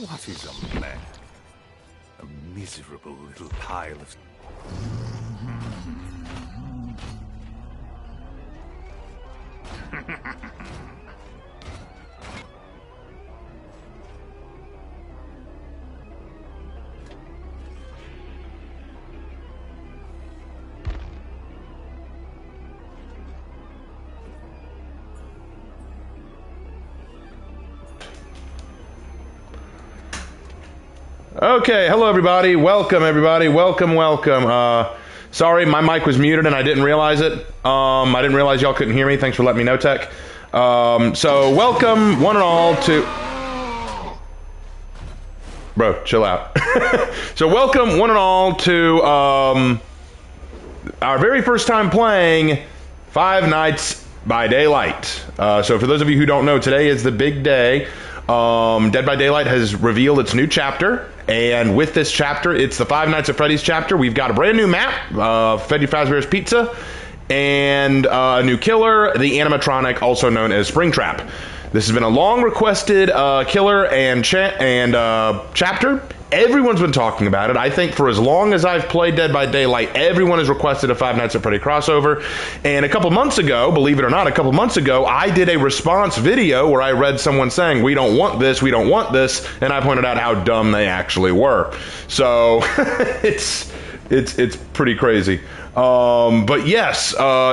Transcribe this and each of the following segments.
What is a man? A miserable little pile of... Okay, hello everybody. Welcome everybody. Welcome. Sorry, my mic was muted and I didn't realize it. I didn't realize y'all couldn't hear me. Thanks for letting me know, Tech. So welcome one and all to... Bro, chill out. So welcome one and all to our very first time playing Five Nights by Daylight. So for those of you who don't know, today is the big day. Dead by Daylight has revealed its new chapter, and with this chapter, it's the Five Nights at Freddy's chapter. We've got a brand new map, Freddy Fazbear's Pizza, and a new killer, the animatronic, also known as Springtrap. This has been a long requested killer and chapter. Everyone's been talking about it. I think for as long as I've played Dead by Daylight, everyone has requested a Five Nights at Freddy crossover. And a couple months ago, believe it or not, I did a response video where I read someone saying, we don't want this, and I pointed out how dumb they actually were. So it's pretty crazy. But yes,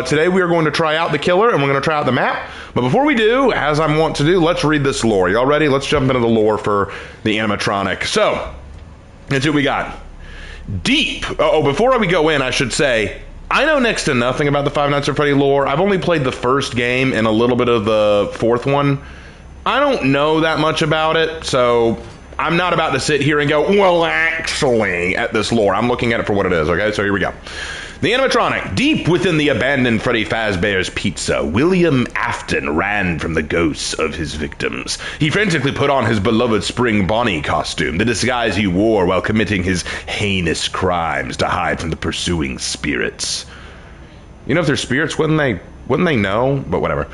today we are going to try out the killer and we're going to try out the map. But before we do, as I want to do, let's read this lore. Y'all ready? Let's jump into the lore for the animatronic. So, let's see what we got. Deep. Before we go in, I should say, I know next to nothing about the Five Nights at Freddy lore. I've only played the first game and a little bit of the fourth one. I don't know that much about it, so I'm not about to sit here and go, well, actually, at this lore. I'm looking at it for what it is, okay? So here we go. The animatronic. Deep within the abandoned Freddy Fazbear's Pizza, William Afton ran from the ghosts of his victims. He frantically put on his beloved Spring Bonnie costume, the disguise he wore while committing his heinous crimes to hide from the pursuing spirits. You know, if they're spirits, wouldn't they know? But whatever.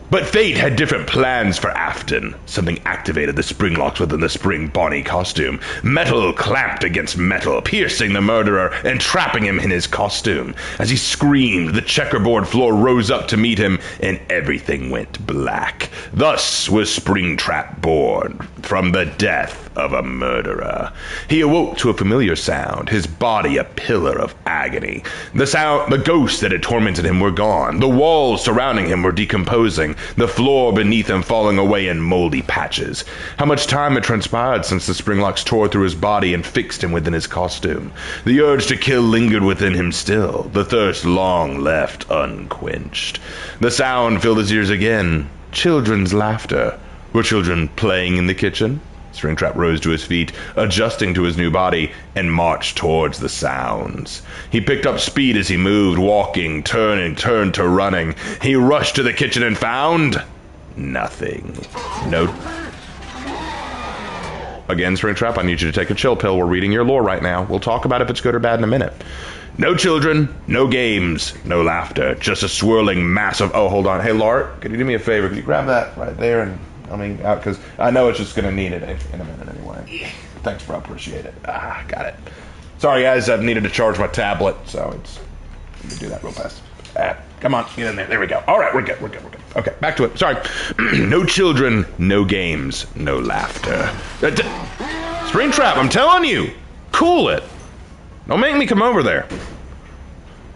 But fate had different plans for Afton. Something activated the spring locks within the Spring Bonnie costume. Metal clamped against metal, piercing the murderer and trapping him in his costume. As he screamed, the checkerboard floor rose up to meet him, and everything went black. Thus was Springtrap born, from the death of a murderer. He awoke to a familiar sound, his body a pillar of agony. The ghosts that had tormented him were gone. The walls surrounding him were decomposing, the floor beneath him falling away in moldy patches. How much time had transpired since the spring locks tore through his body and fixed him within his costume? The urge to kill lingered within him still, the thirst long left unquenched. The sound filled his ears again. Children's laughter. Were children playing in the kitchen? Springtrap rose to his feet, adjusting to his new body, and marched towards the sounds. He picked up speed as he moved, walking, turned to running. He rushed to the kitchen and found nothing. No. Again, Springtrap, I need you to take a chill pill. We're reading your lore right now. We'll talk about if it's good or bad in a minute. No children, no games, no laughter, just a swirling mass of... Oh, hold on. Hey, Lart, could you do me a favor? Could you grab that right there and... out, because I know it's just going to need it in a minute anyway. Thanks, bro. Appreciate it. Got it. Sorry, guys. I've needed to charge my tablet, so it's... Let me do that real fast. Come on. Get in there. There we go. All right. We're good. Okay, back to it. Sorry. No children, no games, no laughter. Springtrap, I'm telling you. Cool it. Don't make me come over there.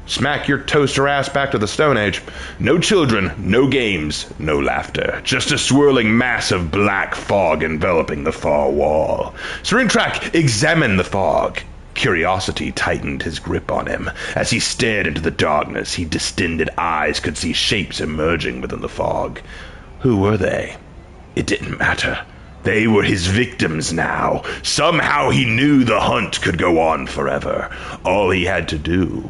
Smack your toaster ass back to the Stone Age. No children, no games, no laughter. Just a swirling mass of black fog enveloping the far wall. Springtrap examined the fog. Curiosity tightened his grip on him. As he stared into the darkness, his distended eyes could see shapes emerging within the fog. Who were they? It didn't matter. They were his victims now. Somehow he knew the hunt could go on forever. All he had to do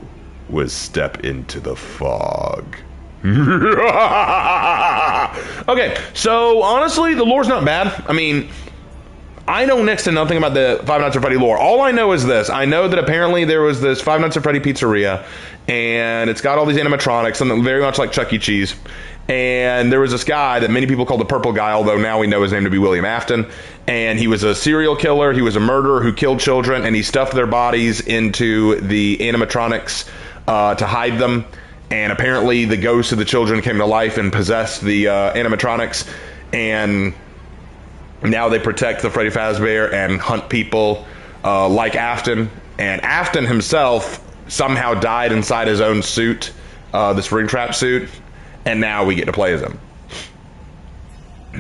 was step into the fog. Okay, so honestly, the lore's not bad. I mean, I know next to nothing about the Five Nights at Freddy lore. All I know is this. I know that apparently there was this Five Nights at Freddy pizzeria, and it's got all these animatronics, something very much like Chuck E. Cheese. And there was this guy that many people call the Purple Guy, although now we know his name to be William Afton. And he was a serial killer. He was a murderer who killed children, and he stuffed their bodies into the animatronics to hide them. And apparently the ghosts of the children came to life and possessed the animatronics. And now they protect the Freddy Fazbear and hunt people like Afton. And Afton himself somehow died inside his own suit, the Springtrap suit. And now we get to play as him.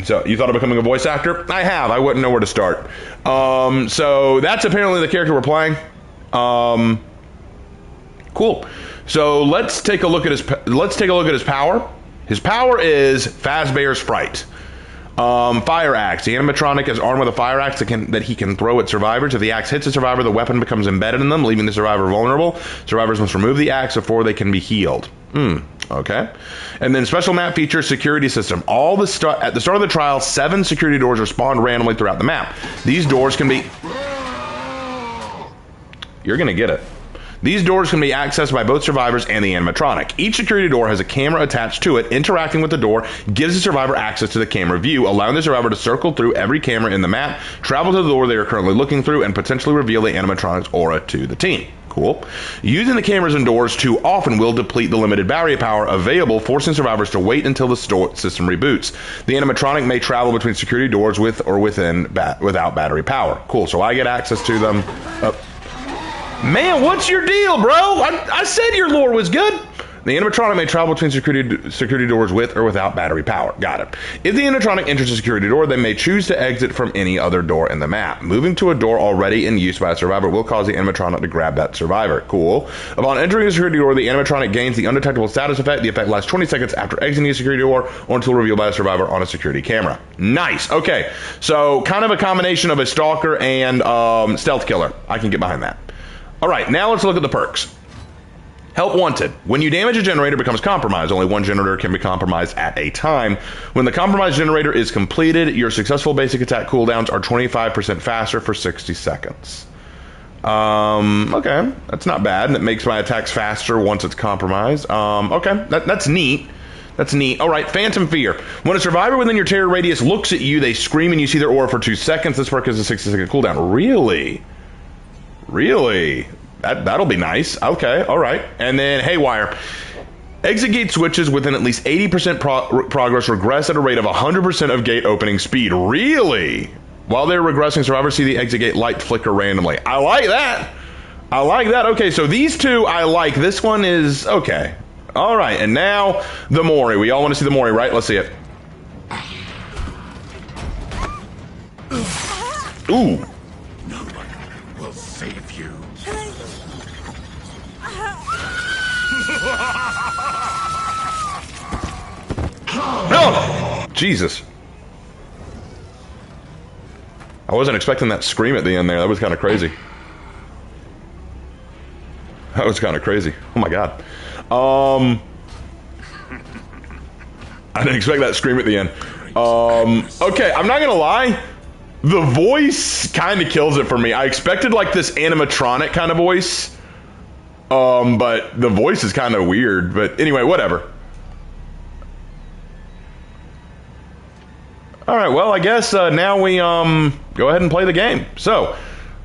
So, you thought of becoming a voice actor? I have. I wouldn't know where to start. So, that's apparently the character we're playing. Cool. So, let's take a look at his power. His power is Fazbear's Fright. Fire axe. The animatronic is armed with a fire axe that he can throw at survivors. If the axe hits a survivor, the weapon becomes embedded in them, leaving the survivor vulnerable. Survivors must remove the axe before they can be healed. Okay. And then special map feature security system. At the start of the trial, 7 security doors respond randomly throughout the map. These doors can be... You're going to get it. These doors can be accessed by both survivors and the animatronic. Each security door has a camera attached to it. Interacting with the door gives the survivor access to the camera view, allowing the survivor to circle through every camera in the map, travel to the door they are currently looking through, and potentially reveal the animatronic's aura to the team. Cool. Using the cameras and doors too often will deplete the limited battery power available, forcing survivors to wait until the system reboots. The animatronic may travel between security doors with or without battery power. Cool. So I get access to them. Man, what's your deal, bro? I said your lore was good. The animatronic may travel between security doors with or without battery power. Got it. If the animatronic enters a security door, they may choose to exit from any other door in the map. Moving to a door already in use by a survivor will cause the animatronic to grab that survivor. Cool. Upon entering a security door, the animatronic gains the undetectable status effect. The effect lasts 20 seconds after exiting a security door or until revealed by a survivor on a security camera. Nice. Okay. So kind of a combination of a stalker and stealth killer. I can get behind that. All right. Now let's look at the perks. Help wanted. When you damage a generator, it becomes compromised. Only one generator can be compromised at a time. When the compromised generator is completed, your successful basic attack cooldowns are 25% faster for 60 seconds. Okay, that's not bad. That makes my attacks faster once it's compromised. Okay, that's neat. That's neat. All right, Phantom Fear. When a survivor within your terror radius looks at you, they scream and you see their aura for 2 seconds. This perk is a 60-second cooldown. Really? Really? That'll be nice. Okay, all right. And then Haywire. Exit gate switches within at least 80% progress regress at a rate of 100% of gate opening speed. Really? While they're regressing, survivors see the exit gate light flicker randomly. I like that. I like that. Okay, so these two I like. This one is okay. All right, and now the Mory. We all want to see the Mory, right? Let's see it. Ooh. No one will save you. No! Jesus. I wasn't expecting that scream at the end there. That was kind of crazy. That was kind of crazy. Oh my god. I didn't expect that scream at the end. Okay, I'm not gonna lie. The voice kind of kills it for me. I expected like this animatronic kind of voice. But the voice is kind of weird. But anyway, whatever. All right, well, I guess now we go ahead and play the game. So,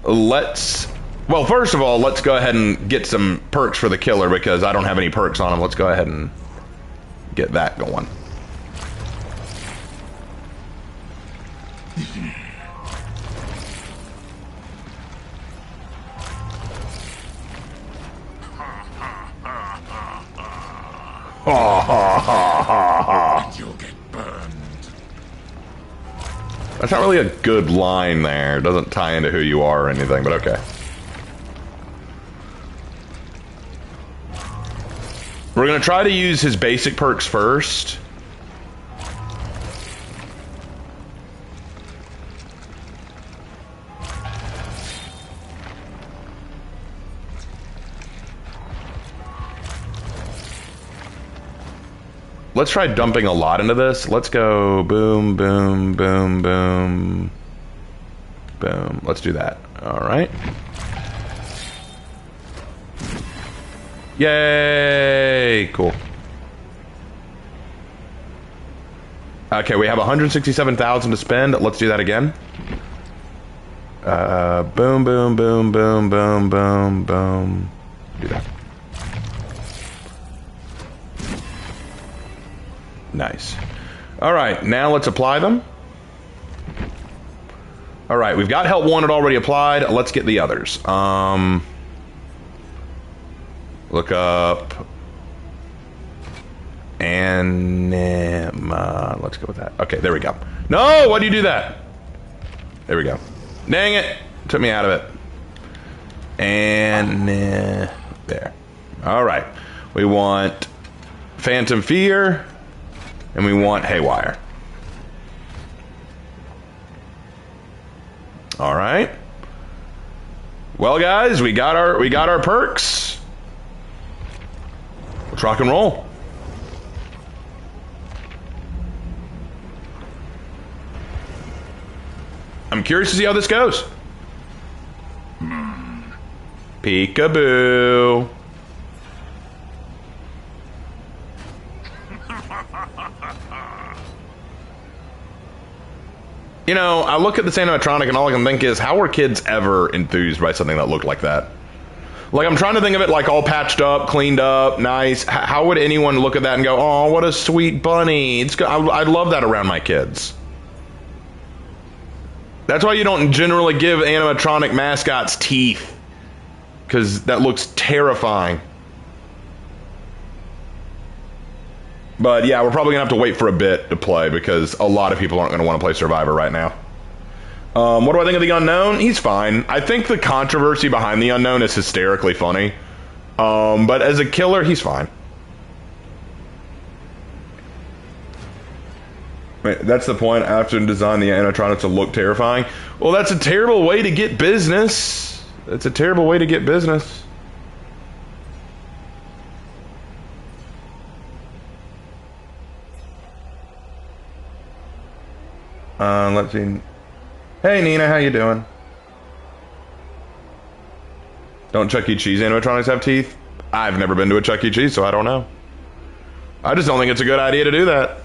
well, first of all, let's go ahead and get some perks for the killer because I don't have any perks on him. Let's go ahead and get that going. And you'll get burned. That's not really a good line there. It doesn't tie into who you are or anything, but okay. We're going to try to use his basic perks first. Let's try dumping a lot into this. Let's go boom, boom, boom, boom, boom. Let's do that. All right. Yay! Cool. Okay, we have 167,000 to spend. Let's do that again. Boom, boom, boom, boom, boom, boom, boom. Do that. Nice. All right, now let's apply them. All right, we've got help wanted already applied. Let's get the others. Look up. Anima. Let's go with that. Okay, there we go. No, why do you do that? There we go. Dang it. Took me out of it. And there. All right. We want Phantom Fear. And we want Haywire. All right. Well, guys, we got our perks. Let's rock and roll. I'm curious to see how this goes. Peekaboo. You know, I look at this animatronic and all I can think is, how were kids ever enthused by something that looked like that? Like, I'm trying to think of it like all patched up, cleaned up, nice. How would anyone look at that and go, oh, what a sweet bunny. I'd love that around my kids. That's why you don't generally give animatronic mascots teeth. Because that looks terrifying. But yeah, we're probably going to have to wait for a bit to play because a lot of people aren't going to want to play Survivor right now. What do I think of the Unknown? He's fine. I think the controversy behind the Unknown is hysterically funny. But as a killer, he's fine. Wait, that's the point. I have to design the animatronics to look terrifying. Well, that's a terrible way to get business. That's a terrible way to get business. Let's see. Hey, Nina, how you doing? Don't Chuck E. Cheese animatronics have teeth? I've never been to a Chuck E. Cheese, so I don't know. I just don't think it's a good idea to do that.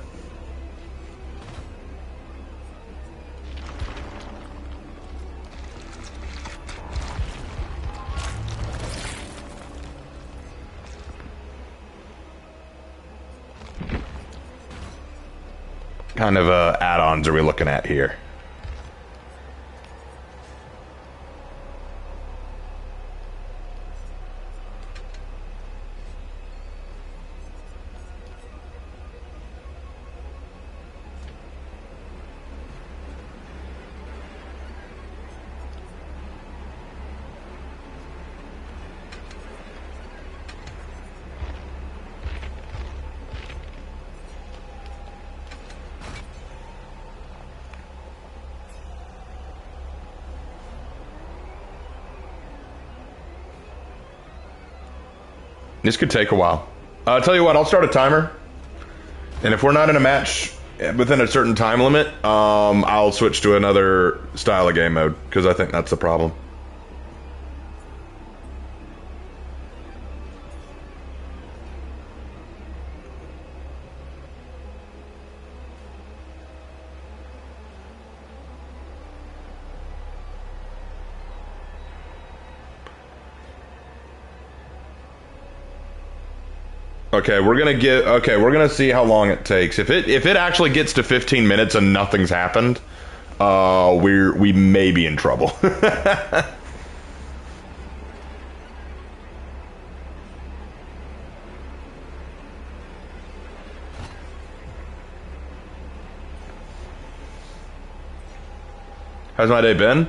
Kind of add-ons are we looking at here? This could take a while. I'll tell you what, I'll start a timer. And if we're not in a match within a certain time limit, I'll switch to another style of game mode, because I think that's the problem. Okay, we're gonna see how long it takes. If it actually gets to 15 minutes and nothing's happened, we may be in trouble. How's my day been?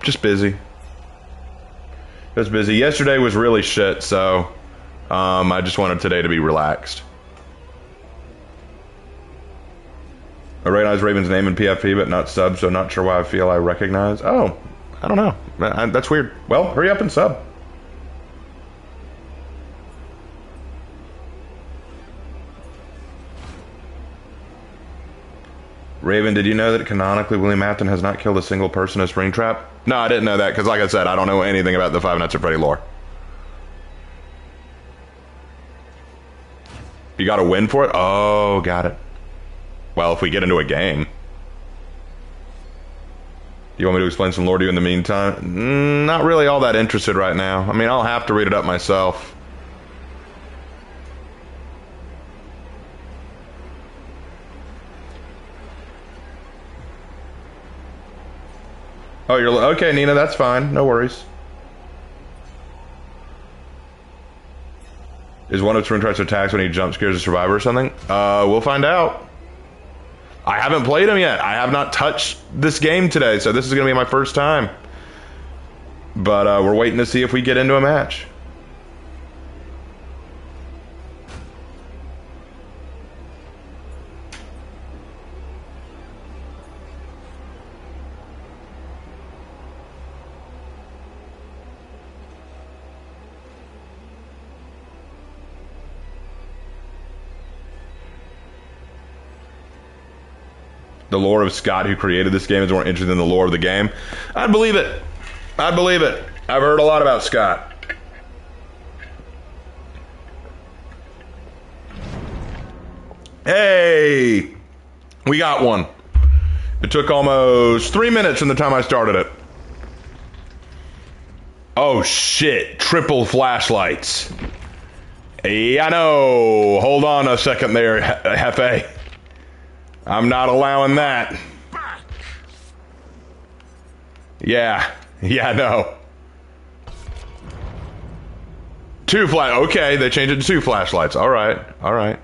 Just busy. Just busy. Yesterday was really shit, so I just wanted today to be relaxed. I recognize Raven's name in PFP, but not sub, so not sure why I feel I recognize. Oh, I don't know. That's weird. Well, hurry up and sub. Raven, did you know that canonically William Afton has not killed a single person in a Springtrap? No, I didn't know that, because like I said, I don't know anything about the Five Nights at Freddy lore. You got to win for it? Oh, got it. Well, if we get into a game. Do you want me to explain some lore to you in the meantime? Not really all that interested right now. I mean, I'll have to read it up myself. Oh, you're okay, Nina. That's fine. No worries. Is one of Twin tries to attack when he jump scares a survivor or something? We'll find out. I haven't played him yet. I have not touched this game today, so this is going to be my first time. But we're waiting to see if we get into a match. The lore of Scott, who created this game, is more interesting than the lore of the game. I'd believe it. I'd believe it. I've heard a lot about Scott. Hey! We got one. It took almost 3 minutes from the time I started it. Oh shit. Triple flashlights. Yeah, I know. Hold on a second there, Hefe. I'm not allowing that. Yeah, no. Okay, they changed it to 2 flashlights. All right.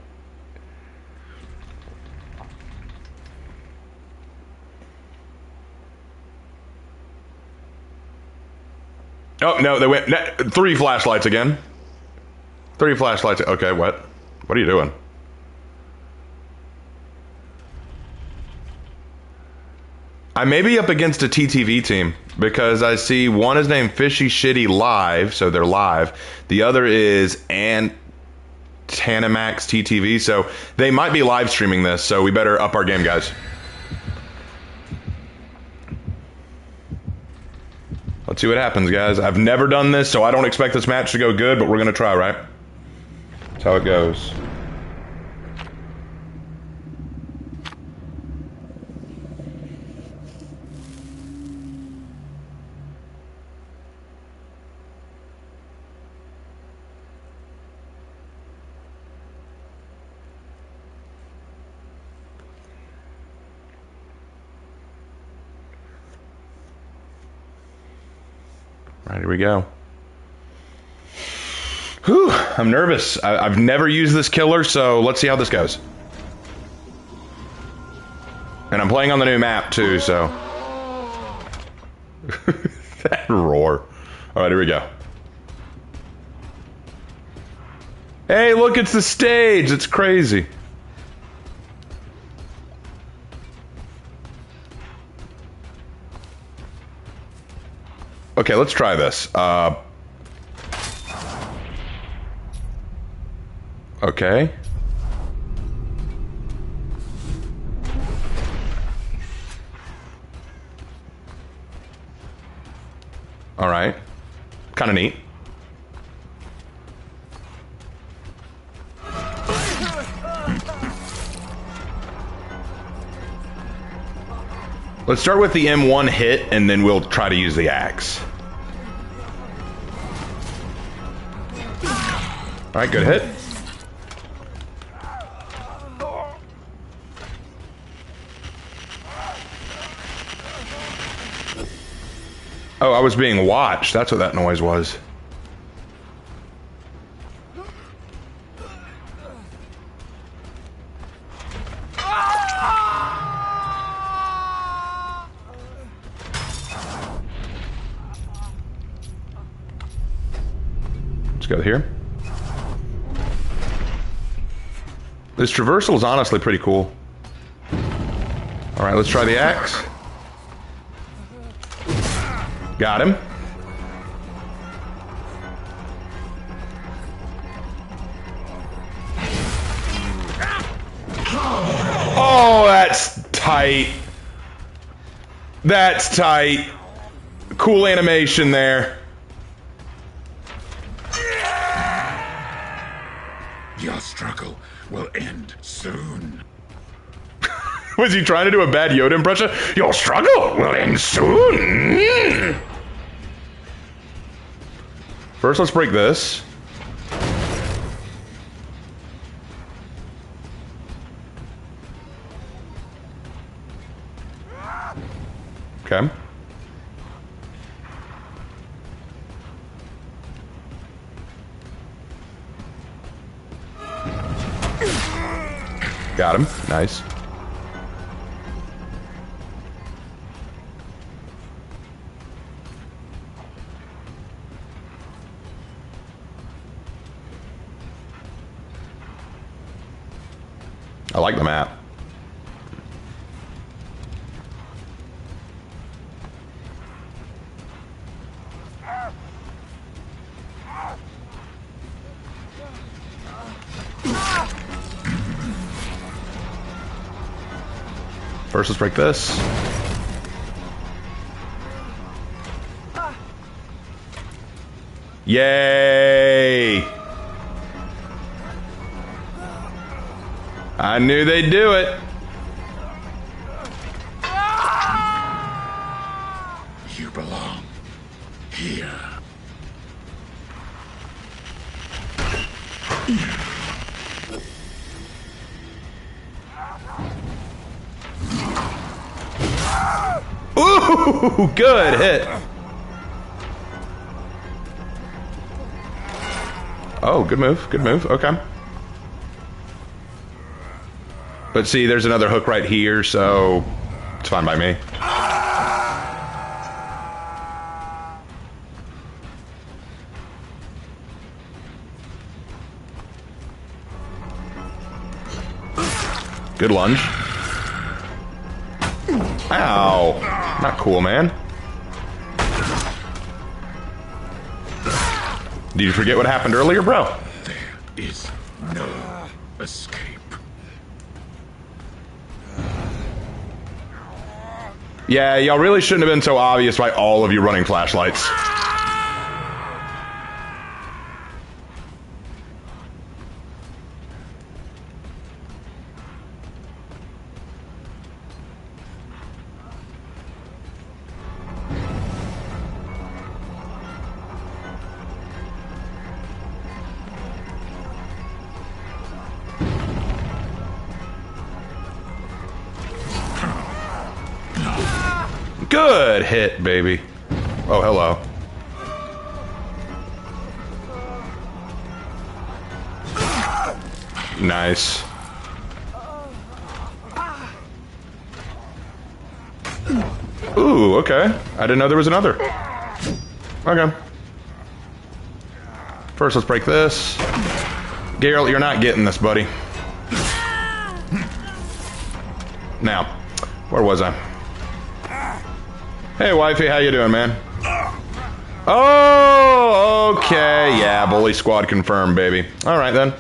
Oh, no, they went 3 flashlights again. 3 flashlights. Okay, what? What are you doing? I may be up against a TTV team because I see one is named Fishy Shitty Live, so they're live. The other is Antanimax TTV, so they might be live streaming this, so we better up our game, guys. Let's see what happens, guys. I've never done this, so I don't expect this match to go good, but we're going to try, right? That's how it goes. All right, here we go. Whew, I'm nervous. I've never used this killer, so let's see how this goes. And I'm playing on the new map, too, so... that roar. All right, here we go. Hey, look, it's the stage. It's crazy. Okay, let's try this. Okay. All right. Kind of neat. Let's start with the M1 hit, and then we'll try to use the axe. All right, good hit. Oh, I was being watched. That's what that noise was. Let's go here. This traversal is honestly pretty cool. All right, let's try the axe. Got him. Oh, that's tight. That's tight. Cool animation there. Your struggle will end soon. Was he trying to do a bad Yoda impression? Your struggle will end soon. First, let's break this. Okay. Got him. Nice. I like the map. First, let's break this. Yay! I knew they'd do it. You belong here. Ooh, good hit. Oh, good move. Good move. Okay. But see, there's another hook right here, so it's fine by me. Good lunge. Ow. Not cool, man. Did you forget what happened earlier, bro? There is no escape. Yeah, y'all really shouldn't have been so obvious by all of you running flashlights. Good hit, baby. Oh, hello. Nice. Ooh, okay. I didn't know there was another. Okay. First, let's break this. Geralt, you're not getting this, buddy. Now, where was I? Hey, wifey, how you doing, man? Oh, okay. Yeah, bully squad confirmed, baby. All right, then.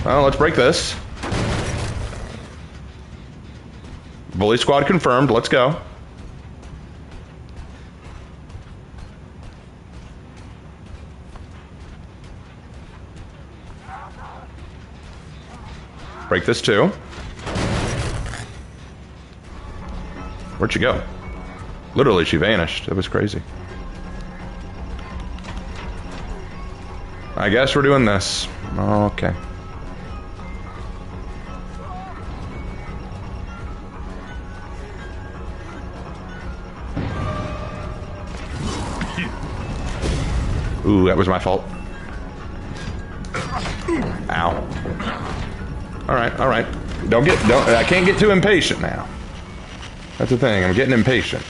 Well, let's break this. Bully squad confirmed. Let's go. Break this, too. Where'd she go? Literally, she vanished. That was crazy. I guess we're doing this. Okay. Ooh, that was my fault. Ow. All right. Don't, I can't get too impatient now. That's the thing, I'm getting impatient.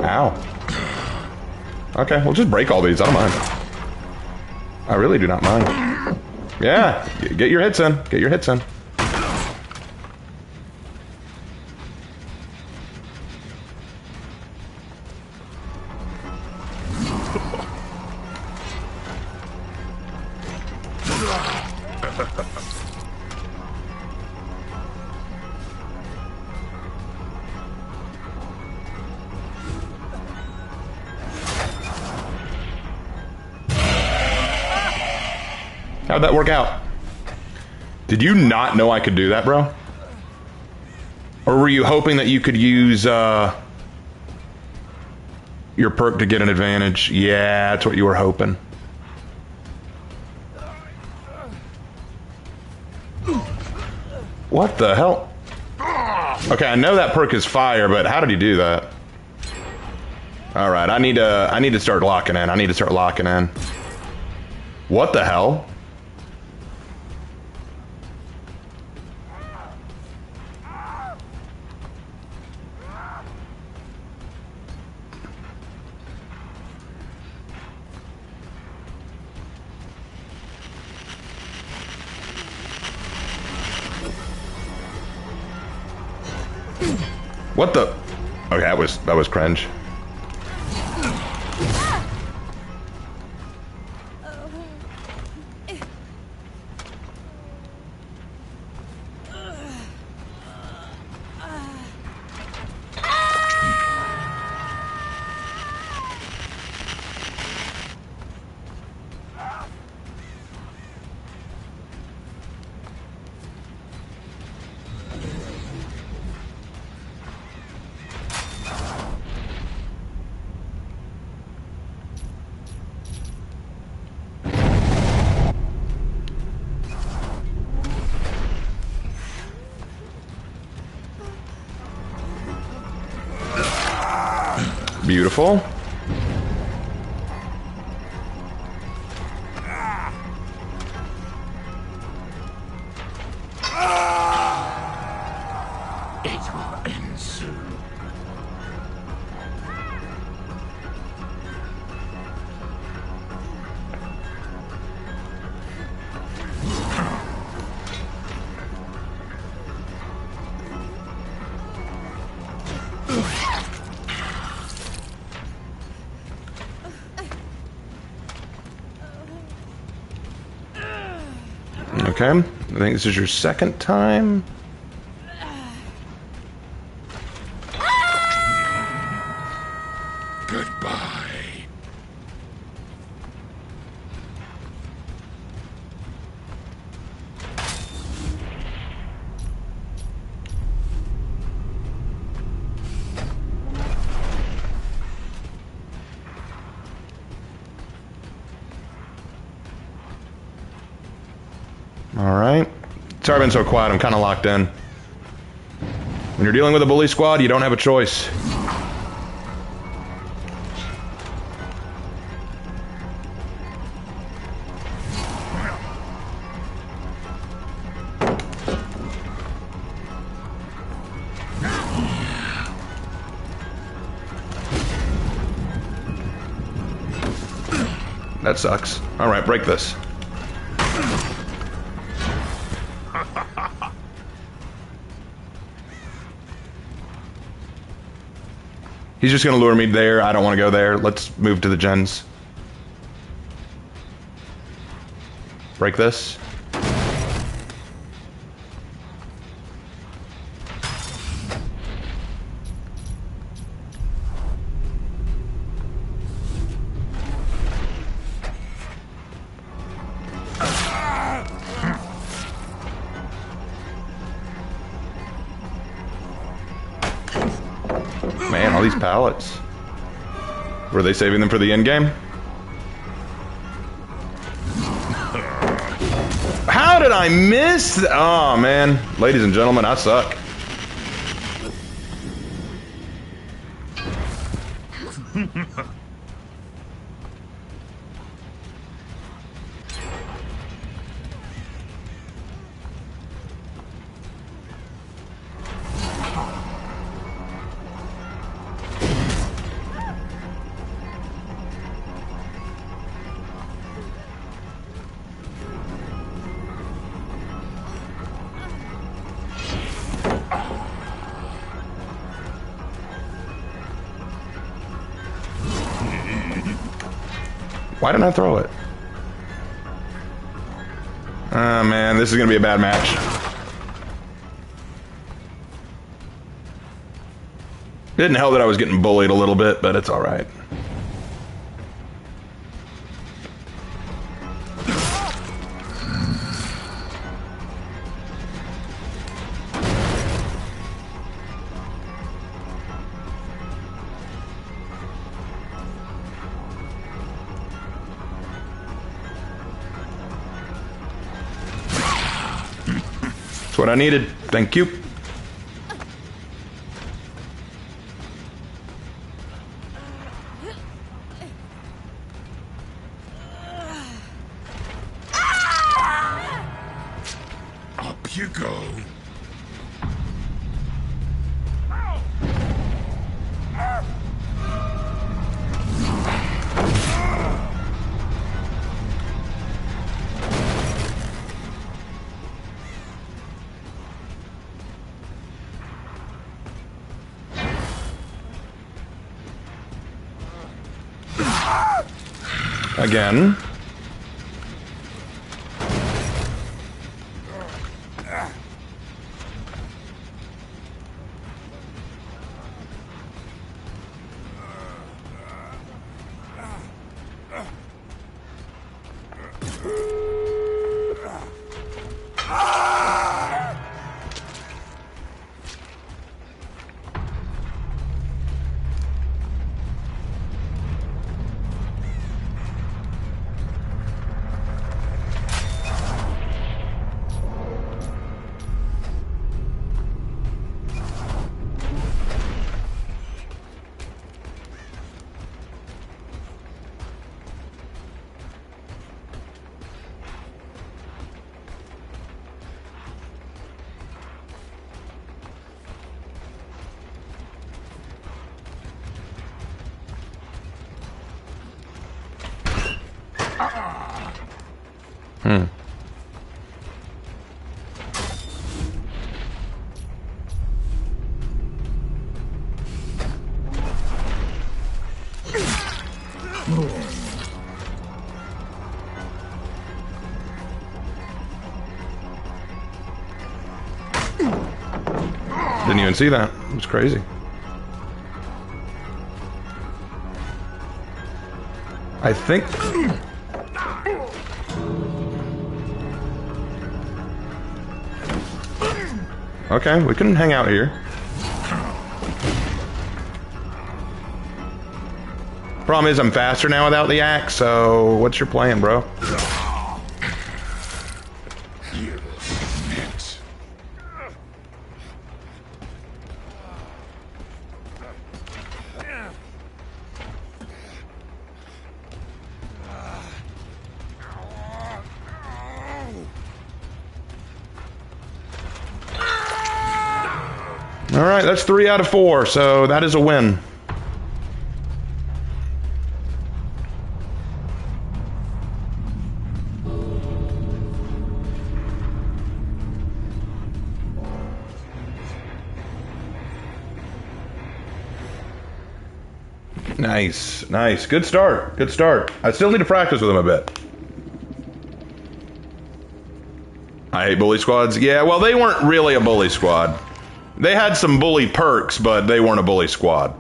Ow. Okay, we'll just break all these. I don't mind. I really do not mind. Yeah, get your hits in. Get your hits in. How'd that work out? Did you not know I could do that, bro? Or were you hoping that you could use your perk to get an advantage? Yeah, that's what you were hoping. What the hell? Okay, I know that perk is fire, but how did he do that? All right, I need to start locking in. I need to start locking in. What the hell? What the? Okay, that was cringe. Beautiful. It will end soon. Okay, I think this is your second time. Goodbye. All right. Sorry I've been so quiet. I'm kind of locked in. When you're dealing with a bully squad, you don't have a choice. That sucks. All right, break this. He's just going to lure me there. I don't want to go there. Let's move to the gens. Break this. Man, all these pallets. Were they saving them for the end game? How did I miss? Oh, man. Ladies and gentlemen, I suck. Why didn't I throw it? Oh, man, this is going to be a bad match. Didn't help that I was getting bullied a little bit, but it's all right. what I needed. Thank you. Up you go. Again. Didn't even see that. It was crazy. I think... Okay, we can hang out here. Problem is I'm faster now without the axe, so what's your plan, bro? Alright, that's 3 out of 4, so that is a win. Nice, nice. Good start, good start. I still need to practice with him a bit. I hate bully squads. Yeah, well, they weren't really a bully squad. They had some bully perks, but they weren't a bully squad.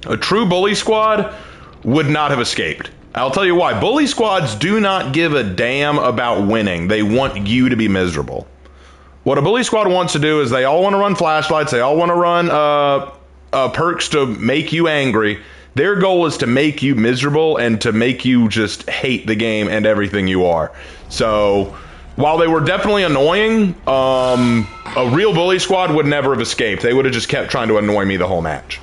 A true bully squad would not have escaped. I'll tell you why. Bully squads do not give a damn about winning. They want you to be miserable. What a bully squad wants to do is they all want to run flashlights. They all want to run perks to make you angry. Their goal is to make you miserable and to make you just hate the game and everything you are. So... while they were definitely annoying, a real bully squad would never have escaped. They would have just kept trying to annoy me the whole match.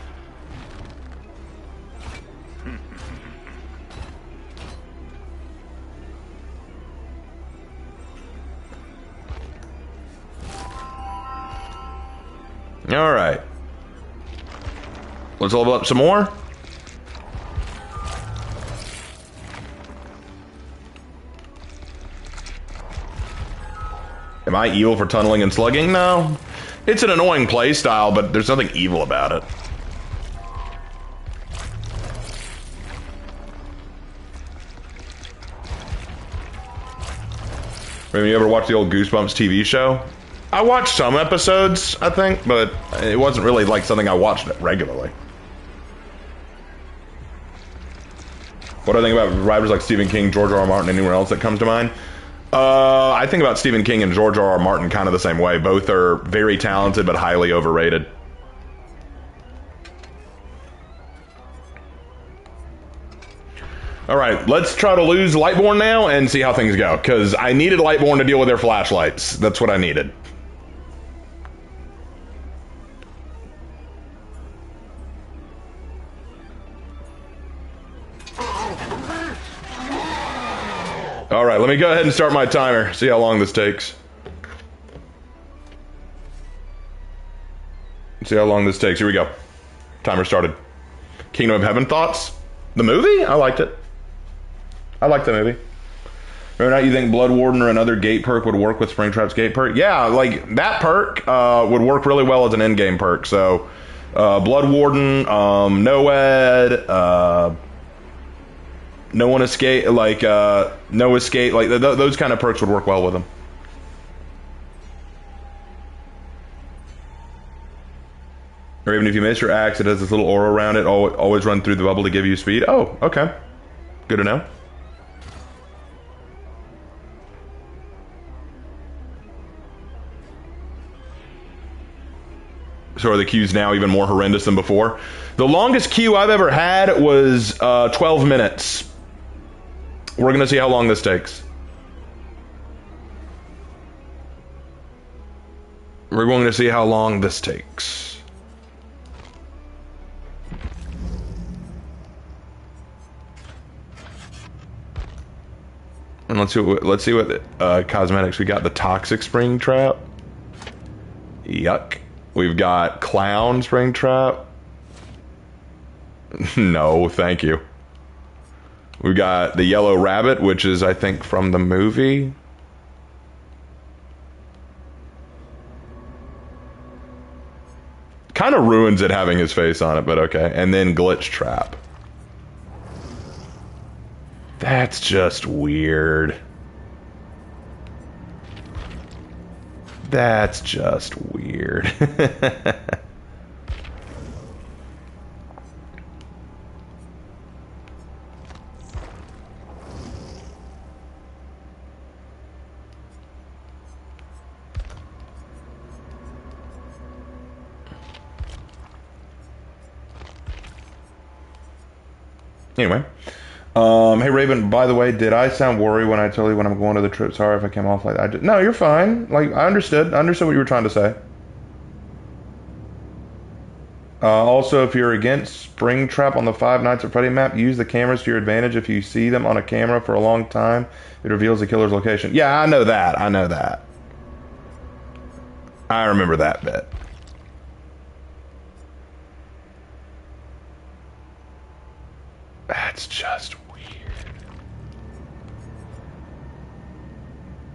All right. Let's level up some more. Am I evil for tunneling and slugging? No. It's an annoying play style, but there's nothing evil about it. Maybe you ever watch the old Goosebumps TV show? I watched some episodes, I think, but it wasn't really like something I watched regularly. What do I think about writers like Stephen King, George R. R. Martin, anyone else that comes to mind? I think about Stephen King and George R. R. Martin kind of the same way. Both are very talented, but highly overrated. All right, let's try to lose Lightborn now and see how things go, because I needed Lightborn to deal with their flashlights. That's what I needed. All right, let me go ahead and start my timer. See how long this takes. See how long this takes. Here we go. Timer started. Kingdom of Heaven thoughts? The movie? I liked it. I liked the movie. Whether or not you think Blood Warden or another gate perk would work with Springtrap's gate perk? Yeah, like that perk would work really well as an in-game perk. So, Blood Warden, Noed, No One Escape, like No Escape, like those kind of perks would work well with them. Or even if you miss your axe, it has this little aura around it. Always run through the bubble to give you speed. Oh, okay. Good to know. So are the queues now even more horrendous than before? The longest queue I've ever had was 12 minutes. We're going to see how long this takes. We're going to see how long this takes. And let's see what cosmetics we got. The Toxic Spring Trap. Yuck. We've got Clown Spring Trap. No, thank you. We've got the Yellow Rabbit, which is, I think, from the movie. Kind of ruins it having his face on it, but okay. And then Glitch Trap. That's just weird. That's just weird. Anyway. Hey Raven, by the way, did I sound worried when I told you when I'm going to the trip? Sorry if I came off like that. No, you're fine. Like, I understood. I understood what you were trying to say. Also, if you're against Springtrap on the Five Nights at Freddy map, use the cameras to your advantage. If you see them on a camera for a long time, it reveals the killer's location. Yeah, I know that. I know that. I remember that bit. That's just weird.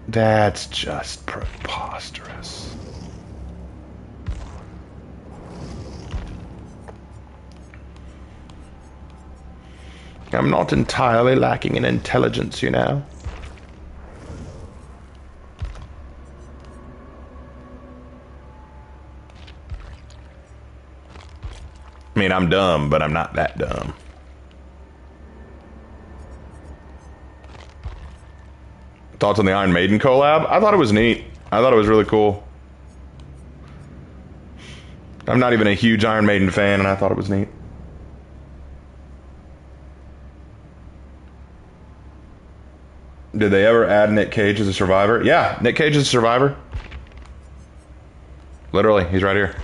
That's just preposterous. I'm not entirely lacking in intelligence, you know. I mean, I'm dumb, but I'm not that dumb. Thoughts on the Iron Maiden collab? I thought it was neat. I thought it was really cool. I'm not even a huge Iron Maiden fan, and I thought it was neat. Did they ever add Nick Cage as a survivor? Yeah, Nick Cage is a survivor. Literally, he's right here.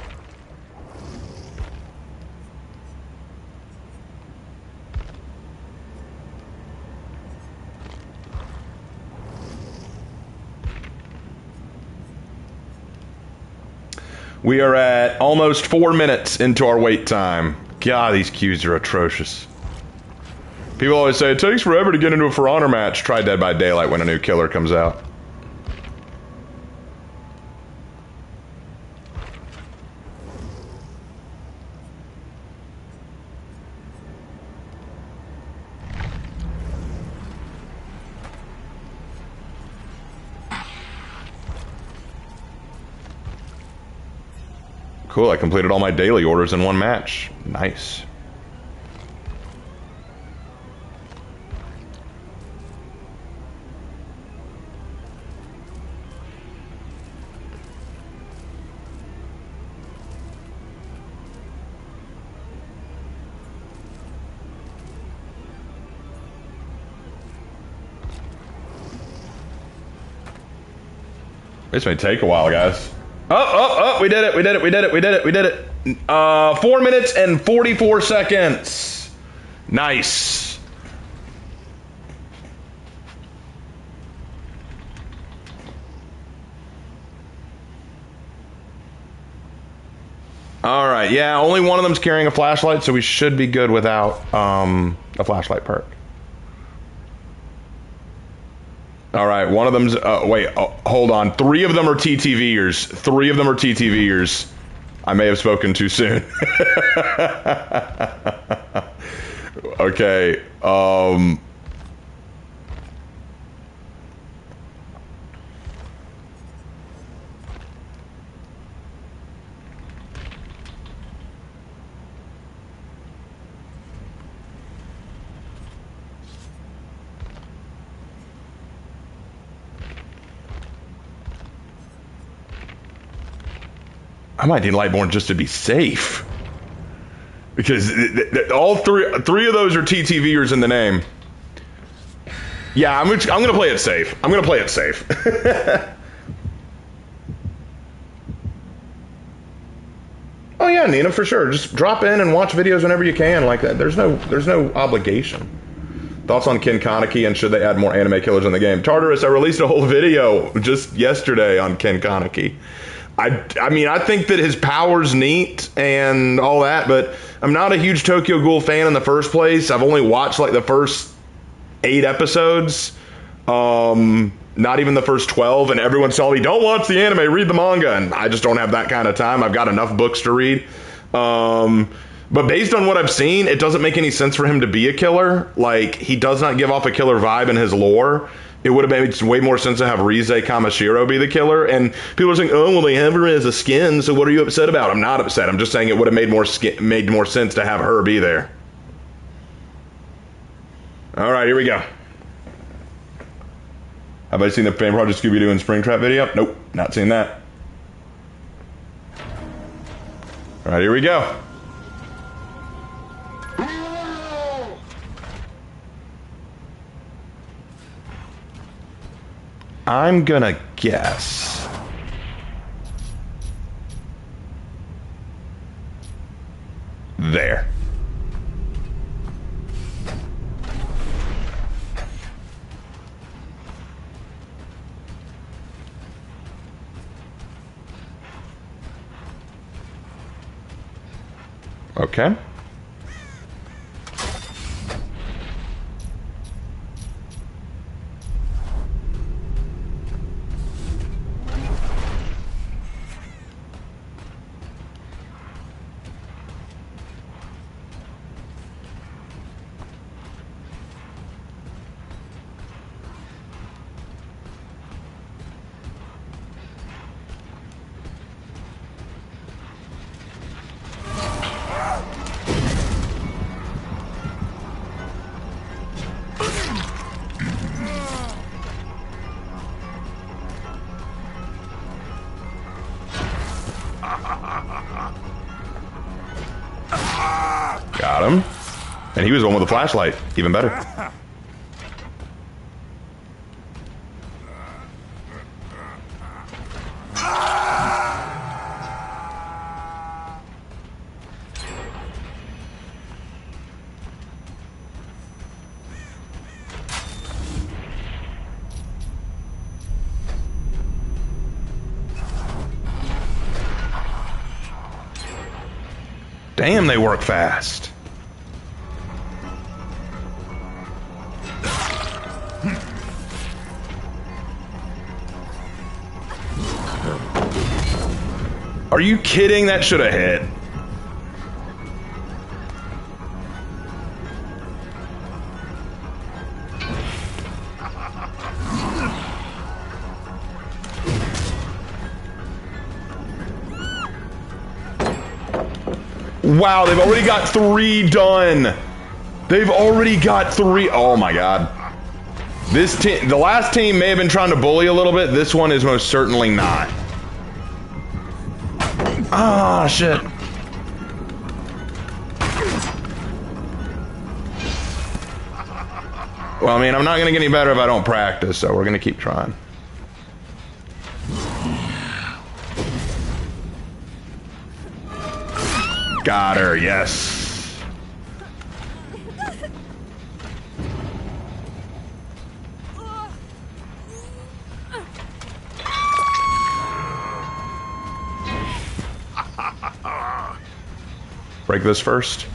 We are at almost 4 minutes into our wait time. God, these queues are atrocious. People always say, it takes forever to get into a For Honor match. Try Dead by Daylight when a new killer comes out. Cool, I completed all my daily orders in one match. Nice. This may take a while, guys. Oh, we did it, we did it, we did it, we did it, we did it. 4 minutes and 44 seconds. Nice. All right, yeah, only one of them's carrying a flashlight, so we should be good without a flashlight perk. All right, one of them's, wait, hold on. 3 of them are TTVers. 3 of them are TTVers. I may have spoken too soon. Okay, I might need Lightborn just to be safe. Because all three of those are TTVers in the name. Yeah, I'm gonna play it safe. I'm gonna play it safe. Oh yeah, Nina, for sure. Just drop in and watch videos whenever you can. Like that. There's no obligation. Thoughts on Ken Kaneki and should they add more anime killers in the game? Tartarus, I released a whole video just yesterday on Ken Kaneki. I mean, I think that his power's neat and all that, but I'm not a huge Tokyo Ghoul fan in the first place. I've only watched like the first 8 episodes, not even the first 12, and everyone's telling me, don't watch the anime, read the manga, and I just don't have that kind of time. I've got enough books to read. But based on what I've seen, it doesn't make any sense for him to be a killer. Like, he does not give off a killer vibe in his lore. It would have made way more sense to have Rize Kamashiro be the killer. And people are saying, oh, well, they have her as a skin, so what are you upset about? I'm not upset. I'm just saying it would have made more sense to have her be there. All right, here we go. Have I seen the Fan Project Scooby-Doo and Springtrap video? Nope, not seen that. All right, here we go. I'm gonna guess. There. Okay. Got him. And he was the one with the flashlight. Even better. Damn, they work fast. Are you kidding? That should have hit. Wow, they've already got 3 done. They've already got 3. Oh my god. This team, the last team may have been trying to bully a little bit. This one is most certainly not. Ah, shit. Well, I mean, I'm not going to get any better if I don't practice, so we're going to keep trying. Got her, yes. break this first.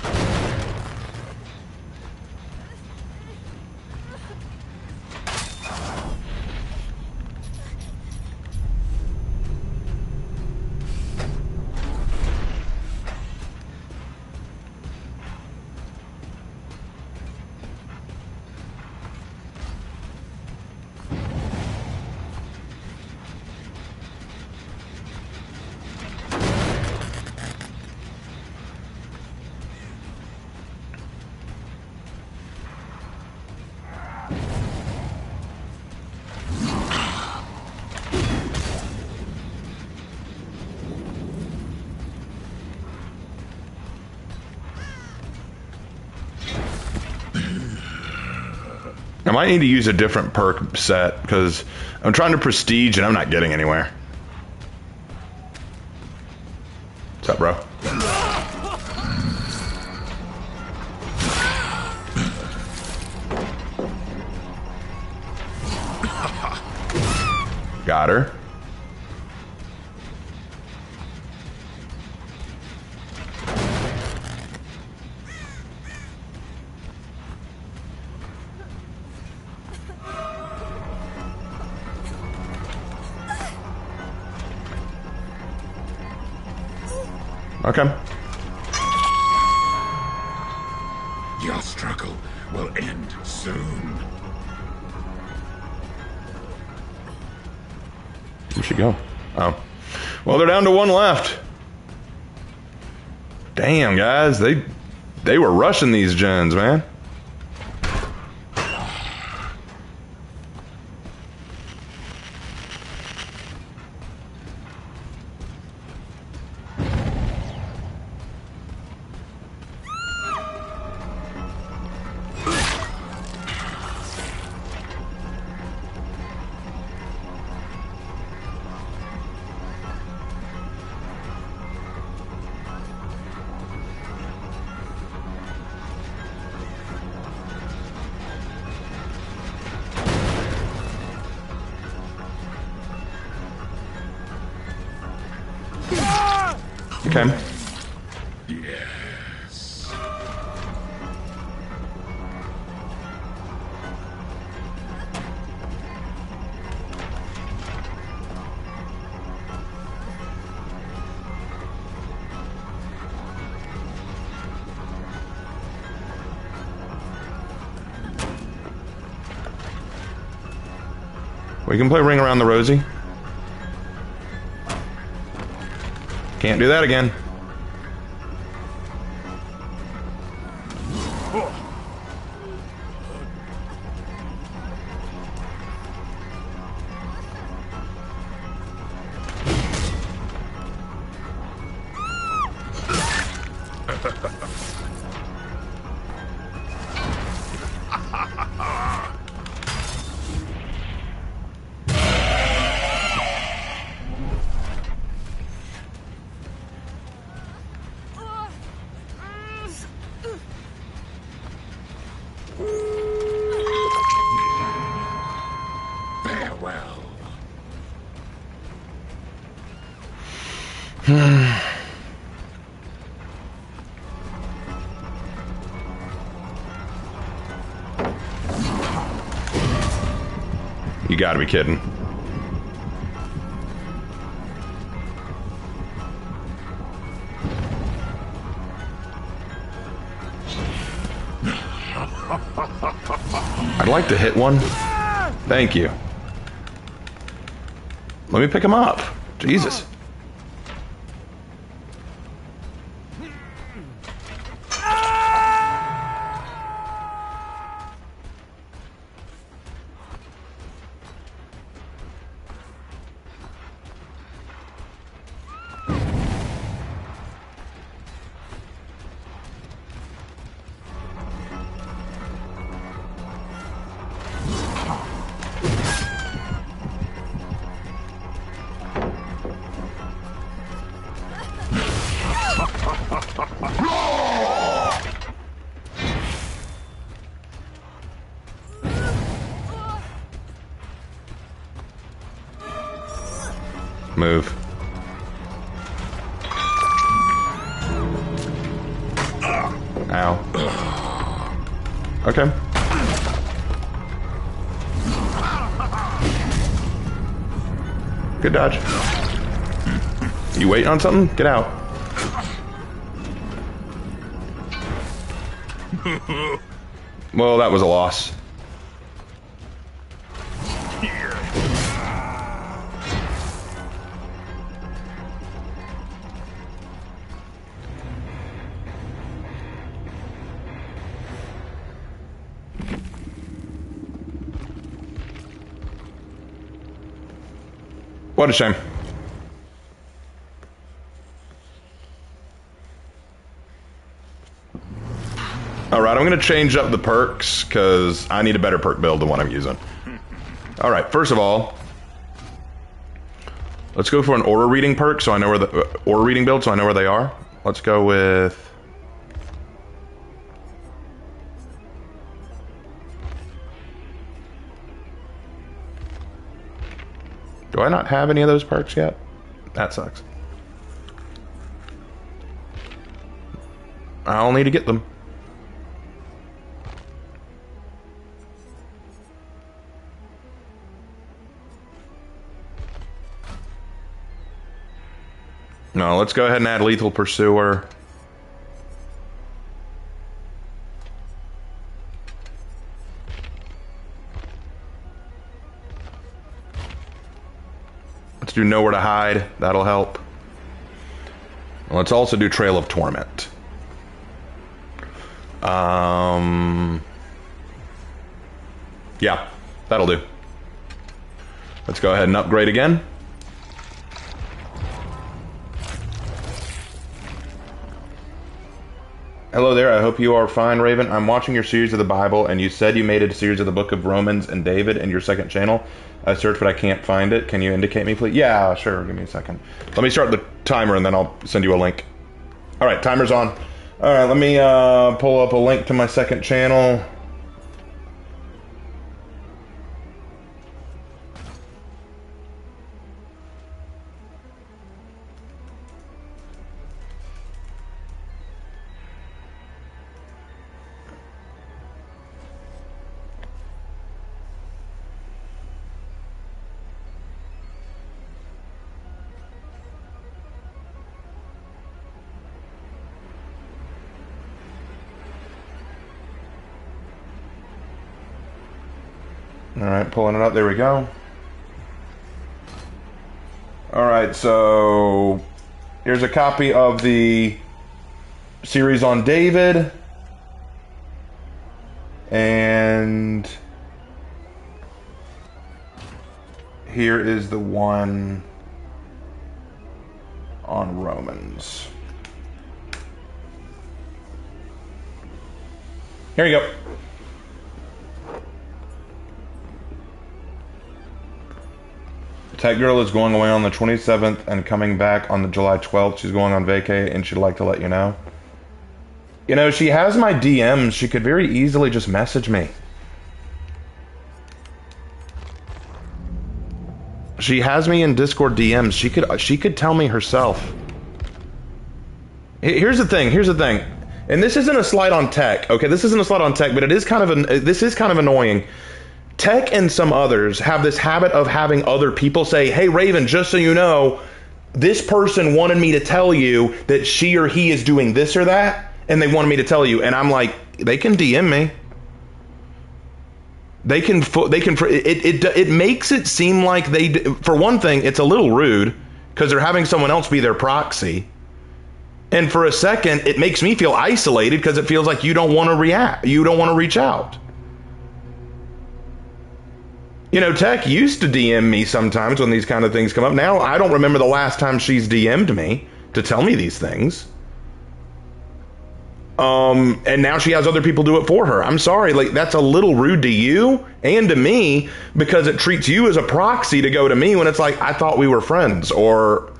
I might need to use a different perk set because I'm trying to prestige and I'm not getting anywhere. What's up, bro? Got her. Okay. Your struggle will end soon. Where'd she go? Oh. Well, they're down to one left. Damn, guys. They were rushing these gens, man. Okay. Yes. We can play Ring Around the Rosie. Can't do that again. Farewell. You gotta be kidding. I'd like to hit one. Thank you. Let me pick him up. Jesus. Move. Ow. Okay. Good dodge. You waiting on something? Get out. Well, that was a loss. What a shame. Alright, I'm going to change up the perks, because I need a better perk build than what I'm using. Alright, first of all, let's go for an aura reading perk, so I know where the... aura reading build, so I know where they are. Let's go with... Do I not have any of those perks yet? That sucks. I'll need to get them. No, let's go ahead and add Lethal Pursuer. Let's do Nowhere to Hide. That'll help. Let's also do Trail of Torment. Yeah, that'll do. Let's go ahead and upgrade again. Hello there, I hope you are fine, Raven. I'm watching your series of the Bible, and you said you made a series of the book of Romans and David in your second channel. I searched, but I can't find it. Can you indicate me, please? Yeah, sure, give me a second. Let me start the timer, and then I'll send you a link. Alright, timer's on. Alright, let me pull up a link to my second channel. Alright, pulling it up. There we go. Alright, so here's a copy of the series on David. And here is the one on Romans. Here you go. Tech Girl is going away on the 27th and coming back on the July 12th. She's going on vacay and she'd like to let you know. You know, she has my DMs. She could very easily just message me. She has me in Discord DMs. She could tell me herself. Here's the thing. And this isn't a slight on Tech. Okay, this isn't a slight on Tech, but it is kind of annoying. Tech and some others have this habit of having other people say, hey, Raven, just so you know, this person wanted me to tell you that she or he is doing this or that, and they wanted me to tell you. And I'm like, they can DM me. It makes it seem like for one thing, it's a little rude because they're having someone else be their proxy. And for a second, it makes me feel isolated because it feels like you don't want to react. You don't want to reach out. You know, Tech used to DM me sometimes when these kind of things come up. Now, I don't remember the last time she's DM'd me to tell me these things. And now she has other people do it for her. I'm sorry, like, that's a little rude to you and to me because it treats you as a proxy to go to me when it's like, I thought we were friends. Or,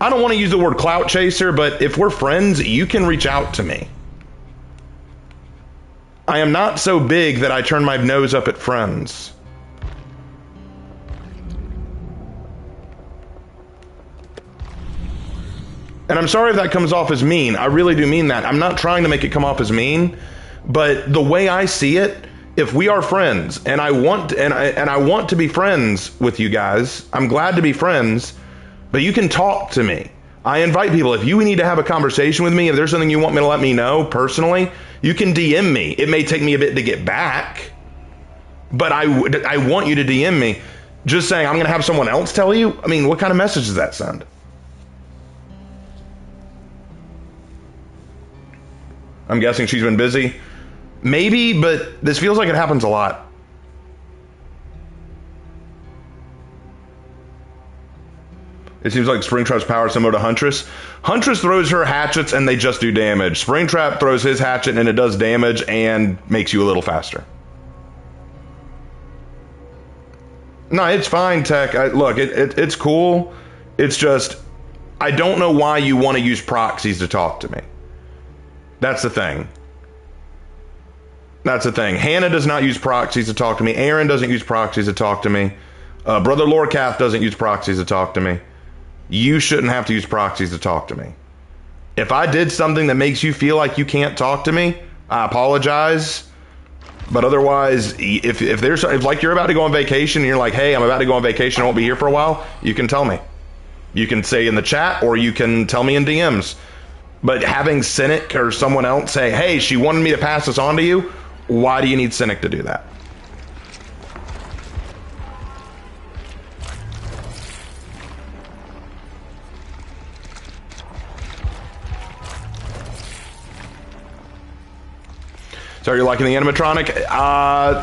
I don't want to use the word clout chaser, but if we're friends, you can reach out to me. I am not so big that I turn my nose up at friends. And I'm sorry if that comes off as mean. I really do mean that. I'm not trying to make it come off as mean, but the way I see it, if we are friends and I want to be friends with you guys, I'm glad to be friends, but you can talk to me. I invite people, if you need to have a conversation with me, if there's something you want me to let me know personally, you can DM me. It may take me a bit to get back, but I want you to DM me. Just saying I'm going to have someone else tell you? I mean, what kind of message does that send? I'm guessing she's been busy. Maybe, but this feels like it happens a lot. It seems like Springtrap's power is similar to Huntress. Huntress throws her hatchets and they just do damage. Springtrap throws his hatchet and it does damage and makes you a little faster. No, it's fine, Tech. Look, it's cool. It's just, I don't know why you want to use proxies to talk to me. That's the thing. That's the thing. Hannah does not use proxies to talk to me. Aaron doesn't use proxies to talk to me. Brother Lorecath doesn't use proxies to talk to me. You shouldn't have to use proxies to talk to me. If I did something that makes you feel like you can't talk to me, I apologize. But otherwise, if like you're about to go on vacation and you're like, hey, I'm about to go on vacation, I won't be here for a while, you can tell me. You can say in the chat or you can tell me in DMs. But having Cynic or someone else say, hey, she wanted me to pass this on to you, why do you need Cynic to do that? So are you liking the animatronic?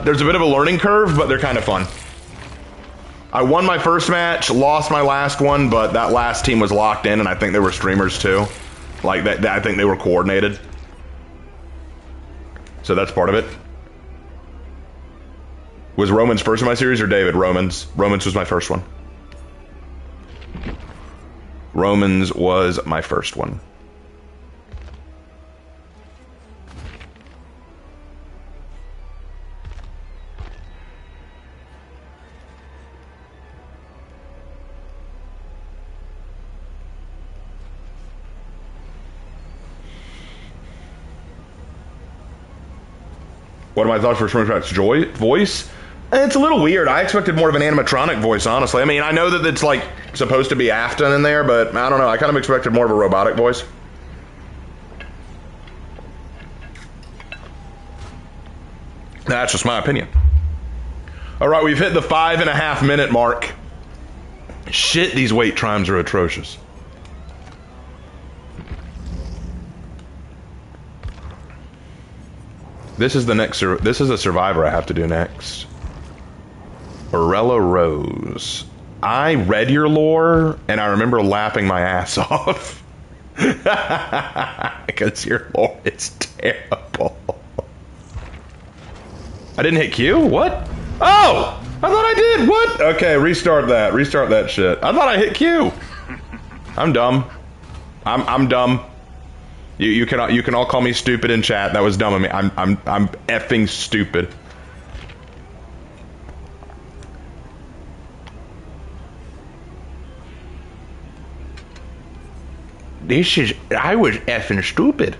There's a bit of a learning curve, but they're kind of fun. I won my first match, lost my last one, but that last team was locked in, and I think they were streamers too. Like that, I think they were coordinated. So that's part of it. Was Romans first in my series or David? Romans. Romans was my first one. Romans was my first one. What are my thoughts for Springtrap's voice? It's a little weird. I expected more of an animatronic voice, honestly. I mean, I know that it's like supposed to be Afton in there, but I don't know. I kind of expected more of a robotic voice. That's just my opinion. All right, we've hit the 5.5 minute mark. Shit, these wait times are atrocious. This is the next. This is a survivor I have to do next. Orella Rose. I read your lore and I remember laughing my ass off because your lore is terrible. I didn't hit Q. What? Oh, I thought I did. What? Okay, restart that. Restart that shit. I thought I hit Q. I'm dumb. I'm dumb. You can all call me stupid in chat. That was dumb of me. I'm effing stupid. I was effing stupid.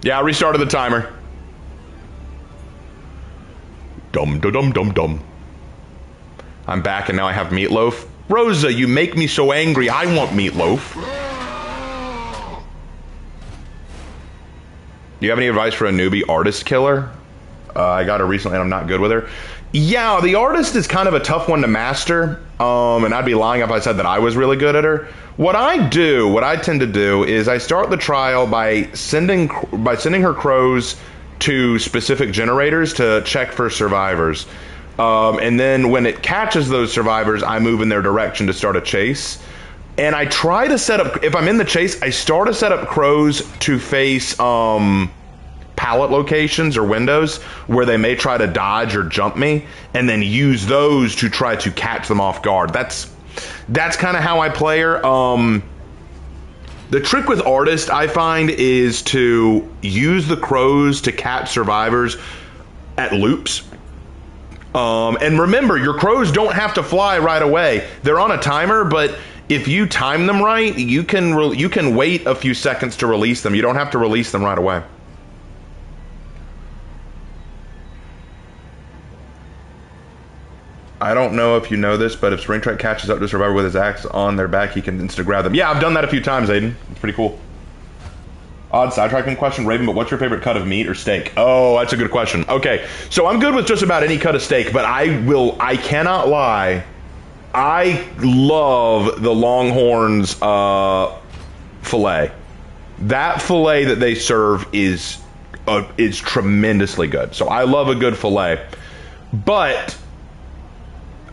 Yeah, I restarted the timer. Dum dum dum dum. I'm back and now I have meatloaf. Rosa, you make me so angry. I want meatloaf. Do you have any advice for a newbie artist killer? I got her recently and I'm not good with her. Yeah, the artist is kind of a tough one to master. And I'd be lying if I said that I was really good at her. What I tend to do is I start the trial by sending her crows to specific generators to check for survivors. And then when it catches those survivors, I move in their direction to start a chase. And I try to set up, if I'm in the chase, I start to set up crows to face pallet locations or windows where they may try to dodge or jump me, and then use those to try to catch them off guard. That's kind of how I play her. The trick with artist, I find, is to use the crows to catch survivors at loops. And remember, your crows don't have to fly right away. They're on a timer, but if you time them right, you can wait a few seconds to release them. You don't have to release them right away. I don't know if you know this, but if Springtrap catches up to Survivor with his axe on their back, he can insta-grab them. Yeah, I've done that a few times, Aiden. It's pretty cool. Odd sidetracking question, Raven, but what's your favorite cut of meat or steak? Oh, that's a good question. Okay, so I'm good with just about any cut of steak, but I cannot lie, I love the Longhorn's filet. That filet that they serve is tremendously good. So I love a good filet. But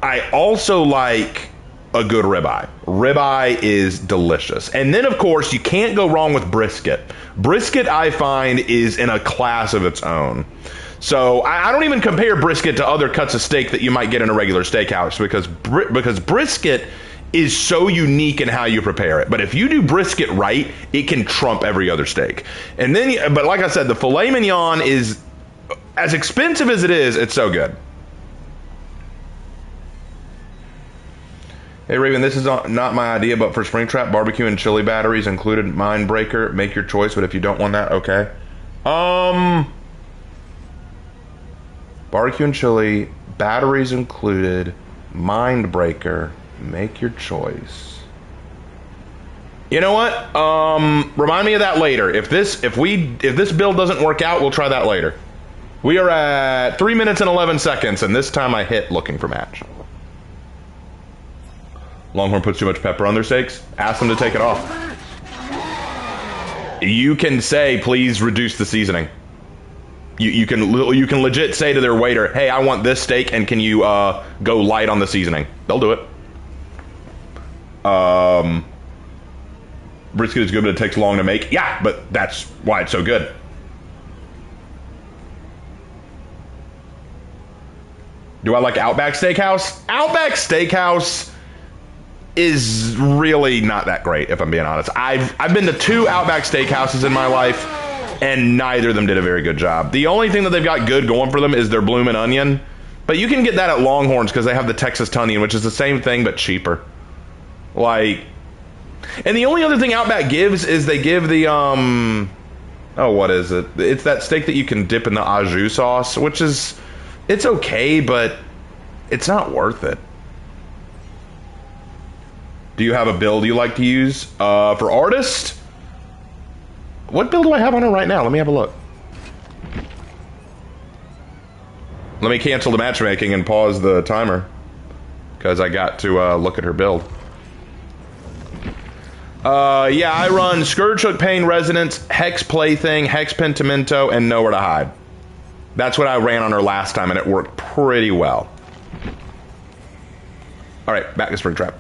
I also like a good ribeye. Ribeye is delicious. And then, of course, you can't go wrong with brisket. Brisket, I find, is in a class of its own. So I don't even compare brisket to other cuts of steak that you might get in a regular steakhouse because brisket is so unique in how you prepare it. But if you do brisket right, it can trump every other steak. And then, but like I said, the filet mignon is, as expensive as it is, it's so good. Hey Raven, this is not my idea, but for Springtrap, barbecue and chili batteries included, Mindbreaker, make your choice, but if you don't want that, okay. Barbecue and chili, batteries included, Mindbreaker, make your choice. You know what? Remind me of that later. If this build doesn't work out, we'll try that later. We are at 3 minutes and 11 seconds, and this time I hit looking for match. Longhorn puts too much pepper on their steaks. Ask them to take it off. You can say, please reduce the seasoning. You can legit say to their waiter, hey, I want this steak, and can you go light on the seasoning? They'll do it. Brisket is good, but it takes long to make. Yeah, but that's why it's so good. Do I like Outback Steakhouse? Outback Steakhouse is really not that great, if I'm being honest. I've been to 2 Outback Steakhouses in my life, and neither of them did a very good job. The only thing that they've got good going for them is their bloomin' onion, but you can get that at Longhorns because they have the Texas Tunnion, which is the same thing but cheaper. Like, and the only other thing Outback gives is they give the oh, what is it? It's that steak that you can dip in the au jus sauce, which is, it's okay, but it's not worth it. Do you have a build you like to use? For artist? What build do I have on her right now? Let me have a look. Let me cancel the matchmaking and pause the timer, because I got to look at her build. Yeah, I run Scourge Hook Pain Resonance, Hex Plaything, Hex Pentimento, and Nowhere to Hide. That's what I ran on her last time, and it worked pretty well. Alright, back to Springtrap.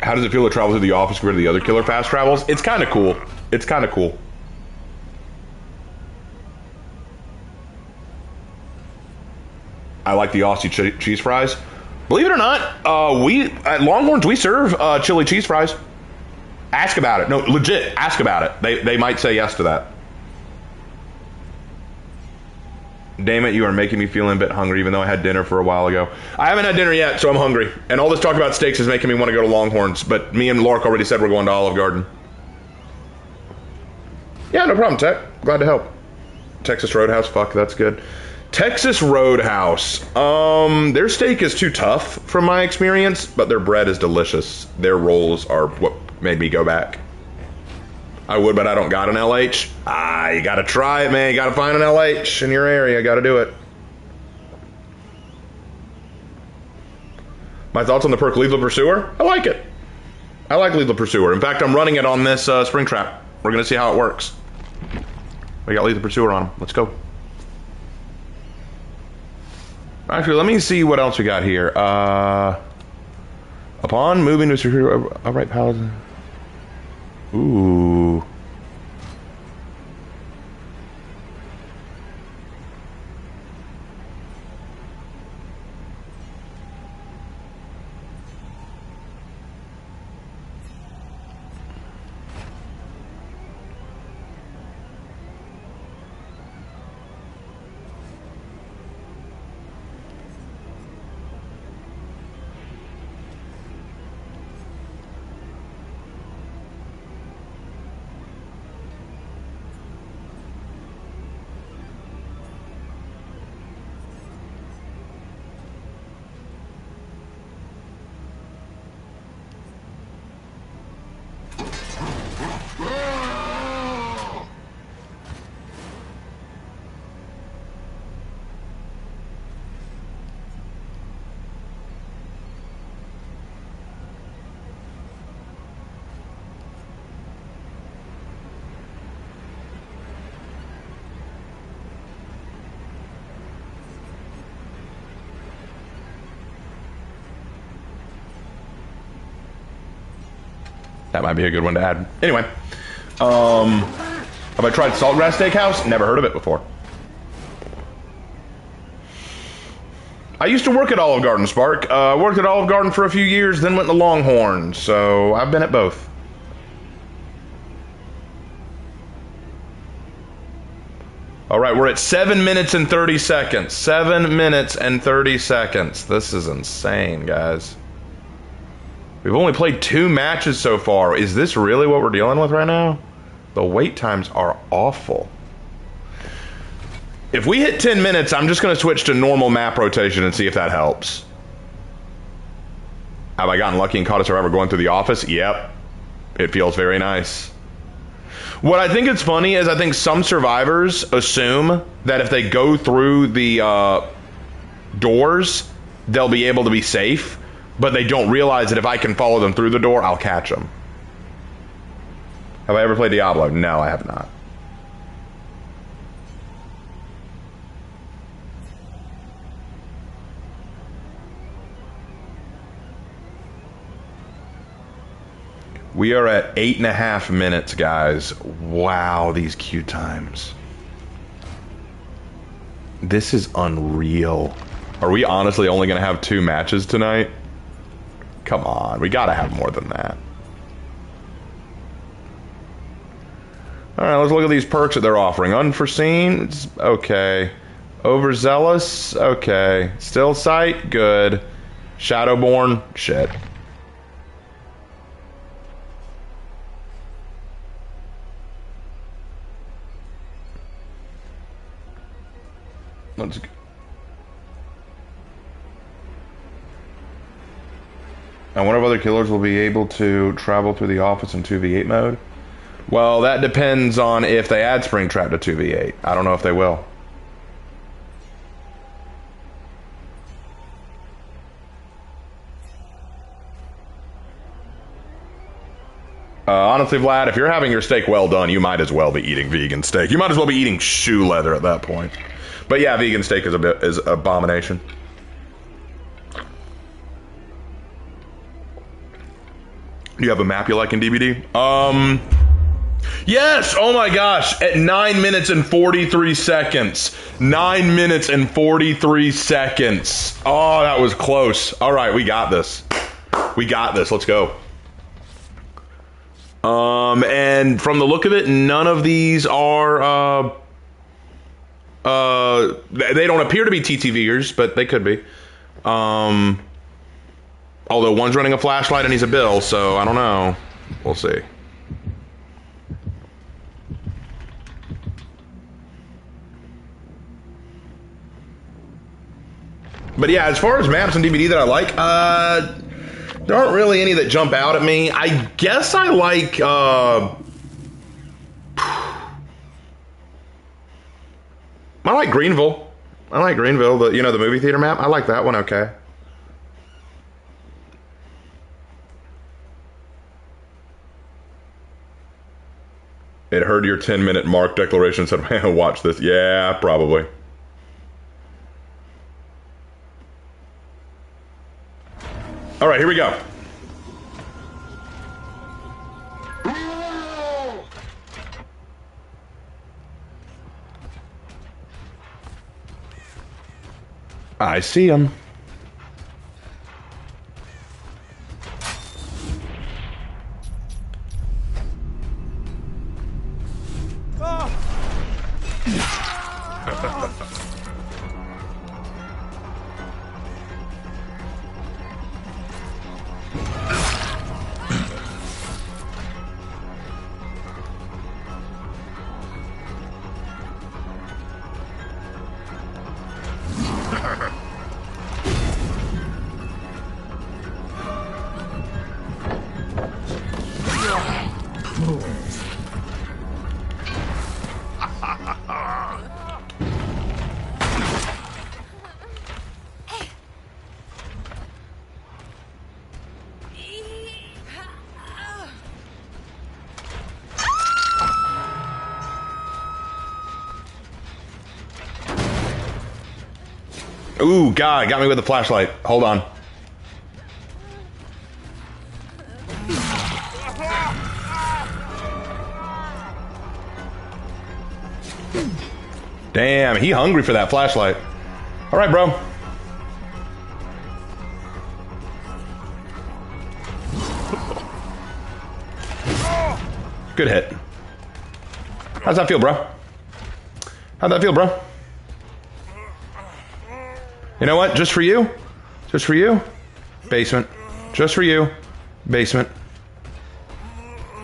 How does it feel to travel through the office compared to the other killer fast travels? It's kind of cool. It's kind of cool. I like the Aussie cheese fries. Believe it or not, we at Longhorns we serve chili cheese fries. Ask about it. No, legit, ask about it. They might say yes to that. Damn it, you are making me feel a bit hungry, even though I had dinner for a while ago. I haven't had dinner yet, so I'm hungry. And all this talk about steaks is making me want to go to Longhorns, but me and Lark already said we're going to Olive Garden. Yeah, no problem, Tech. Glad to help. Texas Roadhouse, fuck, that's good. Texas Roadhouse. Their steak is too tough from my experience, but their bread is delicious. Their rolls are what made me go back. I would, but I don't got an LH. You gotta try it, man. You gotta find an LH in your area. Gotta do it. My thoughts on the perk Lethal Pursuer? I like it. I like Lethal Pursuer. In fact, I'm running it on this Springtrap. We're gonna see how it works. We got Lethal Pursuer on him. Let's go. Actually, let me see what else we got here. Upon moving to secure upright paladin. Ooh. That might be a good one to add. Anyway, have I tried Saltgrass Steakhouse? Never heard of it before. I used to work at Olive Garden, Spark. Worked at Olive Garden for a few years, then went to Longhorn, so I've been at both. All right, we're at 7 minutes and 30 seconds. 7 minutes and 30 seconds. This is insane, guys. We've only played 2 matches so far. Is this really what we're dealing with right now? The wait times are awful. If we hit 10 minutes, I'm just going to switch to normal map rotation and see if that helps. Have I gotten lucky and caught a survivor going through the office? Yep. It feels very nice. What I think is funny is I think some survivors assume that if they go through the doors, they'll be able to be safe, but they don't realize that if I can follow them through the door, I'll catch them. Have I ever played Diablo? No, I have not. We are at 8.5 minutes, guys. Wow, these queue times. This is unreal. Are we honestly only going to have 2 matches tonight? Come on, we got to have more than that. Alright, let's look at these perks that they're offering. Unforeseen? Okay. Overzealous? Okay. Still sight? Good. Shadowborn? Shit. Let's go. I wonder if other killers will be able to travel through the office in 2v8 mode. Well, that depends on if they add Springtrap to 2v8. I don't know if they will. Honestly, Vlad, if you're having your steak well done, you might as well be eating vegan steak. You might as well be eating shoe leather at that point. But yeah, vegan steak is abomination. Do you have a map you like in DBD? Yes! Oh my gosh! At 9 minutes and 43 seconds. 9 minutes and 43 seconds. Oh, that was close. Alright, we got this. We got this. Let's go. And from the look of it, none of these are, they don't appear to be TTVers, but they could be. Although one's running a flashlight and he's a Bill, so I don't know. We'll see. But yeah, as far as maps and DVD that I like, there aren't really any that jump out at me. I guess I like, I like Greenville. I like Greenville, the movie theater map. I like that one, okay. It heard your 10-minute mark declaration, said, man, watch this. Yeah, probably. All right, here we go. I see him. Ooh, God, got me with the flashlight. Hold on. Damn, he hungry for that flashlight. All right, bro. Good hit. How's that feel, bro? How'd that feel, bro? You know what? Just for you. Just for you. Basement. Just for you. Basement.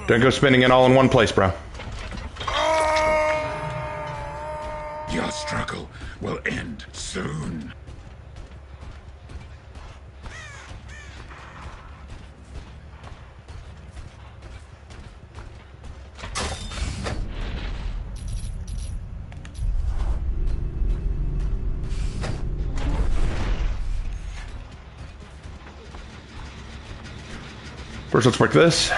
Don't go spending it all in one place, bro. Your struggle will end soon. First, let's work this.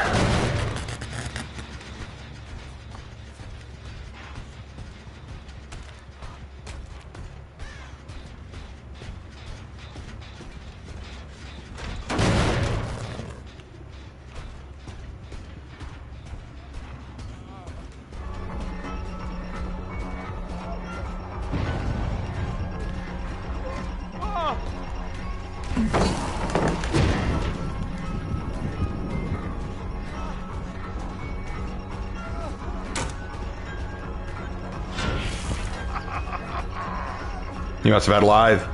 You must have had live.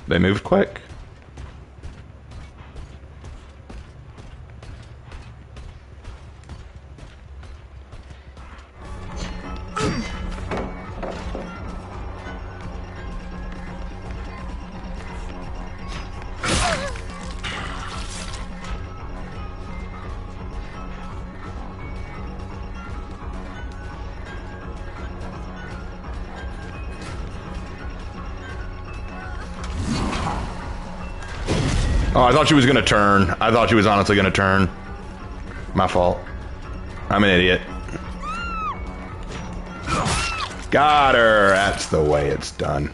They moved quick. Oh, I thought she was gonna turn. I thought she was honestly gonna turn. My fault. I'm an idiot. Got her. That's the way it's done.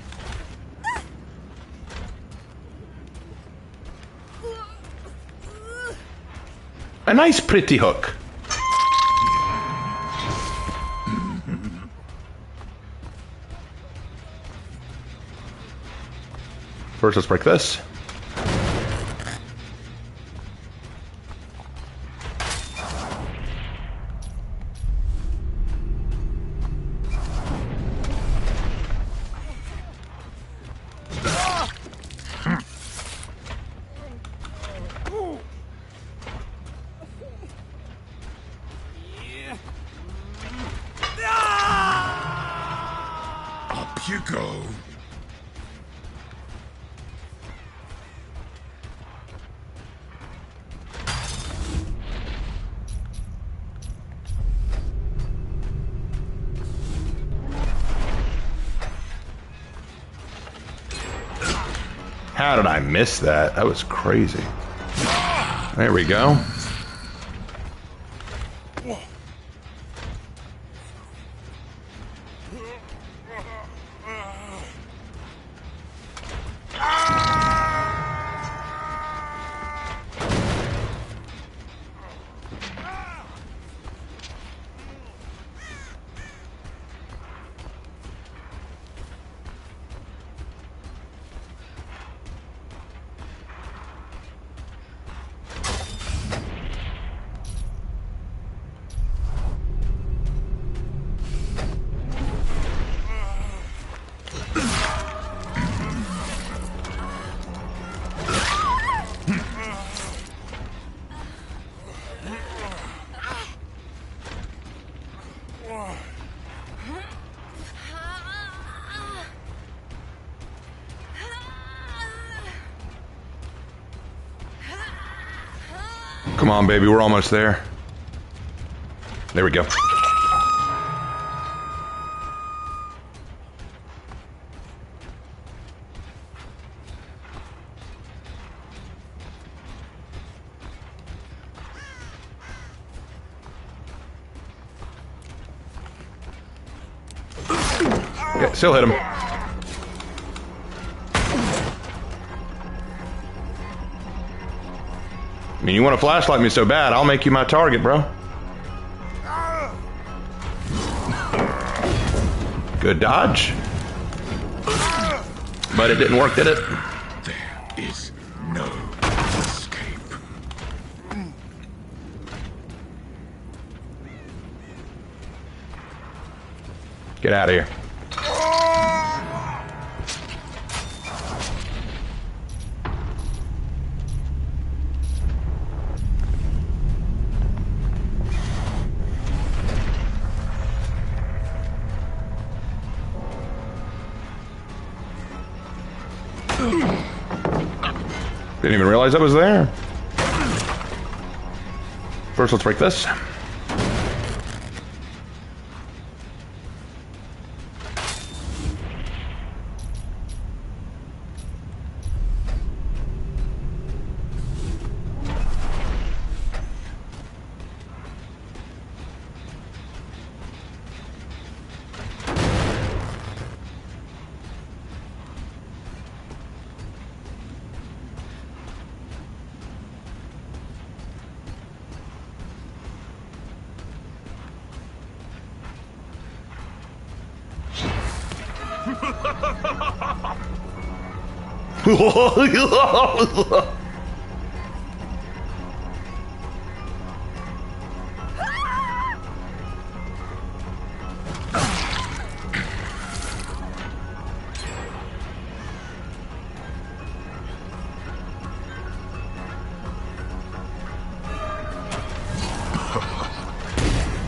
A nice pretty hook. First, let's break this. Up you go. How did I miss that? That was crazy. There we go. Come on, baby, we're almost there. There we go. Okay, still hit him. I mean, you want to flashlight me so bad, I'll make you my target, bro. Good dodge. But it didn't work, did it? There is no escape. Get out of here. Didn't even realize I was there. First, let's break this.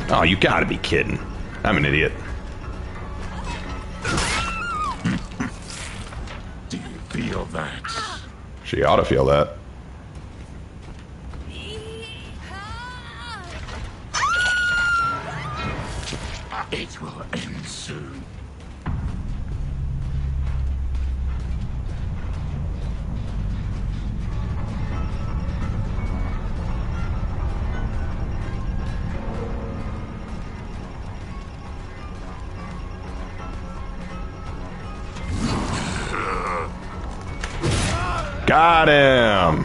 Oh, you gotta be kidding. I'm an idiot. Do you feel that? She ought to feel that. It will end soon. Got him!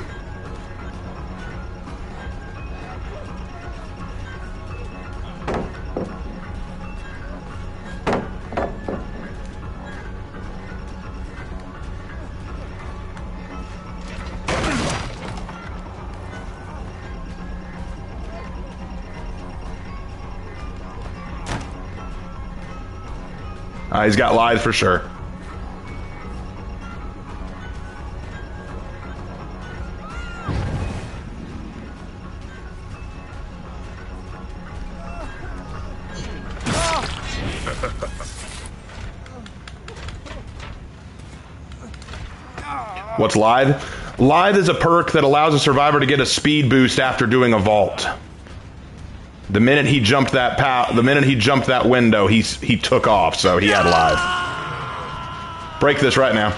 He's got lithe for sure. What's lithe? Lithe is a perk that allows a survivor to get a speed boost after doing a vault. The minute he jumped that window, he took off, so he had lithe. Break this right now.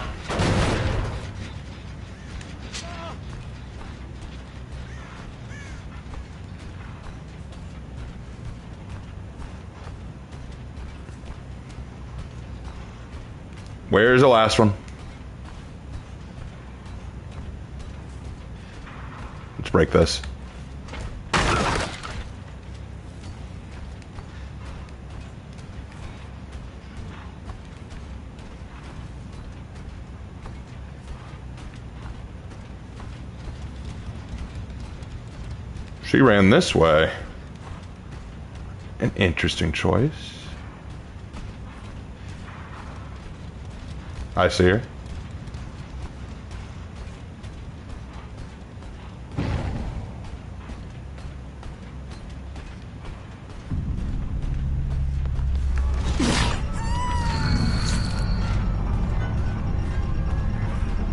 Where's the last one? Let's break this. She ran this way. An interesting choice. I see her.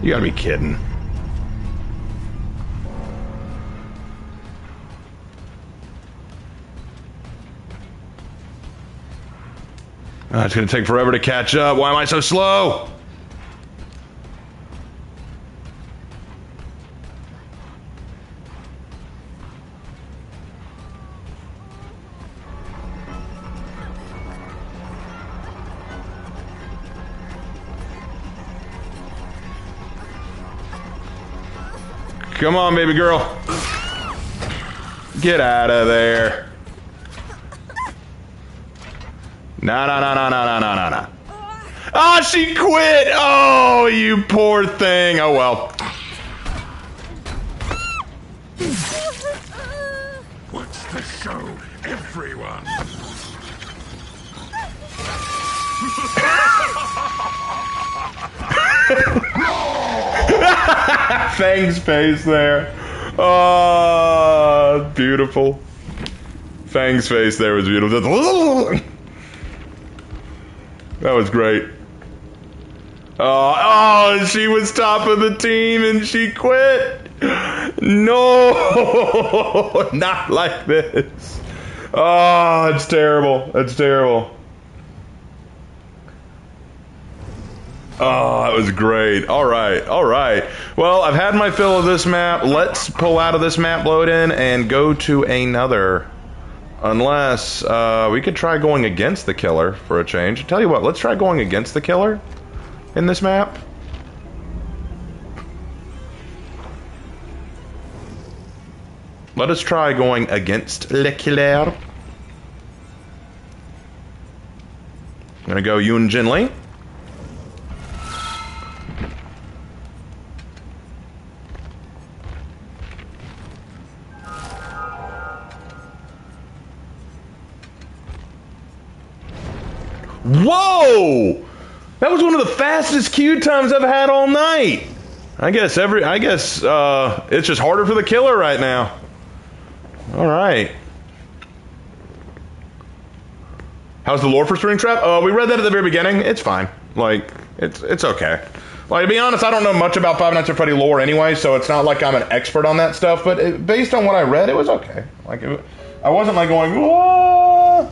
You gotta be kidding. It's gonna take forever to catch up. Why am I so slow? Come on, baby girl. Get out of there. No. Ah, she quit! Oh, you poor thing. Oh, well. What's the show, everyone? Fang's face there. Oh, beautiful. Fang's face there was beautiful. That was great. Oh, she was top of the team and she quit. No, not like this. Oh, it's terrible. It's terrible. Oh, that was great. All right, all right. Well, I've had my fill of this map. Let's pull out of this map load in and go to another. Unless we could try going against the killer for a change. Tell you what, let's try going against the killer in this map. Let us try going against le killer. I'm gonna go Yoon Jin Lee. Whoa! That was one of the fastest queue times I've had all night. I guess it's just harder for the killer right now. All right. How's the lore for Springtrap? We read that at the very beginning. It's fine. Like, it's okay. Like, to be honest, I don't know much about Five Nights at Freddy lore anyway, so it's not like I'm an expert on that stuff. But based on what I read, it was okay. Like, I wasn't like going, whoa.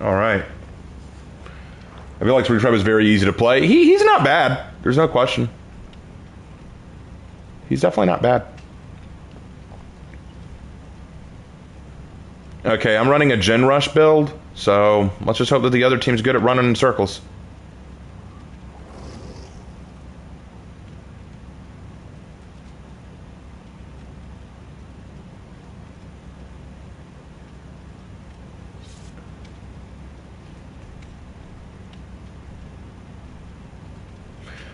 All right. I feel like Springtrap is very easy to play. He's not bad. There's no question. He's definitely not bad. Okay, I'm running a Gen Rush build, so let's just hope that the other team's good at running in circles.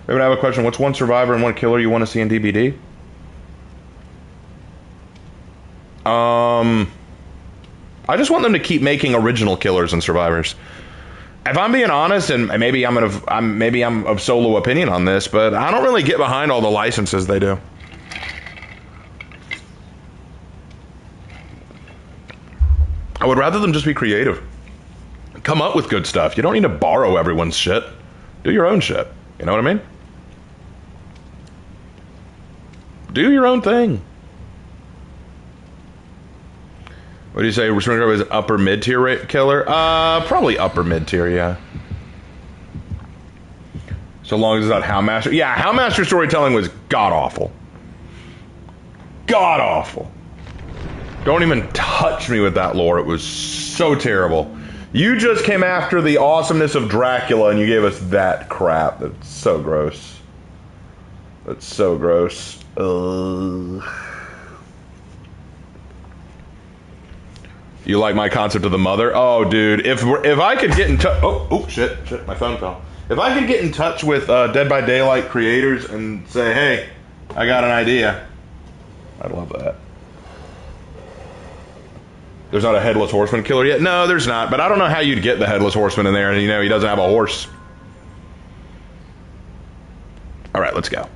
Maybe I have a question. What's one survivor and one killer you want to see in DBD? I just want them to keep making original killers and survivors. If I'm being honest, and maybe I'm of solo opinion on this, but I don't really get behind all the licenses they do. I would rather them just be creative. Come up with good stuff. You don't need to borrow everyone's shit. Do your own shit. You know what I mean? Do your own thing. What do you say? Springtrap is upper mid-tier killer? Probably upper mid-tier, yeah. So long as it's not Houndmaster. Yeah, Houndmaster storytelling was god-awful. God-awful. Don't even touch me with that lore. It was so terrible. You just came after the awesomeness of Dracula and you gave us that crap. That's so gross. That's so gross. Ugh. You like my concept of the mother? Oh, dude, if I could get in touch... Oh, shit, my phone fell. If I could get in touch with Dead by Daylight creators and say, hey, I got an idea, I'd love that. There's not a Headless Horseman killer yet? No, there's not, but I don't know how you'd get the Headless Horseman in there, and, you know, he doesn't have a horse. All right, let's go.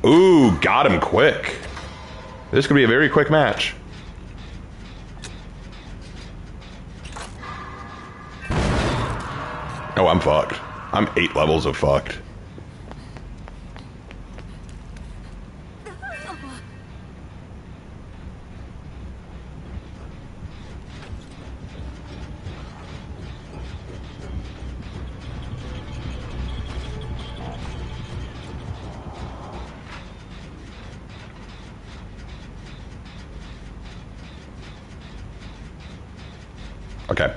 Ooh, got him quick. This could be a very quick match. Oh, I'm fucked. I'm 8 levels of fucked. Okay.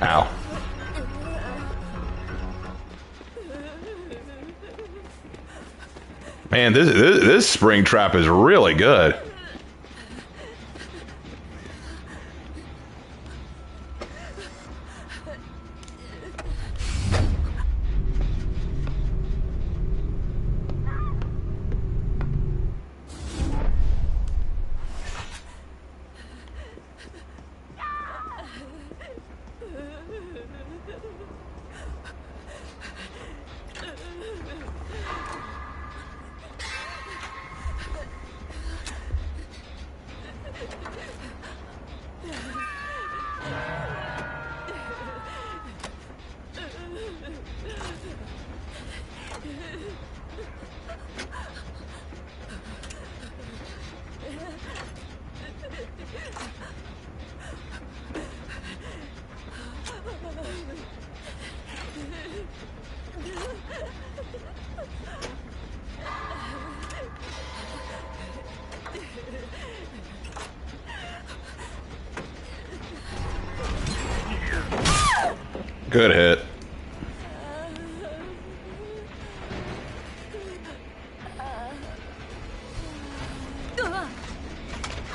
Ow. Man, this spring trap is really good. Good hit.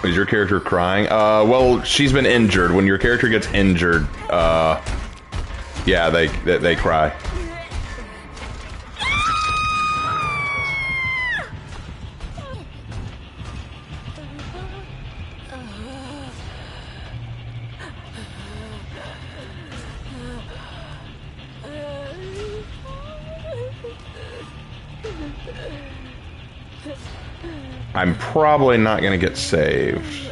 Is your character crying? Well, she's been injured. When your character gets injured, yeah, they cry. I'm probably not going to get saved.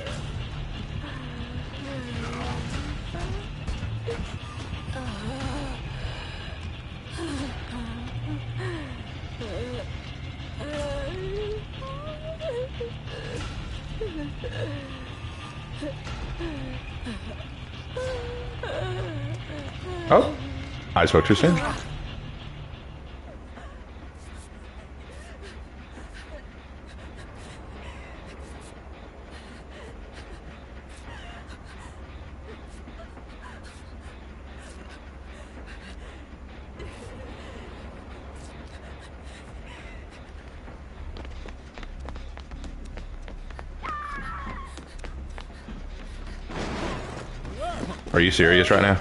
Oh, I spoke too soon. Are you serious right now?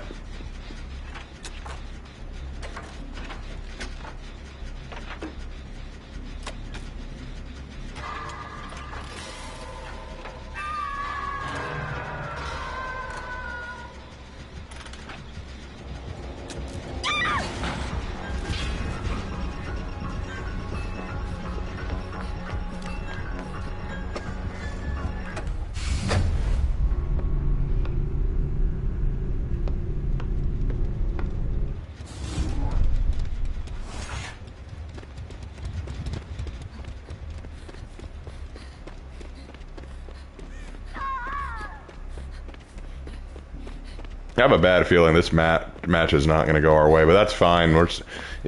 I have a bad feeling this match is not going to go our way, but that's fine.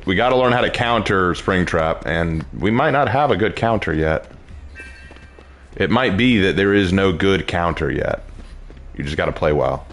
We got to learn how to counter Springtrap, and we might not have a good counter yet. It might be that there is no good counter yet. You just got to play well.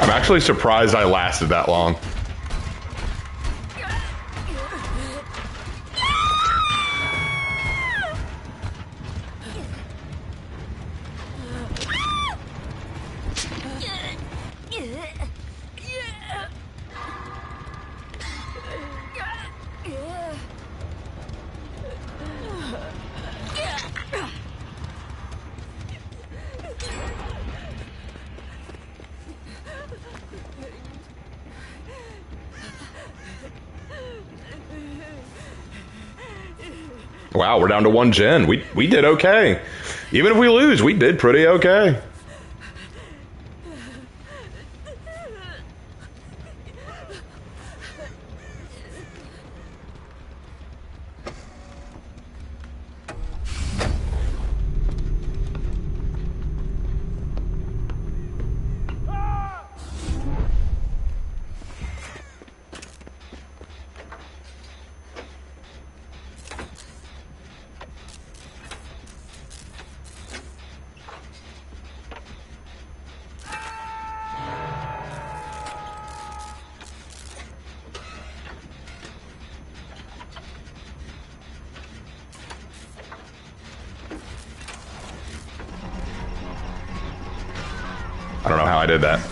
I'm actually surprised I lasted that long. Wow, we're down to 1 gen. We did okay. Even if we lose, we did pretty okay. I don't know how I did that.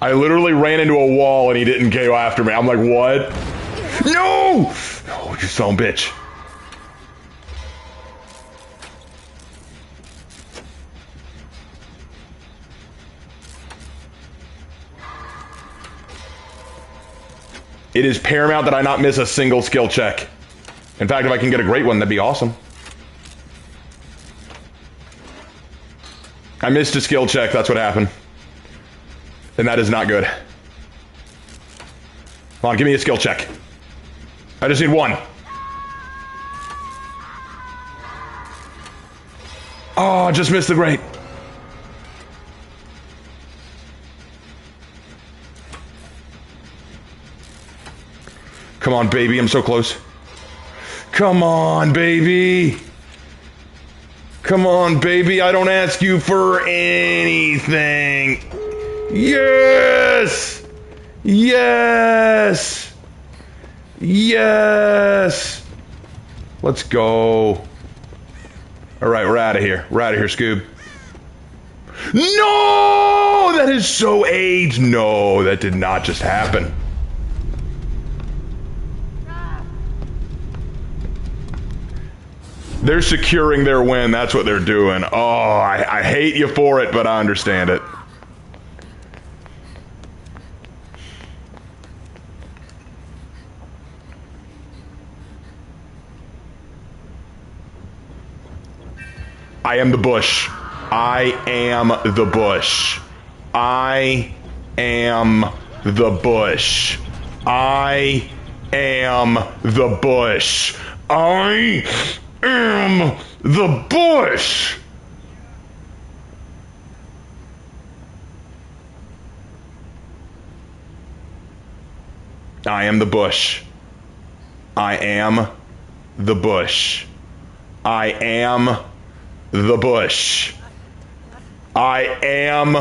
I literally ran into a wall and he didn't KO after me. I'm like, what? No! Oh, you son of a bitch. It is paramount that I not miss a single skill check. In fact, if I can get a great one, that'd be awesome. I missed a skill check, that's what happened. And that is not good. Come on, give me a skill check. I just need one. Oh, I just missed the great. Come on, baby, I'm so close. Come on, baby. Come on, baby, I don't ask you for anything. Yes! Yes! Yes! Let's go. All right, we're out of here. We're out of here, Scoob. No! That is so AIDS. No, that did not just happen. They're securing their win. That's what they're doing. Oh, I hate you for it, but I understand it. I am the bush. I am the bush. I am the bush. I am the bush. I am the bush. I am the bush. I am the bush. I am the bush. I am.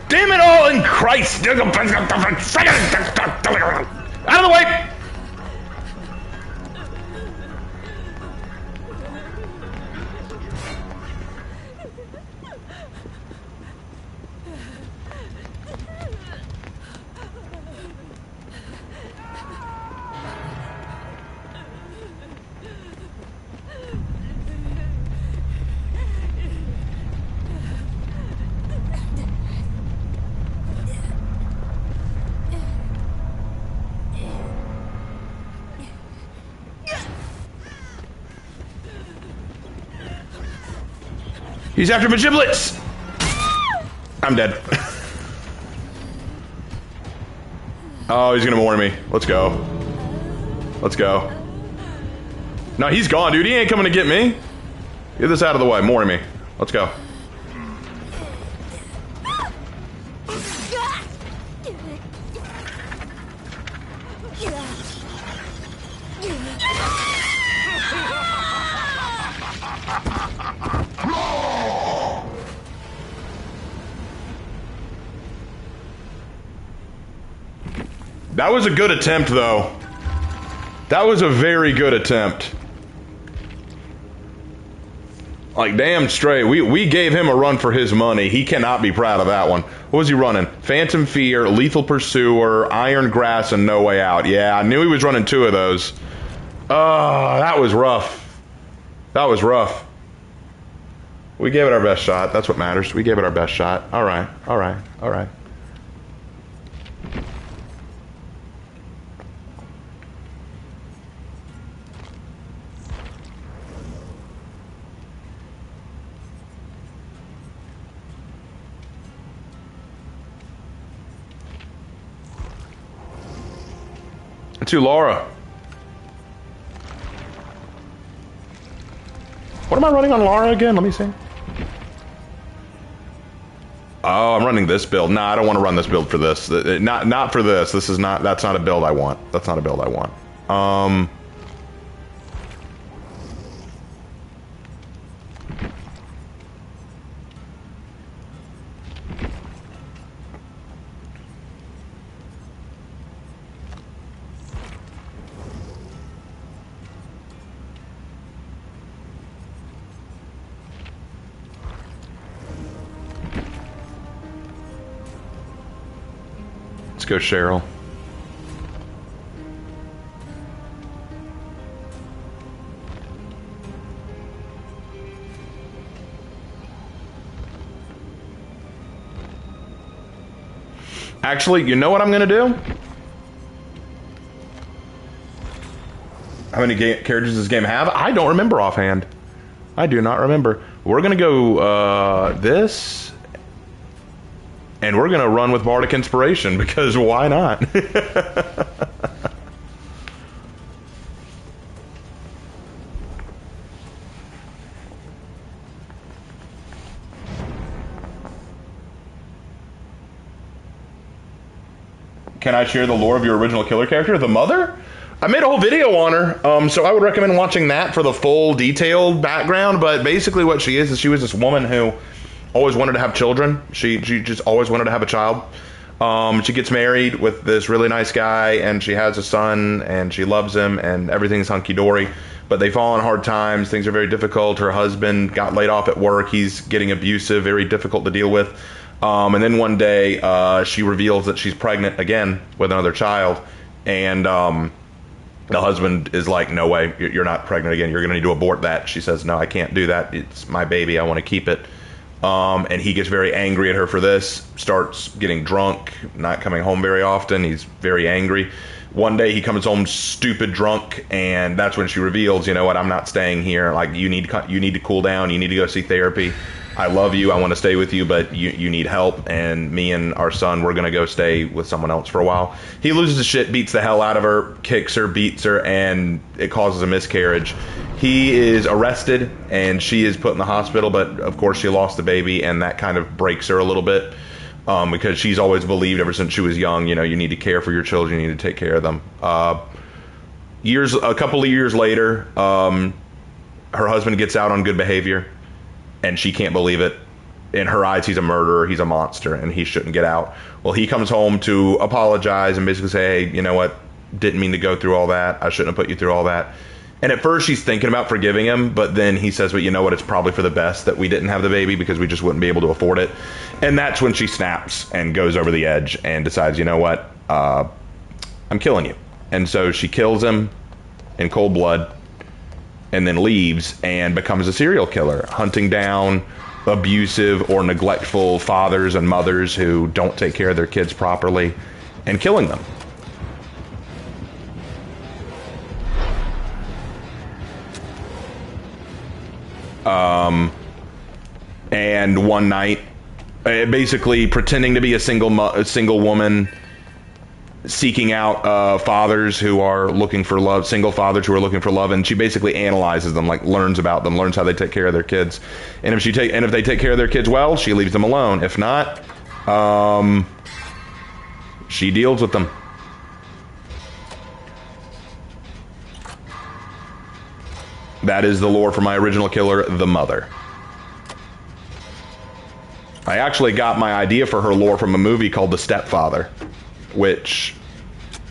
Damn it all in Christ! Out of the way! He's after my giblets! I'm dead. Oh, he's gonna warn me. Let's go. Let's go. No, he's gone, dude. He ain't coming to get me. Get this out of the way. Mory me. Let's go. That was a good attempt, though. That was a very good attempt. Like, damn straight. We gave him a run for his money. He cannot be proud of that one. What was he running? Phantom Fear, Lethal Pursuer, Iron Grass, and No Way Out. Yeah, I knew he was running 2 of those. Oh, that was rough. That was rough. We gave it our best shot. That's what matters. We gave it our best shot. All right. All right. All right. To Laura. What am I running on Laura again? Let me see. Oh, I'm running this build. Nah, I don't want to run this build for this. Not for this. This is not. That's not a build I want. That's not a build I want. Let's go, Cheryl. Actually, you know what I'm going to do? How many characters does this game have? I don't remember offhand. I do not remember. We're going to go this, and we're going to run with Bardic Inspiration, because why not? Can I share the lore of your original killer character, the mother? I made a whole video on her, so I would recommend watching that for the full detailed background. But basically what she is she was this woman who always wanted to have children. She just always wanted to have a child. She gets married with this really nice guy, and she has a son, and she loves him, and everything's hunky-dory. But they fall on hard times. Things are very difficult. Her husband got laid off at work. He's getting abusive, very difficult to deal with. And then one day, she reveals that she's pregnant again with another child. And the husband is like, no way, you're not pregnant again. You're going to need to abort that. She says, no, I can't do that. It's my baby. I want to keep it. And he gets very angry at her for this, starts getting drunk, not coming home very often. He's very angry. One day he comes home stupid drunk, and that's when she reveals, you know what, I'm not staying here. Like, you need to cool down. You need to go see therapy. I love you. I want to stay with you, but you need help. And me and our son, we're going to go stay with someone else for a while. He loses his shit, beats the hell out of her, kicks her, beats her, and it causes a miscarriage. He is arrested, and she is put in the hospital, but of course she lost the baby, and that kind of breaks her a little bit, because she's always believed ever since she was young, you know, you need to care for your children, you need to take care of them. A couple of years later, her husband gets out on good behavior, and she can't believe it. In her eyes, he's a murderer, he's a monster, and he shouldn't get out. Well, he comes home to apologize and basically say, hey, you know what, didn't mean to go through all that, I shouldn't have put you through all that. And at first she's thinking about forgiving him, but then he says, well, you know what, it's probably for the best that we didn't have the baby because we just wouldn't be able to afford it. And that's when she snaps and goes over the edge and decides, you know what, I'm killing you. And so she kills him in cold blood and then leaves and becomes a serial killer, hunting down abusive or neglectful fathers and mothers who don't take care of their kids properly and killing them. And one night, basically pretending to be a single woman, seeking out fathers who are looking for love, single fathers who are looking for love, and she basically analyzes them, like learns about them, learns how they take care of their kids, and if they take care of their kids well, she leaves them alone. If not, she deals with them. That is the lore for my original killer, the mother. I actually got my idea for her lore from a movie called The Stepfather, which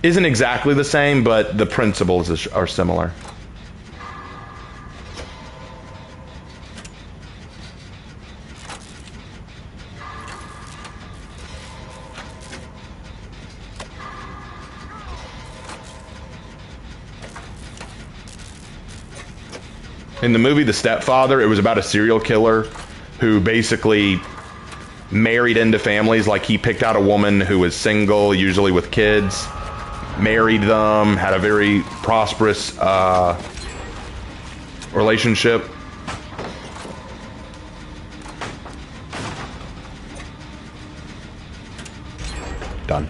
isn't exactly the same, but the principles are similar. In the movie The Stepfather, it was about a serial killer who basically married into families. Like, he picked out a woman who was single, usually with kids, married them, had a very prosperous relationship. Done.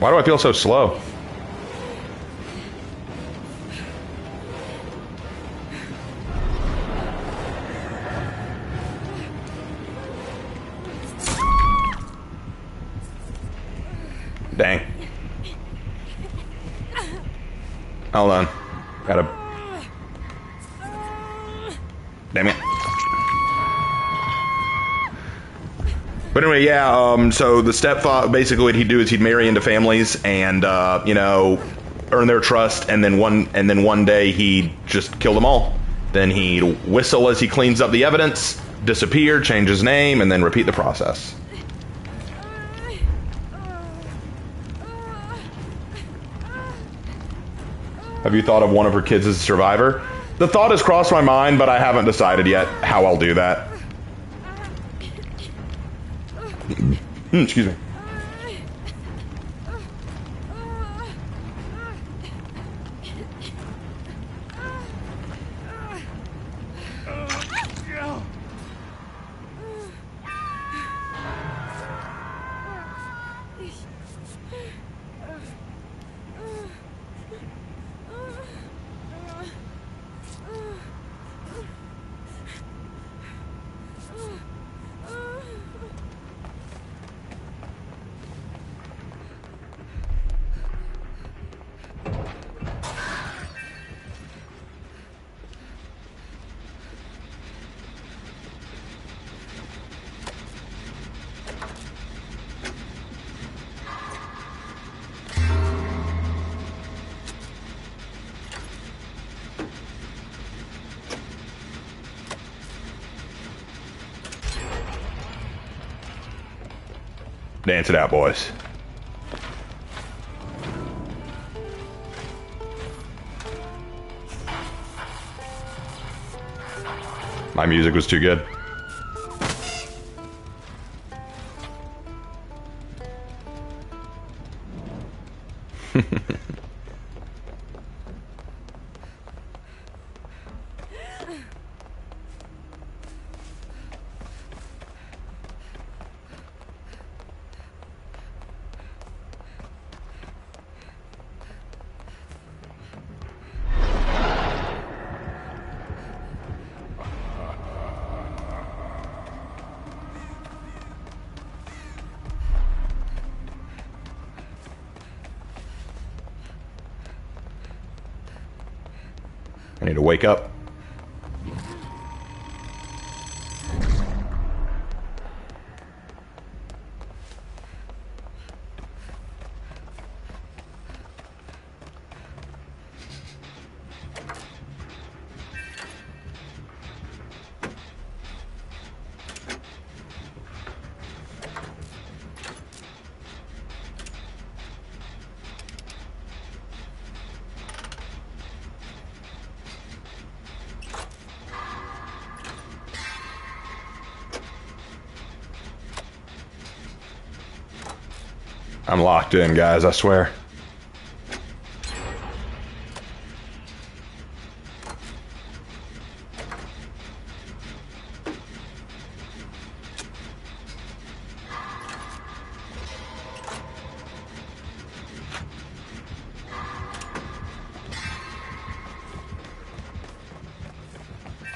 Why do I feel so slow? Dang. Hold on. Gotta... Damn it. But anyway, yeah, so the stepfather, basically what he'd do is he'd marry into families and, you know, earn their trust, and then one day he'd just kill them all. Then he'd whistle as he cleans up the evidence, disappear, change his name, and then repeat the process. Have you thought of one of her kids as a survivor? The thought has crossed my mind, but I haven't decided yet how I'll do that. Excuse me. Dance it out, boys. My music was too good. I need to wake up. I'm locked in, guys, I swear.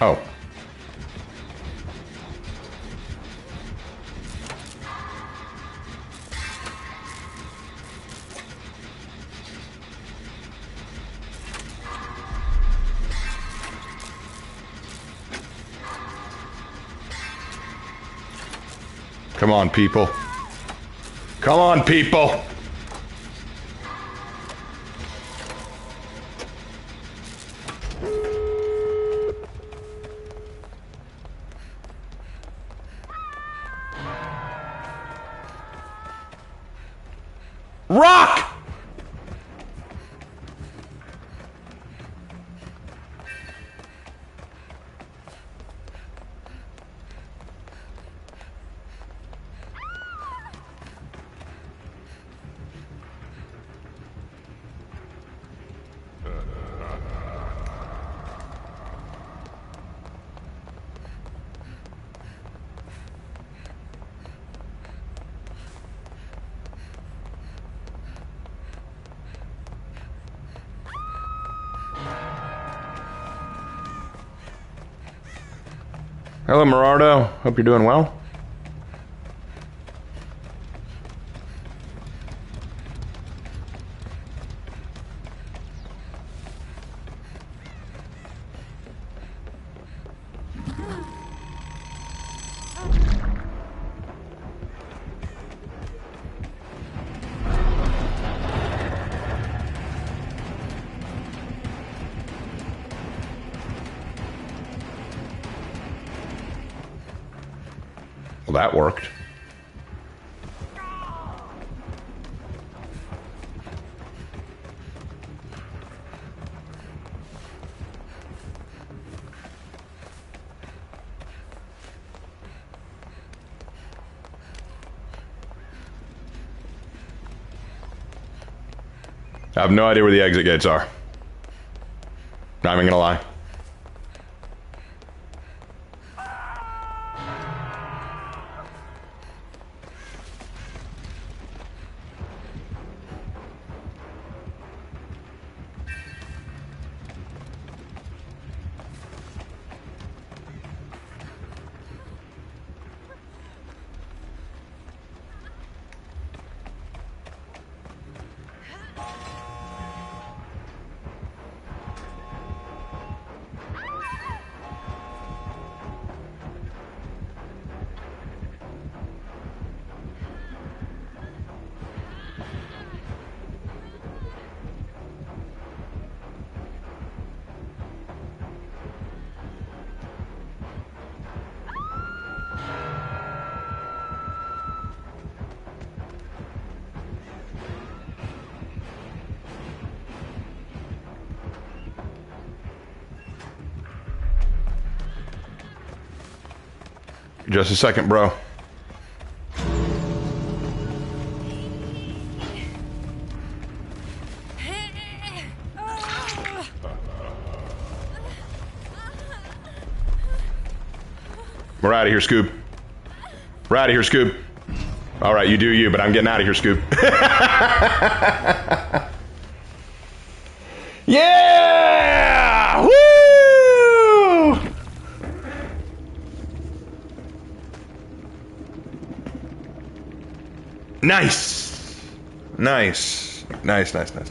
Oh. Come on, people. Come on, people. Rock! Hello, Merardo. Hope you're doing well. Well, that worked. I have no idea where the exit gates are. Not even gonna lie. Just a second, bro. We're out of here, Scoob. We're out of here, Scoob. All right, you do you, but I'm getting out of here, Scoob. Yeah! Woo! Nice. Nice. Nice, nice, nice, nice.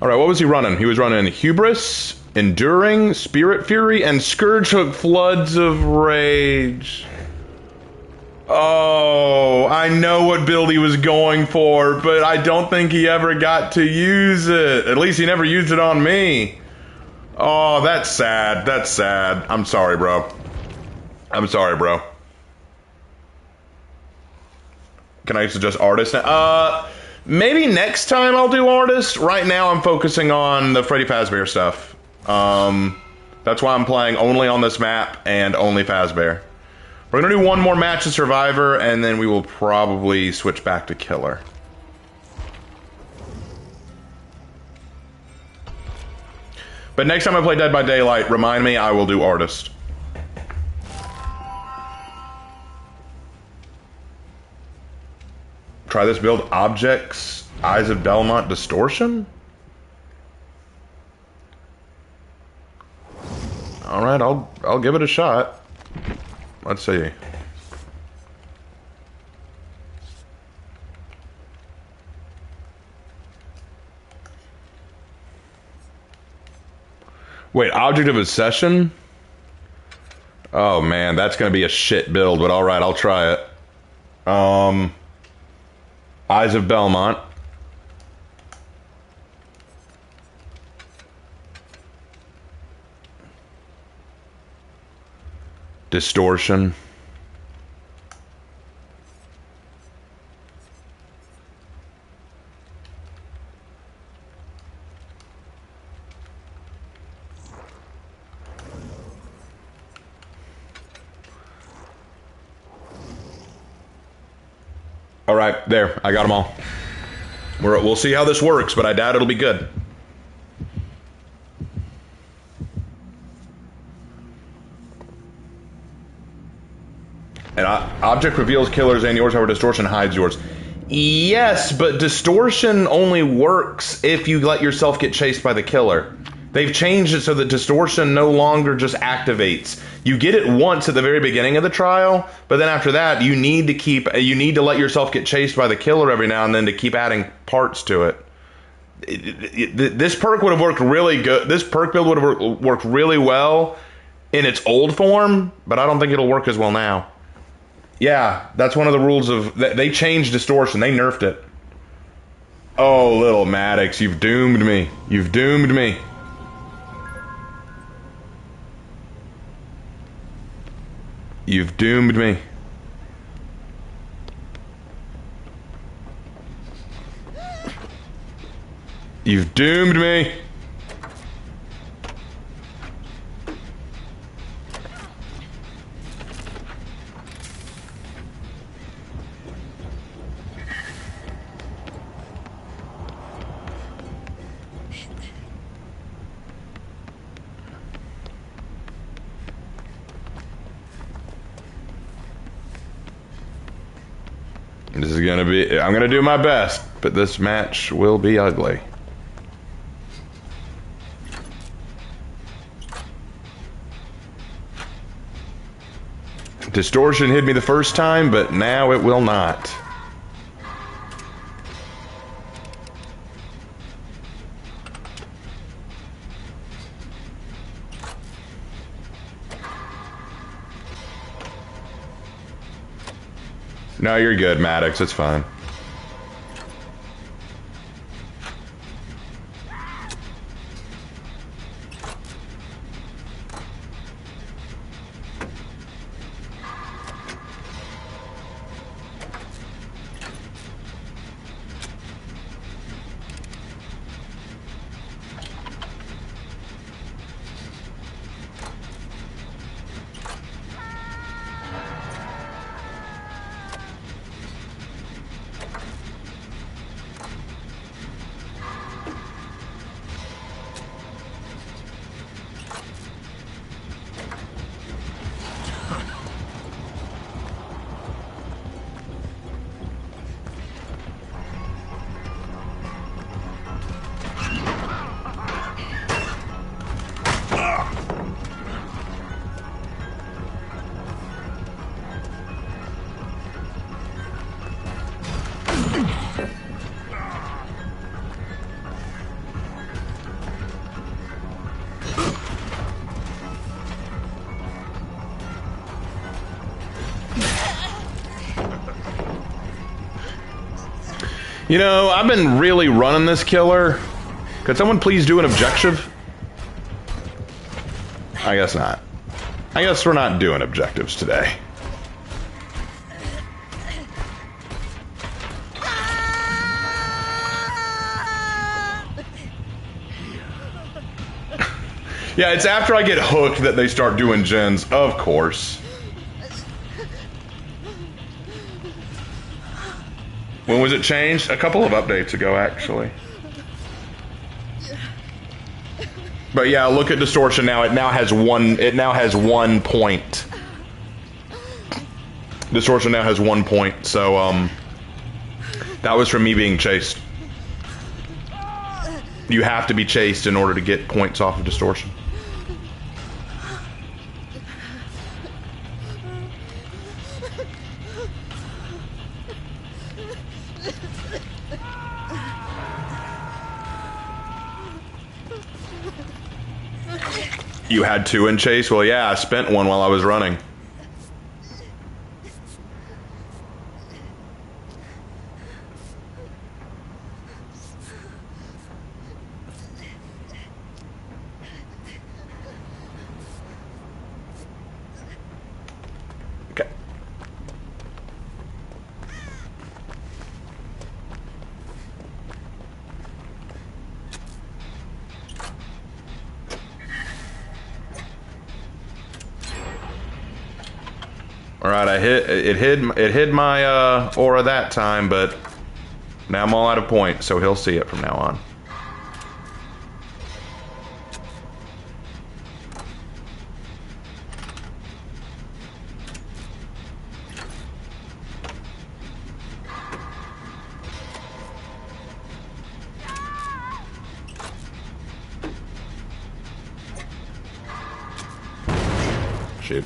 All right, what was he running? He was running Hubris, Enduring, Spirit Fury, and Scourge Hook Floods of Rage. Oh, I know what build he was going for, but I don't think he ever got to use it. At least he never used it on me. Oh, that's sad. That's sad. I'm sorry, bro. I'm sorry, bro. Can I suggest artist now? Maybe next time I'll do artist. Right now I'm focusing on the Freddy Fazbear stuff. That's why I'm playing only on this map and only Fazbear. We're gonna do one more match of Survivor, and then we will probably switch back to Killer. But next time I play Dead by Daylight, remind me, I will do artist. Try this build, Objects, Eyes of Belmont, Distortion? Alright, I'll give it a shot. Let's see. Wait, Object of Obsession? Oh man, that's gonna be a shit build, but alright, I'll try it. Eyes of Belmont. Distortion. All right, there. I got them all. We'll see how this works, but I doubt it'll be good. And object reveals killers and yours, however, distortion hides yours. Yes, but distortion only works if you let yourself get chased by the killer. They've changed it so that distortion no longer just activates. You get it once at the very beginning of the trial, but then after that, you need to let yourself get chased by the killer every now and then to keep adding parts to it. This perk would have worked really good. This perk build would have worked really well in its old form, but I don't think it'll work as well now. Yeah, that's one of the rules of... They changed distortion. They nerfed it. Oh, little Maddox, you've doomed me. You've doomed me. You've doomed me. You've doomed me. This is gonna be... I'm gonna do my best, but this match will be ugly. Distortion hit me the first time, but now it will not. No, you're good, Maddox. It's fine. You know, I've been really running this killer. Could someone please do an objective? I guess not. I guess we're not doing objectives today. Yeah, it's after I get hooked that they start doing gens, of course. When was it changed? A couple of updates ago, actually. But yeah, look at distortion now. It now has one point. Distortion now has 1 point. So that was from me being chased. You have to be chased in order to get points off of distortion. You had 2 in chase? Well, yeah, I spent 1 while I was running. Okay. All right, it hid my aura that time, but now I'm all out of points, so he'll see it from now on. Shoot.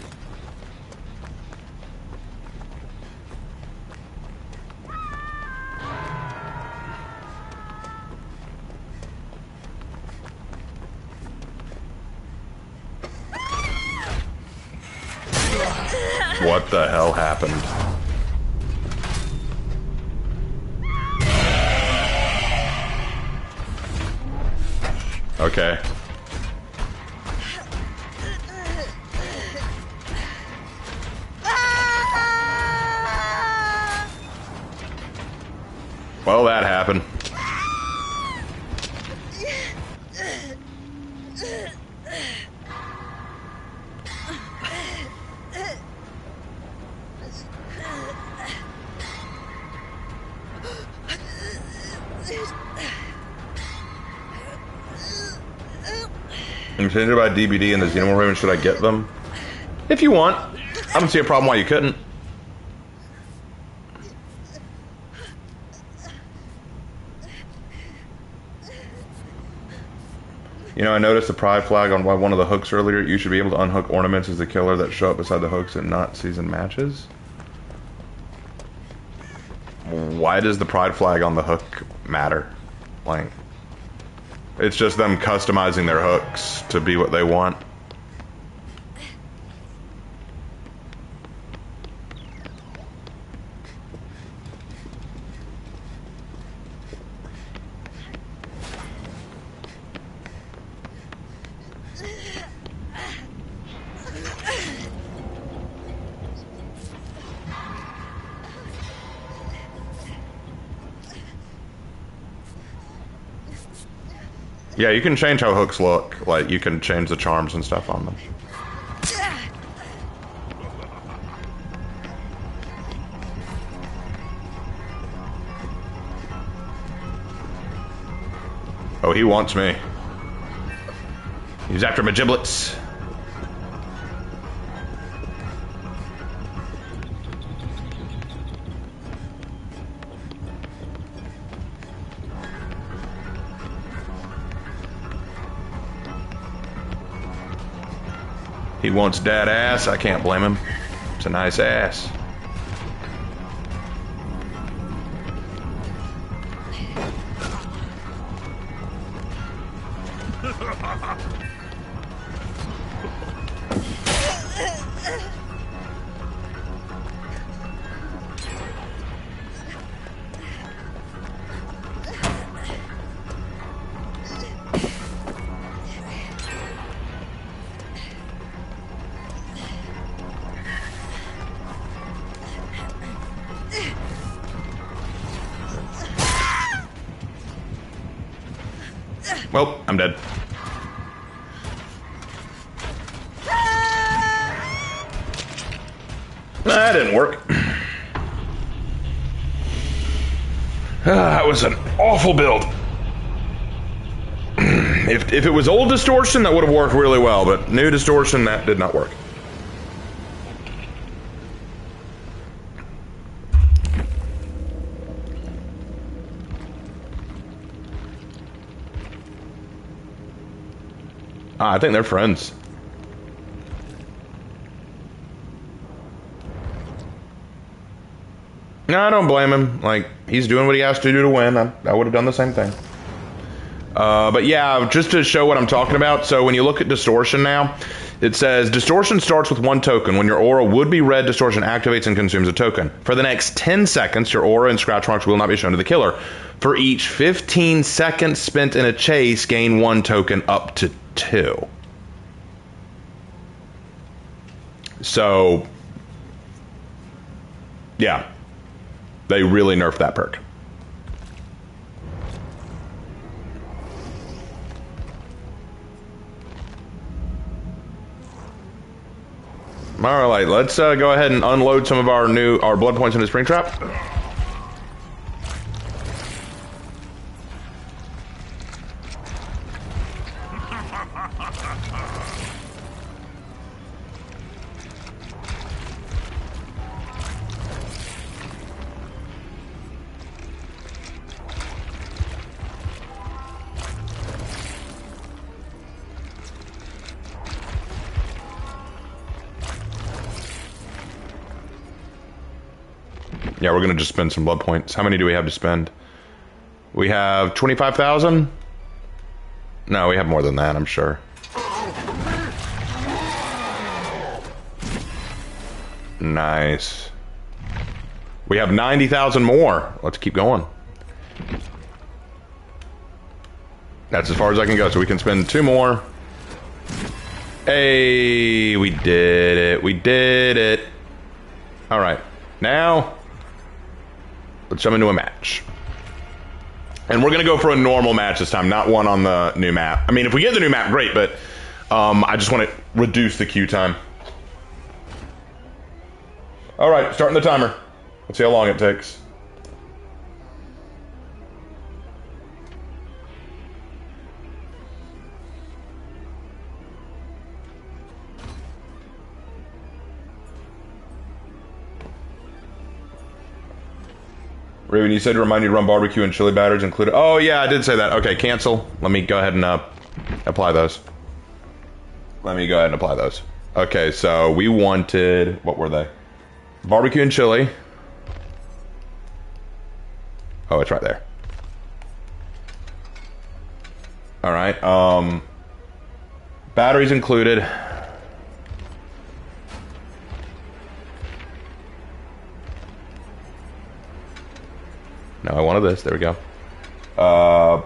What the hell happened? Okay. Well, that happened. I'm intended by DBD and the Xenomorph Raven. Should I get them? If you want. I don't see a problem why you couldn't. You know, I noticed the pride flag on one of the hooks earlier. You should be able to unhook ornaments as the killer that show up beside the hooks in not season matches. Why does the pride flag on the hook matter? Like, it's just them customizing their hooks to be what they want. Yeah, you can change how hooks look. Like, you can change the charms and stuff on them. Oh, he wants me. He's after my giblets. He wants dad ass. I can't blame him. It's a nice ass. Well, I'm dead. That didn't work. That was an awful build. If it was old distortion, that would have worked really well, but new distortion, that did not work. I think they're friends. No, I don't blame him. Like, he's doing what he has to do to win. I would have done the same thing. But yeah, just to show what I'm talking about, so when you look at distortion now, it says distortion starts with 1 token. When your aura would be red, distortion activates and consumes a token. For the next 10 seconds, your aura and scratch marks will not be shown to the killer. For each 15 seconds spent in a chase, gain 1 token up to 2. So, yeah, they really nerfed that perk. All right, let's go ahead and unload some of our blood points into Springtrap. Yeah, we're gonna just spend some blood points. How many do we have to spend? We have 25,000? No, we have more than that, I'm sure. Nice. We have 90,000 more. Let's keep going. That's as far as I can go, so we can spend 2 more. Hey, we did it. We did it. All right, now let's jump into a match. And we're going to go for a normal match this time, not one on the new map. I mean, if we get the new map, great, but I just want to reduce the queue time. All right, starting the timer. Let's see how long it takes. Raven, you said to remind you to run barbecue and chili batters included. Oh, yeah, I did say that. Okay, cancel. Let me go ahead and apply those. Okay, so we wanted... What were they? Barbecue and chili. Oh, it's right there. All right. Batteries included. No, I wanted this. There we go.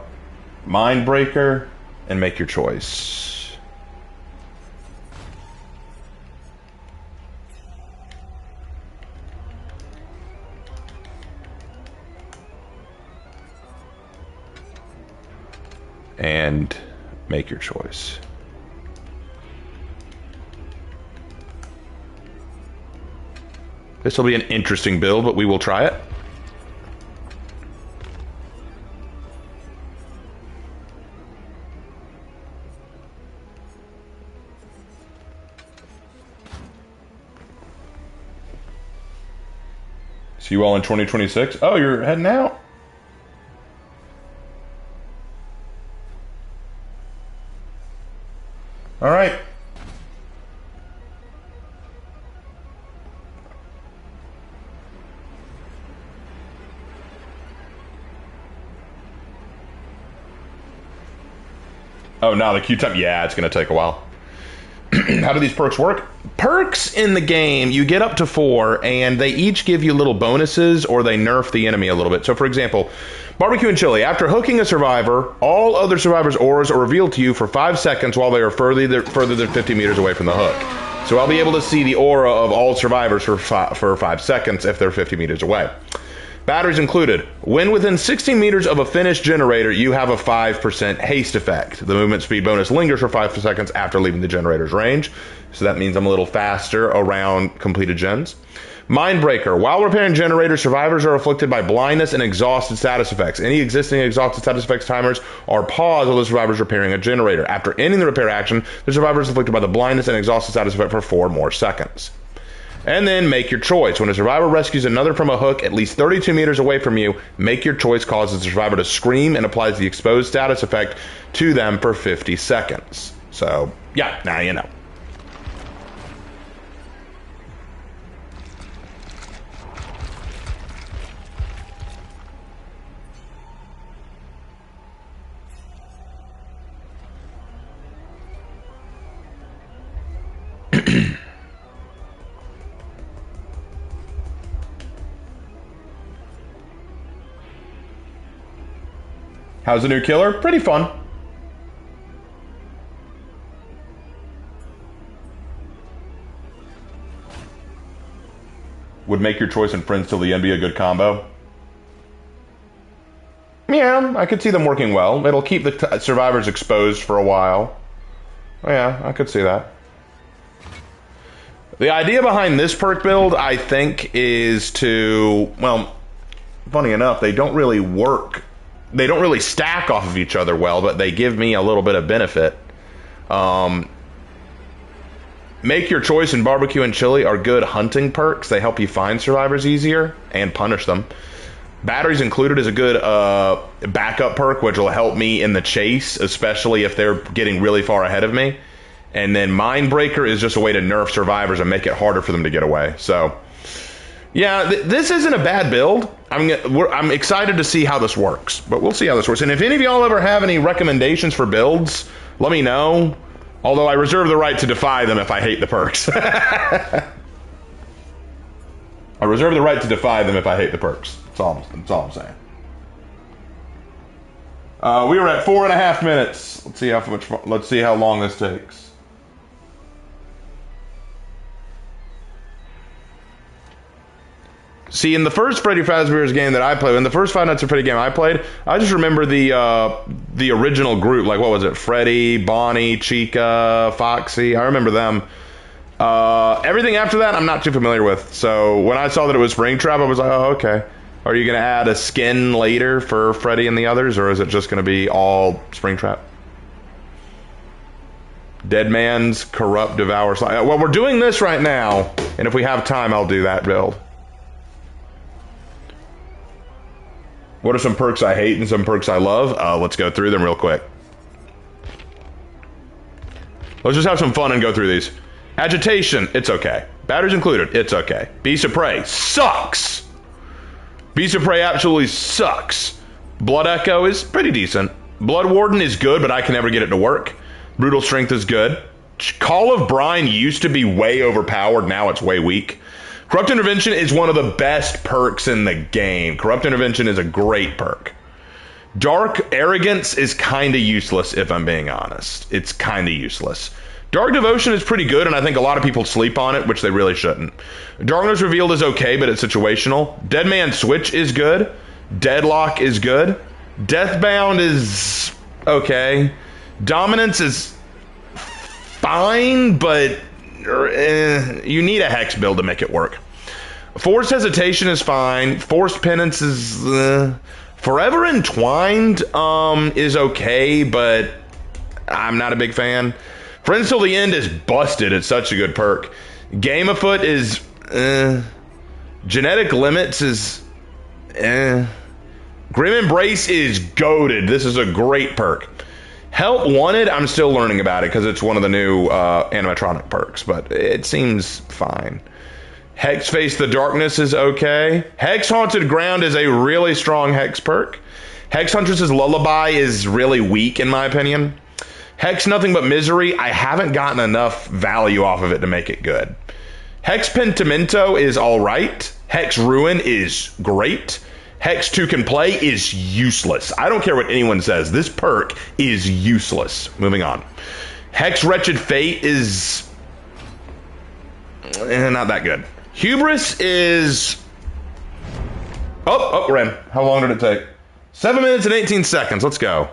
Mind breaker and make your choice. And make your choice. This will be an interesting build, but we will try it. See you all in 2026. Oh, you're heading out? All right. Oh, no, the queue time. Yeah, it's going to take a while. How do these perks work? Perks in the game, you get up to 4, and they each give you little bonuses, or they nerf the enemy a little bit. So, for example, barbecue and chili. After hooking a survivor, all other survivors' auras are revealed to you for 5 seconds while they are further than 50 meters away from the hook. So I'll be able to see the aura of all survivors for 5 seconds if they're 50 meters away. Batteries included. When within 16 meters of a finished generator, you have a 5% haste effect. The movement speed bonus lingers for 5 seconds after leaving the generator's range. So that means I'm a little faster around completed gens. Mindbreaker. While repairing generators, survivors are afflicted by blindness and exhausted status effects. Any existing exhausted status effects timers are paused while the survivor is repairing a generator. After ending the repair action, the survivor is afflicted by the blindness and exhausted status effect for 4 more seconds. And then make your choice. When a survivor rescues another from a hook at least 32 meters away from you, make your choice causes the survivor to scream and applies the exposed status effect to them for 50 seconds. So, yeah, now you know. How's the new killer? Pretty fun. Would make your choice in Friends Till the End be a good combo? Yeah, I could see them working well. It'll keep the survivors exposed for a while. Yeah, I could see that. The idea behind this perk build, I think, is to, well, funny enough, they don't really work. They don't really stack off of each other well, but they give me a little bit of benefit. Make your choice in barbecue and chili are good hunting perks. They help you find survivors easier and punish them. Batteries included is a good backup perk, which will help me in the chase, especially if they're getting really far ahead of me. And then Mindbreaker is just a way to nerf survivors and make it harder for them to get away. So, yeah, this isn't a bad build. I'm excited to see how this works, but we'll see how this works. And if any of y'all ever have any recommendations for builds, let me know. Although I reserve the right to defy them if I hate the perks. I reserve the right to defy them if I hate the perks. That's all I'm saying. We are at 4.5 minutes. Let's see how long this takes. See, in the first Freddy Fazbear's game that I played, in the first Five Nights at Freddy game I played, I just remember the original group. Like, what was it? Freddy, Bonnie, Chica, Foxy. I remember them. Everything after that, I'm not too familiar with. So when I saw that it was Springtrap, I was like, oh, okay. Are you going to add a skin later for Freddy and the others, or is it just going to be all Springtrap? Dead Man's Corrupt Devour. Well, we're doing this right now, and if we have time, I'll do that build. What are some perks I hate and some perks I love? Let's go through them real quick. Let's just have some fun and go through these. Agitation, it's okay. Batteries included, it's okay. Beast of Prey, sucks! Beast of Prey absolutely sucks. Blood Echo is pretty decent. Blood Warden is good, but I can never get it to work. Brutal Strength is good. Call of Brine used to be way overpowered, now it's way weak. Corrupt Intervention is one of the best perks in the game. Corrupt Intervention is a great perk. Dark Arrogance is kind of useless, if I'm being honest. It's kind of useless. Dark Devotion is pretty good, and I think a lot of people sleep on it, which they really shouldn't. Darkness Revealed is okay, but it's situational. Dead Man Switch is good. Deadlock is good. Deathbound is okay. Dominance is fine, but you need a Hex build to make it work. Forced Hesitation is fine. Forced Penance is... Forever Entwined is okay, but I'm not a big fan. Friends Till the End is busted. It's such a good perk. Game Afoot is... Genetic Limits is... Grim Embrace is goated. This is a great perk. Help Wanted, I'm still learning about it because it's one of the new animatronic perks, but it seems fine. Hex Face the Darkness is okay. Hex Haunted Ground is a really strong Hex perk. Hex Huntress's Lullaby is really weak in my opinion. Hex Nothing But Misery, I haven't gotten enough value off of it to make it good. Hex Pentimento is alright. Hex Ruin is great. Hex 2 Can Play is useless. I don't care what anyone says. This perk is useless. Moving on. Hex Wretched Fate is... not that good. Hubris is... Oh, we're in. How long did it take? 7 minutes and 18 seconds. Let's go.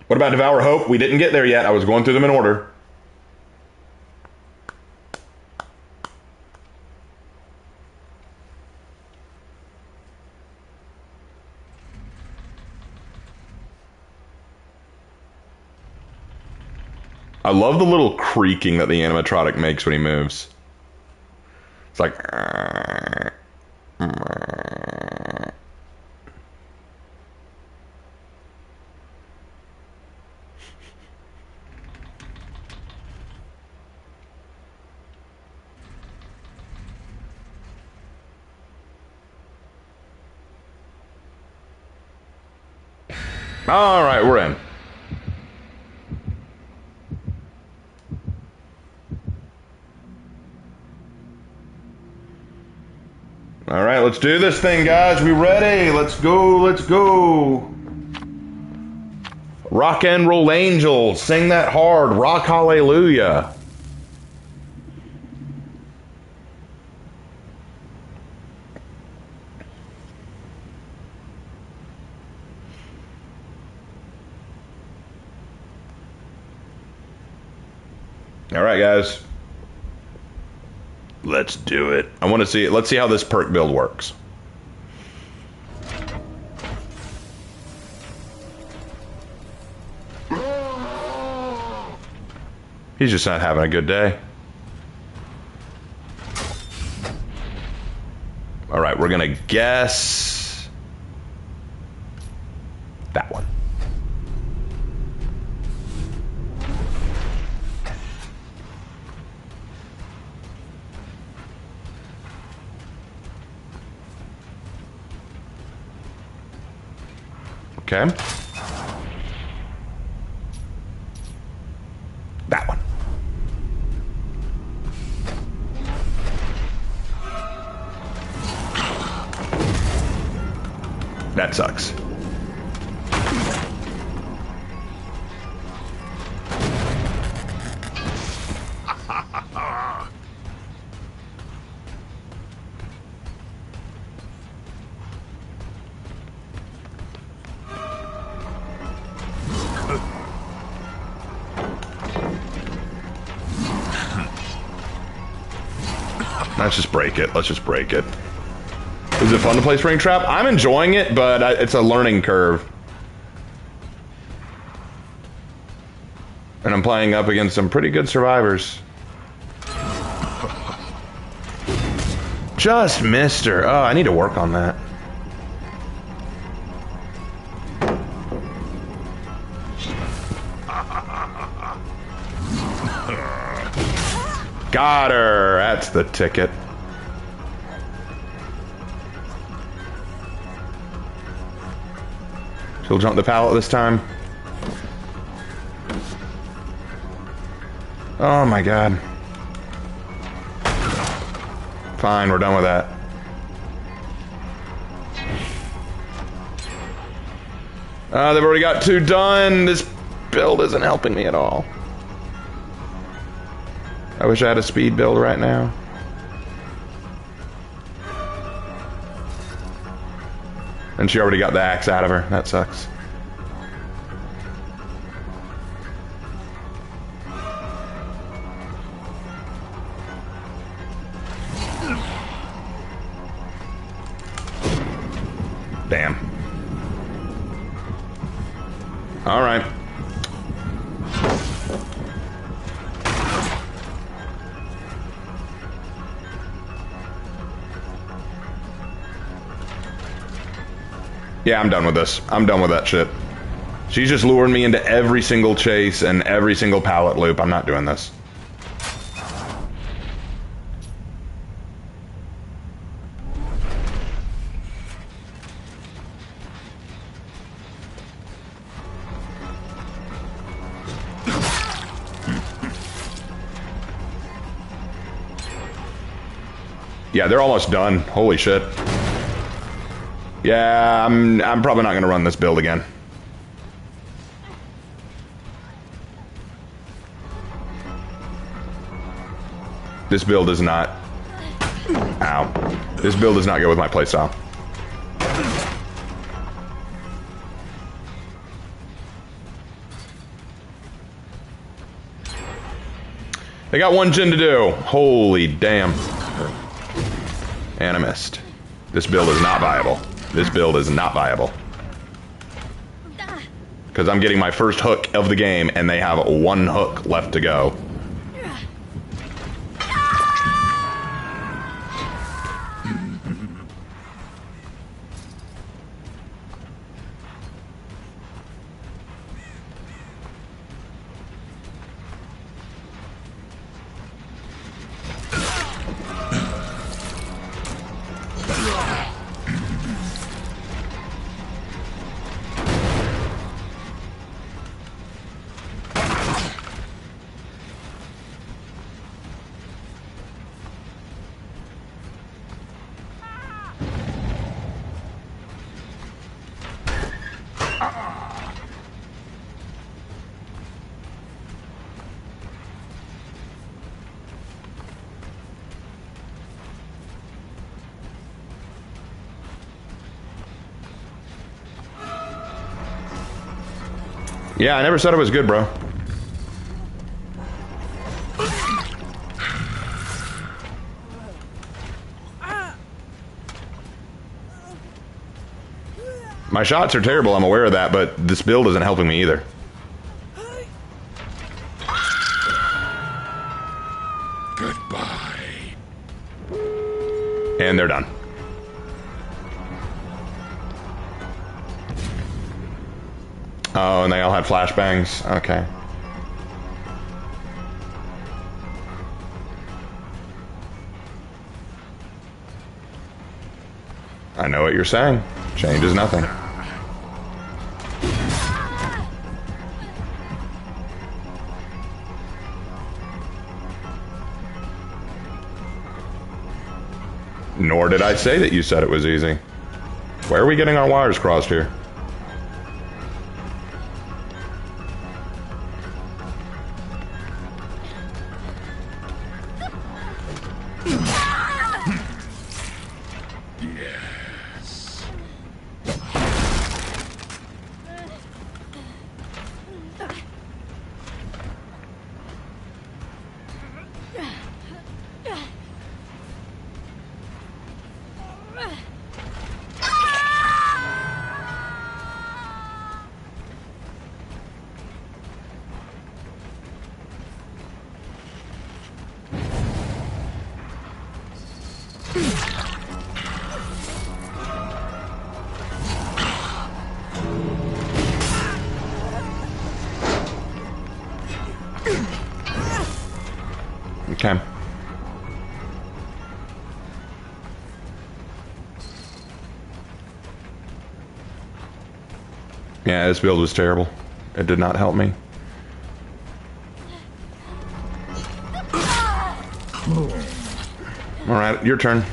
What about Devour Hope? We didn't get there yet. I was going through them in order. I love the little creaking that the animatronic makes when he moves. It's like... All right, we're in. All right, let's do this thing, guys. We ready? Let's go, let's go. Rock and roll angels. Sing that hard. Rock hallelujah. All right, guys. Let's do it. I want to see it. Let's see how this perk build works. He's just not having a good day. All right, we're going to guess that one. Okay. That one. That sucks. Let's just break it. Let's just break it. Is it fun to play Springtrap? I'm enjoying it, but it's a learning curve. And I'm playing up against some pretty good survivors. Just missed her. Oh, I need to work on that. Got her. That's the ticket. She'll jump the pallet this time. Oh my god. Fine, we're done with that. They've already got 2 done. This build isn't helping me at all. I wish I had a speed build right now. And she already got the axe out of her. That sucks. Damn. All right. Yeah, I'm done with this. I'm done with that shit. She's just luring me into every single chase and every single pallet loop. I'm not doing this. Yeah, they're almost done. Holy shit. Yeah, I'm probably not going to run this build again. This build does not... Ow. This build does not go with my playstyle. They got one gen to do. Holy damn. And I missed. This build is not viable. This build is not viable. Because I'm getting my first hook of the game, and they have one hook left to go. Yeah, I never said it was good, bro. My shots are terrible, I'm aware of that, but this build isn't helping me either. Goodbye. And they're done. Oh, and they all had flashbangs. Okay. I know what you're saying. Changes nothing. Nor did I say that you said it was easy. Where are we getting our wires crossed here? Okay. Yeah, this build was terrible. It did not help me. Alright, your turn.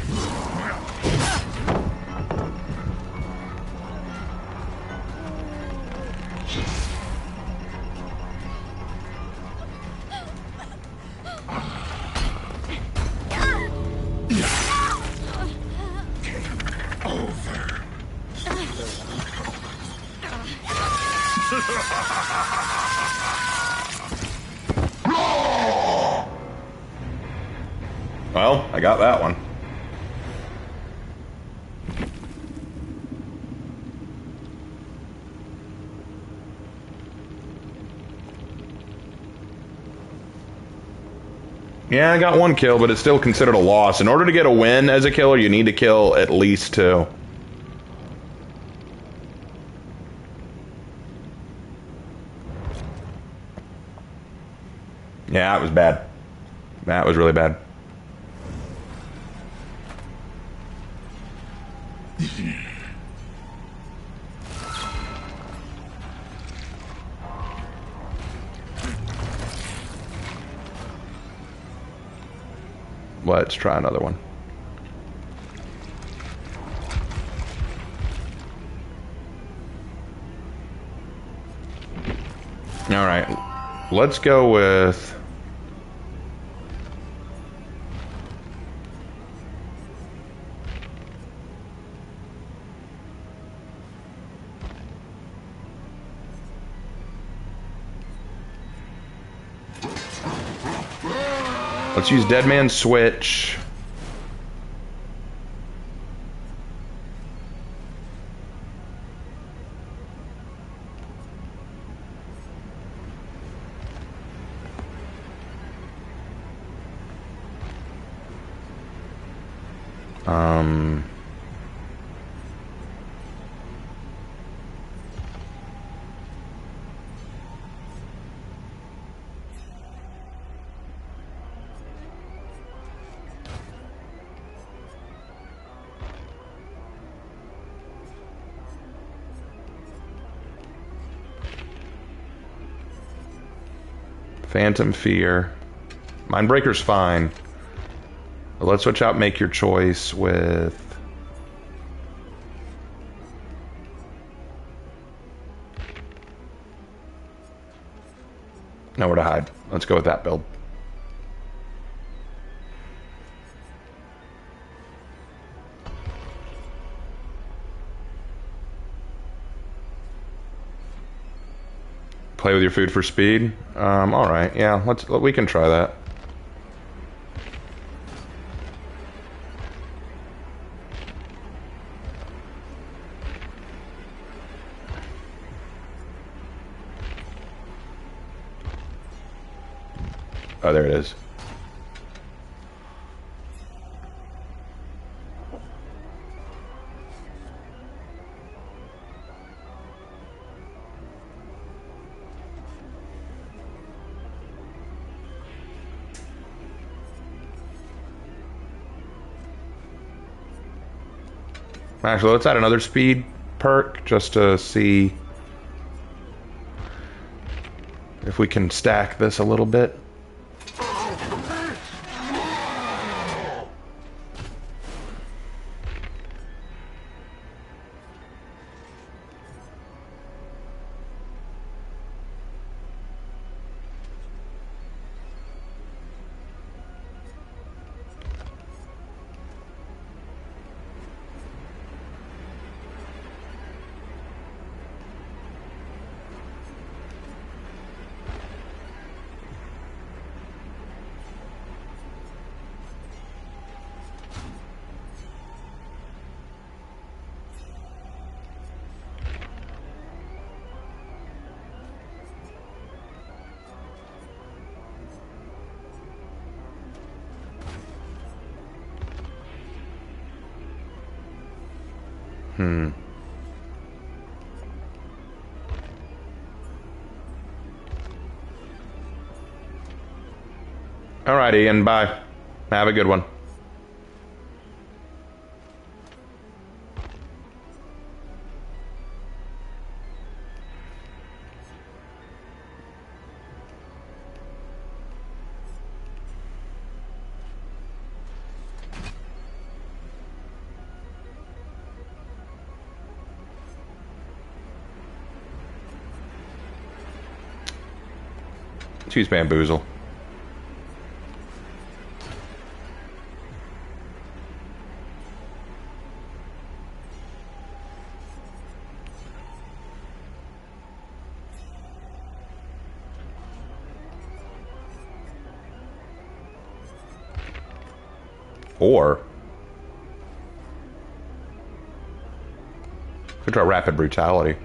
Well, I got that one. Yeah, I got one kill, but it's still considered a loss. In order to get a win as a killer, you need to kill at least 2. Yeah, it was bad. That was really bad. Let's try another one. All right, let's go with... Let's use Dead Man's Switch. Phantom Fear. Mindbreaker's fine. But let's switch out Make Your Choice with... Nowhere to hide. Let's go with that build. Play with your food for speed. All right, yeah, we can try that. Oh, there it is. Actually, let's add another speed perk just to see if we can stack this a little bit. Alright, Ian, bye. Have a good one. Choose Bamboozle. Or could try Rapid Brutality.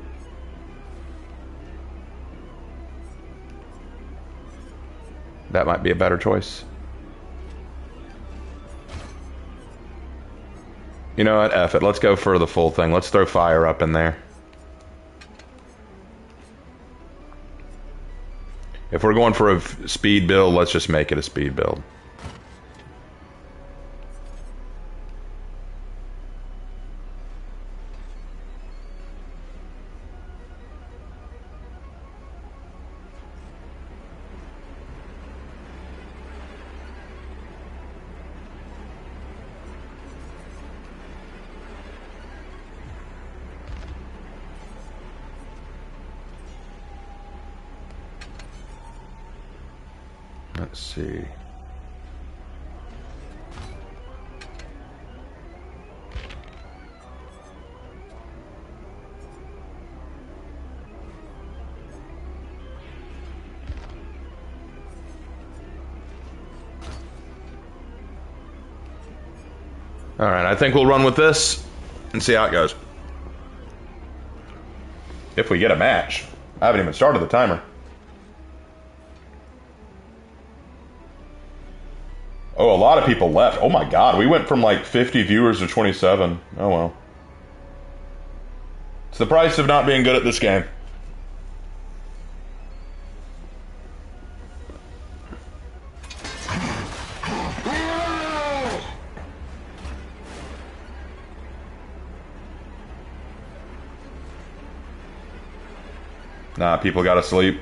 That might be a better choice. You know what? F it. Let's go for the full thing. Let's throw fire up in there. If we're going for a speed build, let's just make it a speed build. Let's see. Alright, I think we'll run with this and see how it goes. If we get a match. I haven't even started the timer. Oh, a lot of people left. Oh my god, we went from like 50 viewers to 27. Oh well. It's the price of not being good at this game. Nah, people gotta sleep.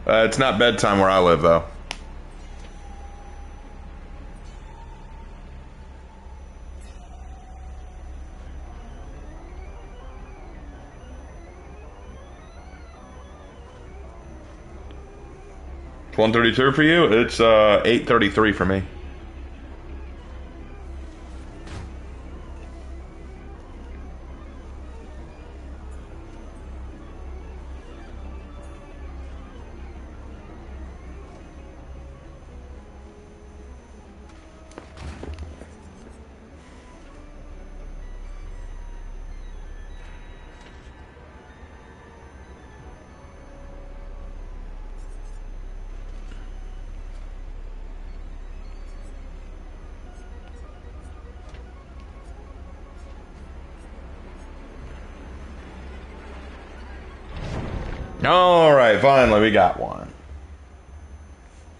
It's not bedtime where I live, though. It's 1:32 for you? It's 8:33 for me. Alright, finally we got one.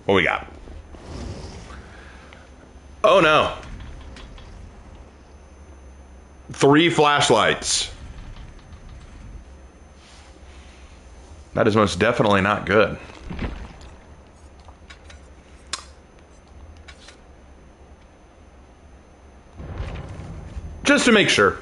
What we got? Oh no. 3 flashlights. That is most definitely not good. Just to make sure.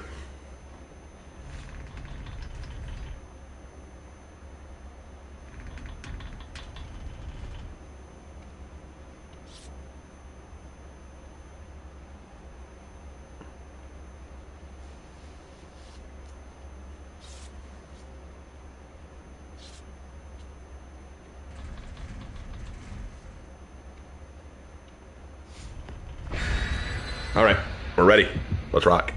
Alright, we're ready. Let's rock.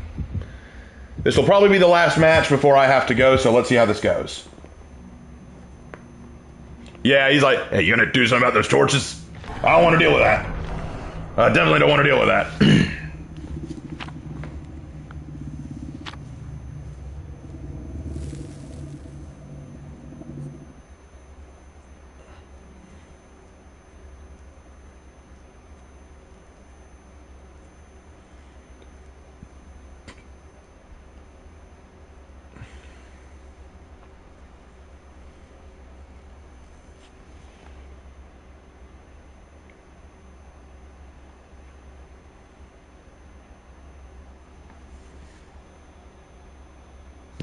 This will probably be the last match before I have to go, so let's see how this goes. Yeah, he's like, hey, you gonna do something about those torches? I don't want to deal with that. I definitely don't want to deal with that.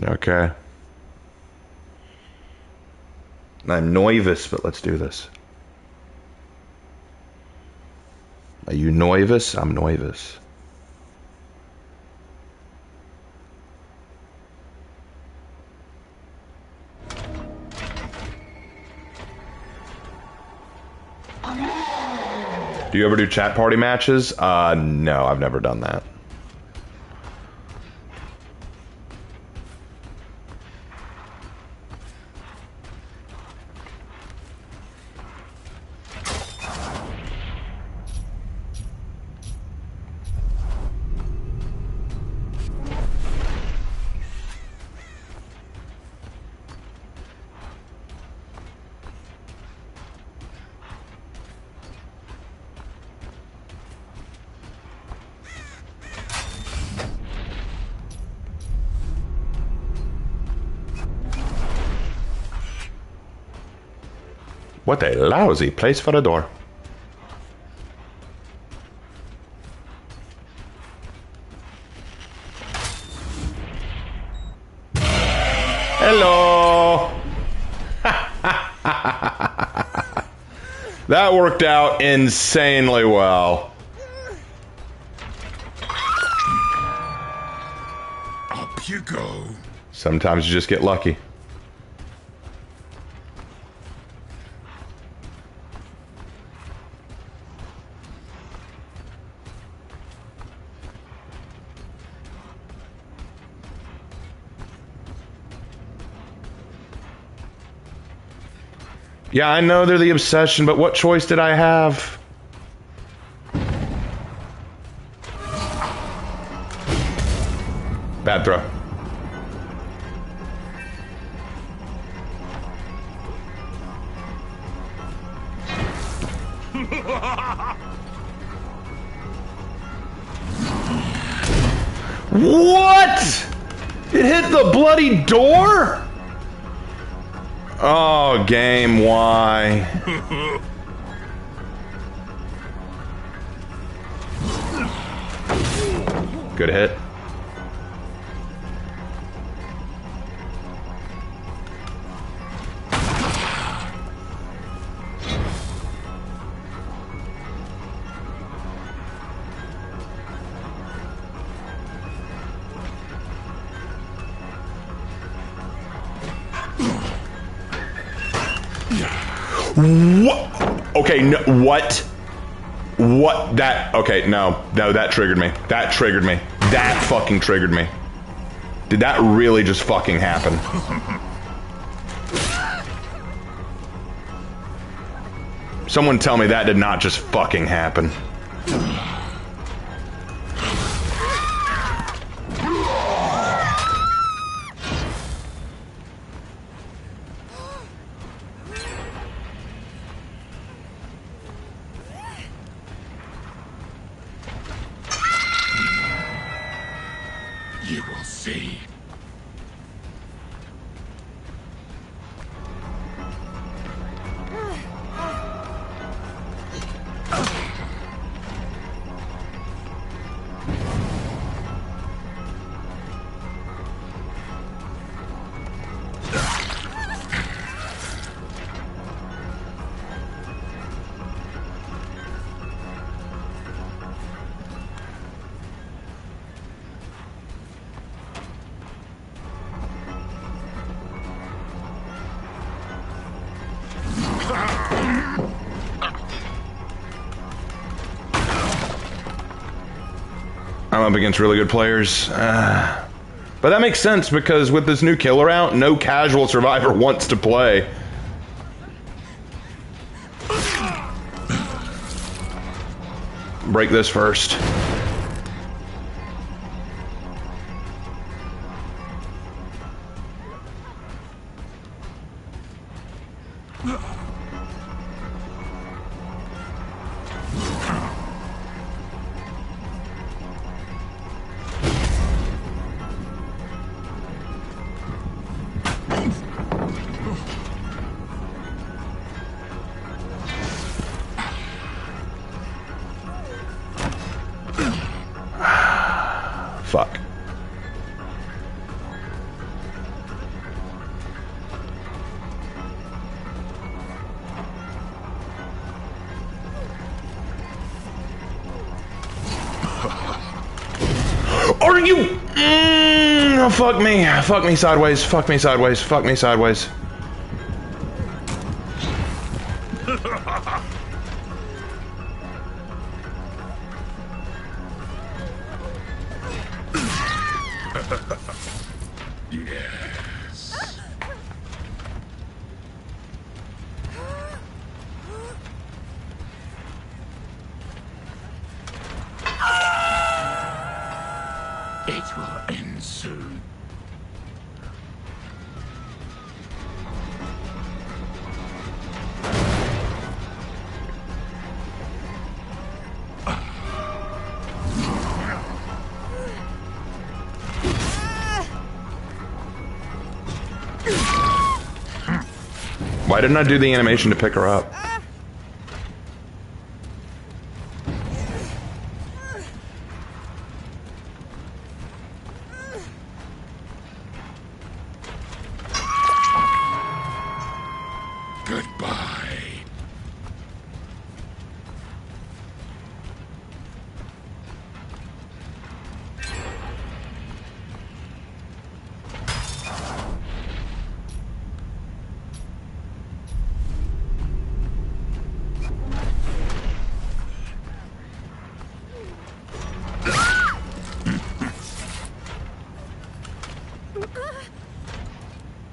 Okay. I'm nervous, but let's do this. Are you nervous? I'm nervous. Do you ever do chat party matches? No, I've never done that. What a lousy place for a door. Hello. That worked out insanely well. Up you go. Sometimes you just get lucky. Yeah, I know they're the obsession, but what choice did I have? Bad throw. What? It hit the bloody door? Oh, game, why? Good hit. What? Okay, no, what? What? That, okay, no, that triggered me. That triggered me. That fucking triggered me. Did that really just fucking happen? Someone tell me that did not just fucking happen. You will see. I'm up against really good players. But that makes sense because with this new killer out, no casual survivor wants to play. Break this first. Fuck. Are you? Fuck me. Fuck me sideways. Fuck me sideways. Fuck me sideways. Yes. It will end soon. Why didn't I do the animation to pick her up? Goodbye.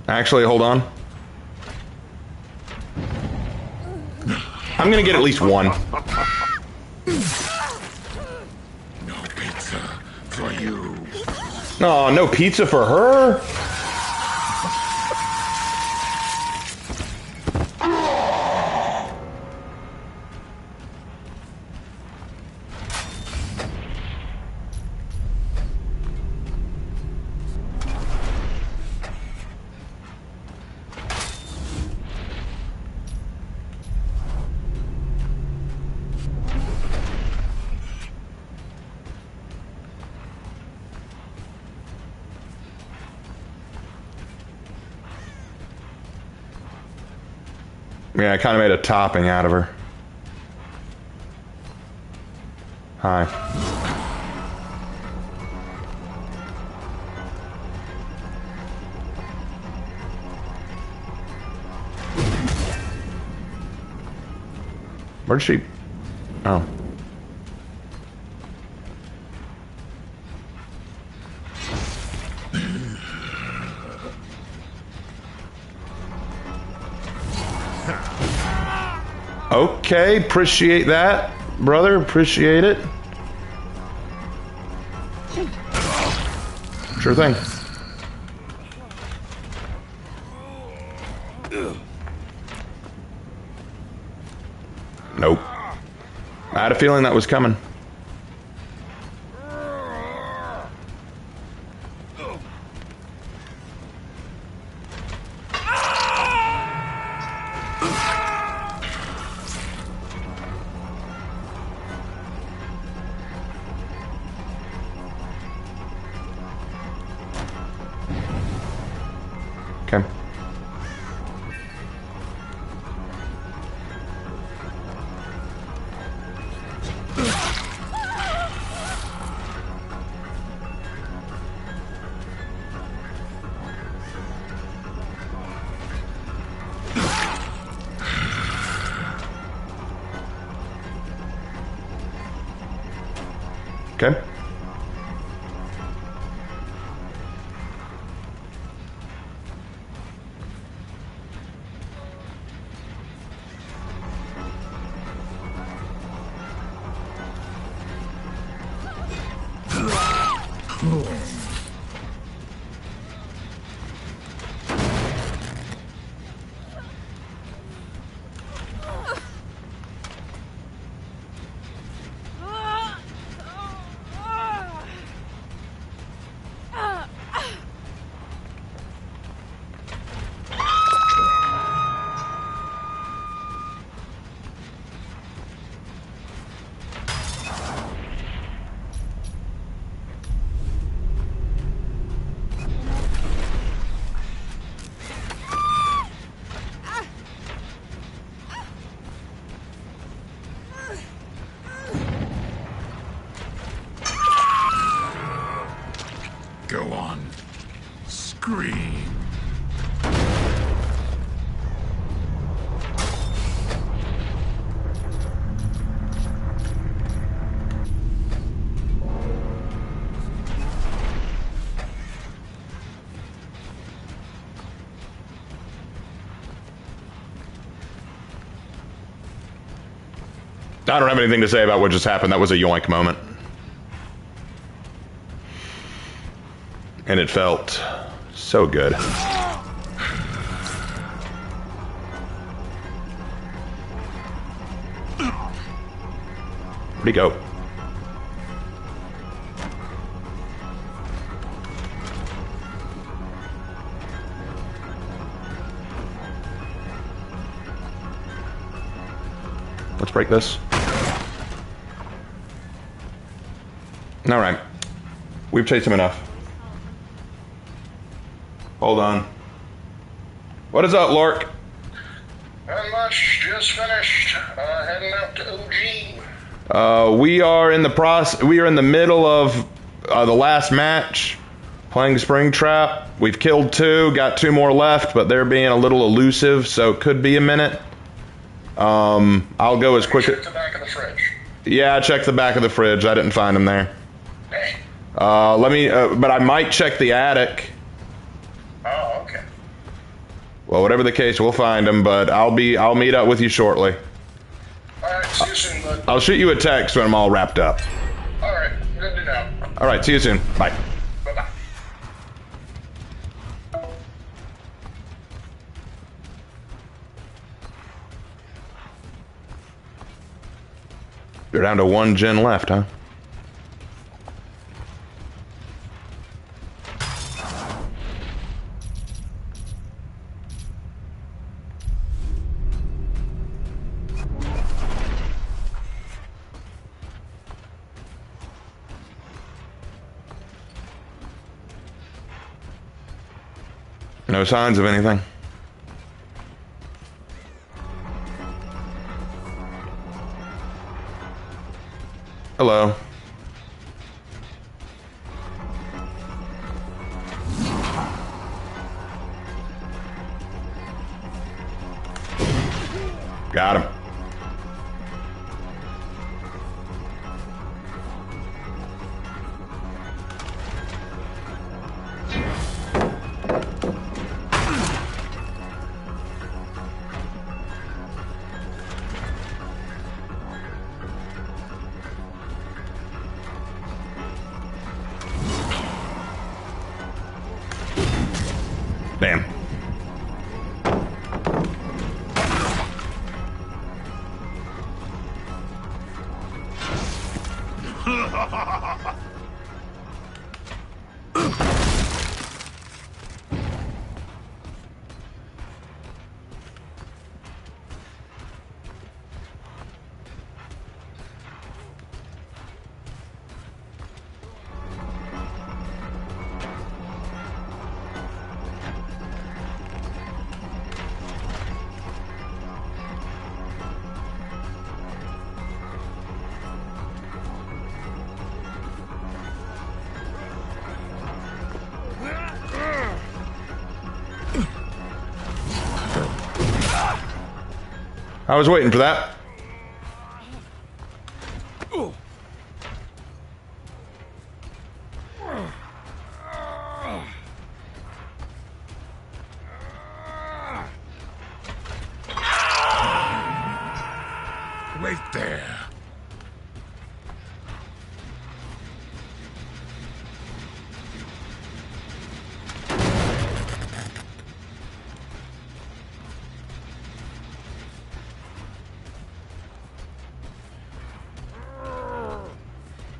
Actually, hold on. I'm gonna get at least one. No pizza for you. Oh, no pizza for her? Yeah, I kind of made a topping out of her. Hi. Where'd she... Oh. Okay, appreciate that, brother. Appreciate it. Sure thing. Nope. I had a feeling that was coming. Okay. Okay. Go on. Scream. I don't have anything to say about what just happened. That was a yoink moment. And it felt so good. Where'd he go? Let's break this. All right. We've chased him enough. Hold on. What is up, Lork? Not much. Just finished. Heading out to OG. We are in the middle of the last match, playing Springtrap. We've killed 2, got 2 more left, but they're being a little elusive, so it could be a minute. I'll go as quick. Check the back of the fridge. Yeah, I checked the back of the fridge. I didn't find them there. Hey. But I might check the attic. Oh, okay. Well, whatever the case, we'll find them. But I'll meet up with you shortly. See you soon, bud. I'll shoot you a text when I'm all wrapped up. All right, good to know. All right, see you soon. Bye. Bye-bye. You're down to 1 gen left, huh? No signs of anything. Hello. Got him. Damn. I was waiting for that. Wait there.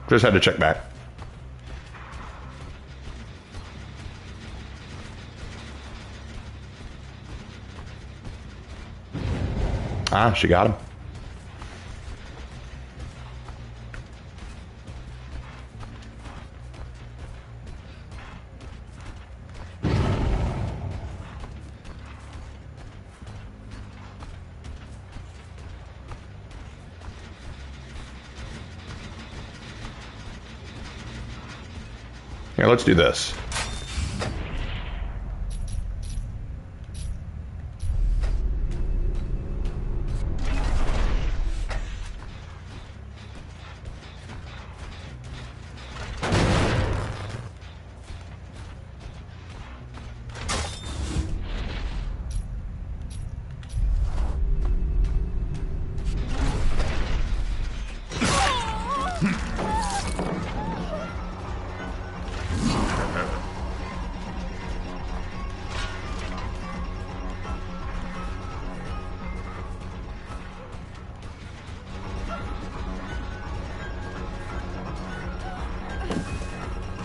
Just had to check back. Ah, she got him. Here, let's do this.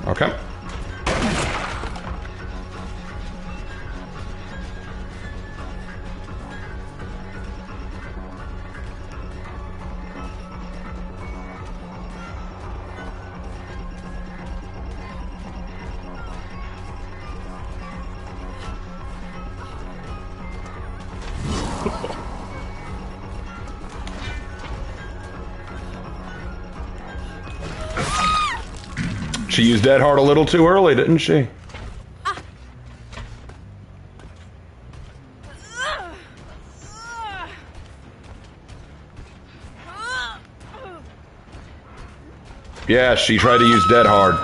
Okay. She used Dead Hard a little too early, didn't she? Yeah, she tried to use Dead Hard.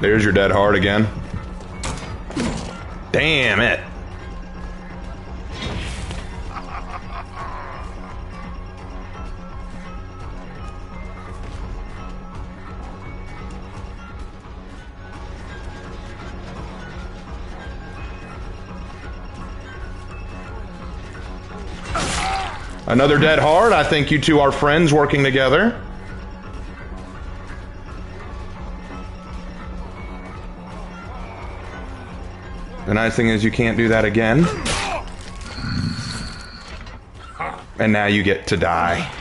There's your dead heart again. Damn it. Another dead heart. I think you two are friends working together. The nice thing is you can't do that again. And now you get to die.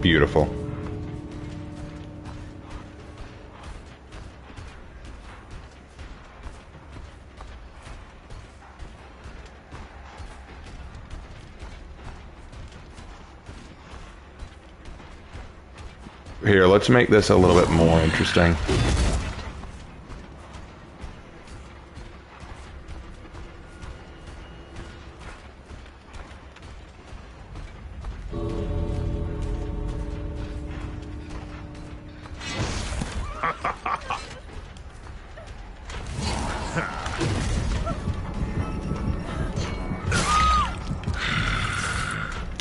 Beautiful. Here, let's make this a little bit more interesting.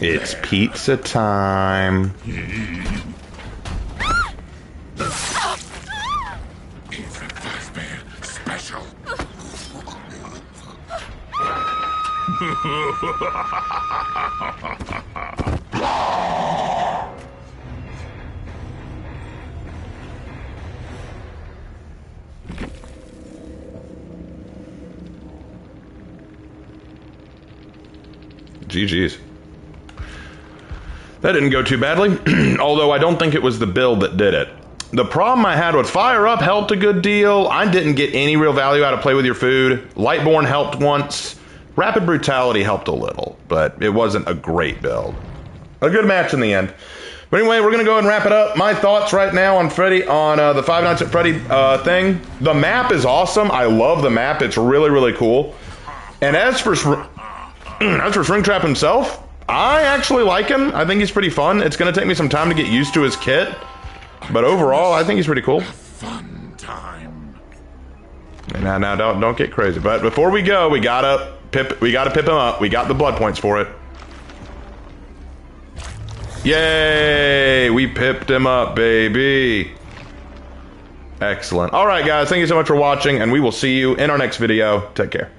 It's pizza time. Special. GG's. That didn't go too badly, although I don't think it was the build that did it. The problem I had with Fire Up helped a good deal. I didn't get any real value out of Play With Your Food. Lightborn helped once. Rapid Brutality helped a little, but it wasn't a great build. A good match in the end. But anyway, we're going to go ahead and wrap it up. My thoughts right now on Freddy, on the Five Nights at Freddy thing. The map is awesome. I love the map. It's really, really cool. And as for Springtrap himself, I actually like him. I think he's pretty fun. It's going to take me some time to get used to his kit. But overall, I think he's pretty cool. Fun time. Now, don't get crazy. But before we go, we gotta pip him up. We got the blood points for it. Yay! We pipped him up, baby. Excellent. All right, guys. Thank you so much for watching, and we will see you in our next video. Take care.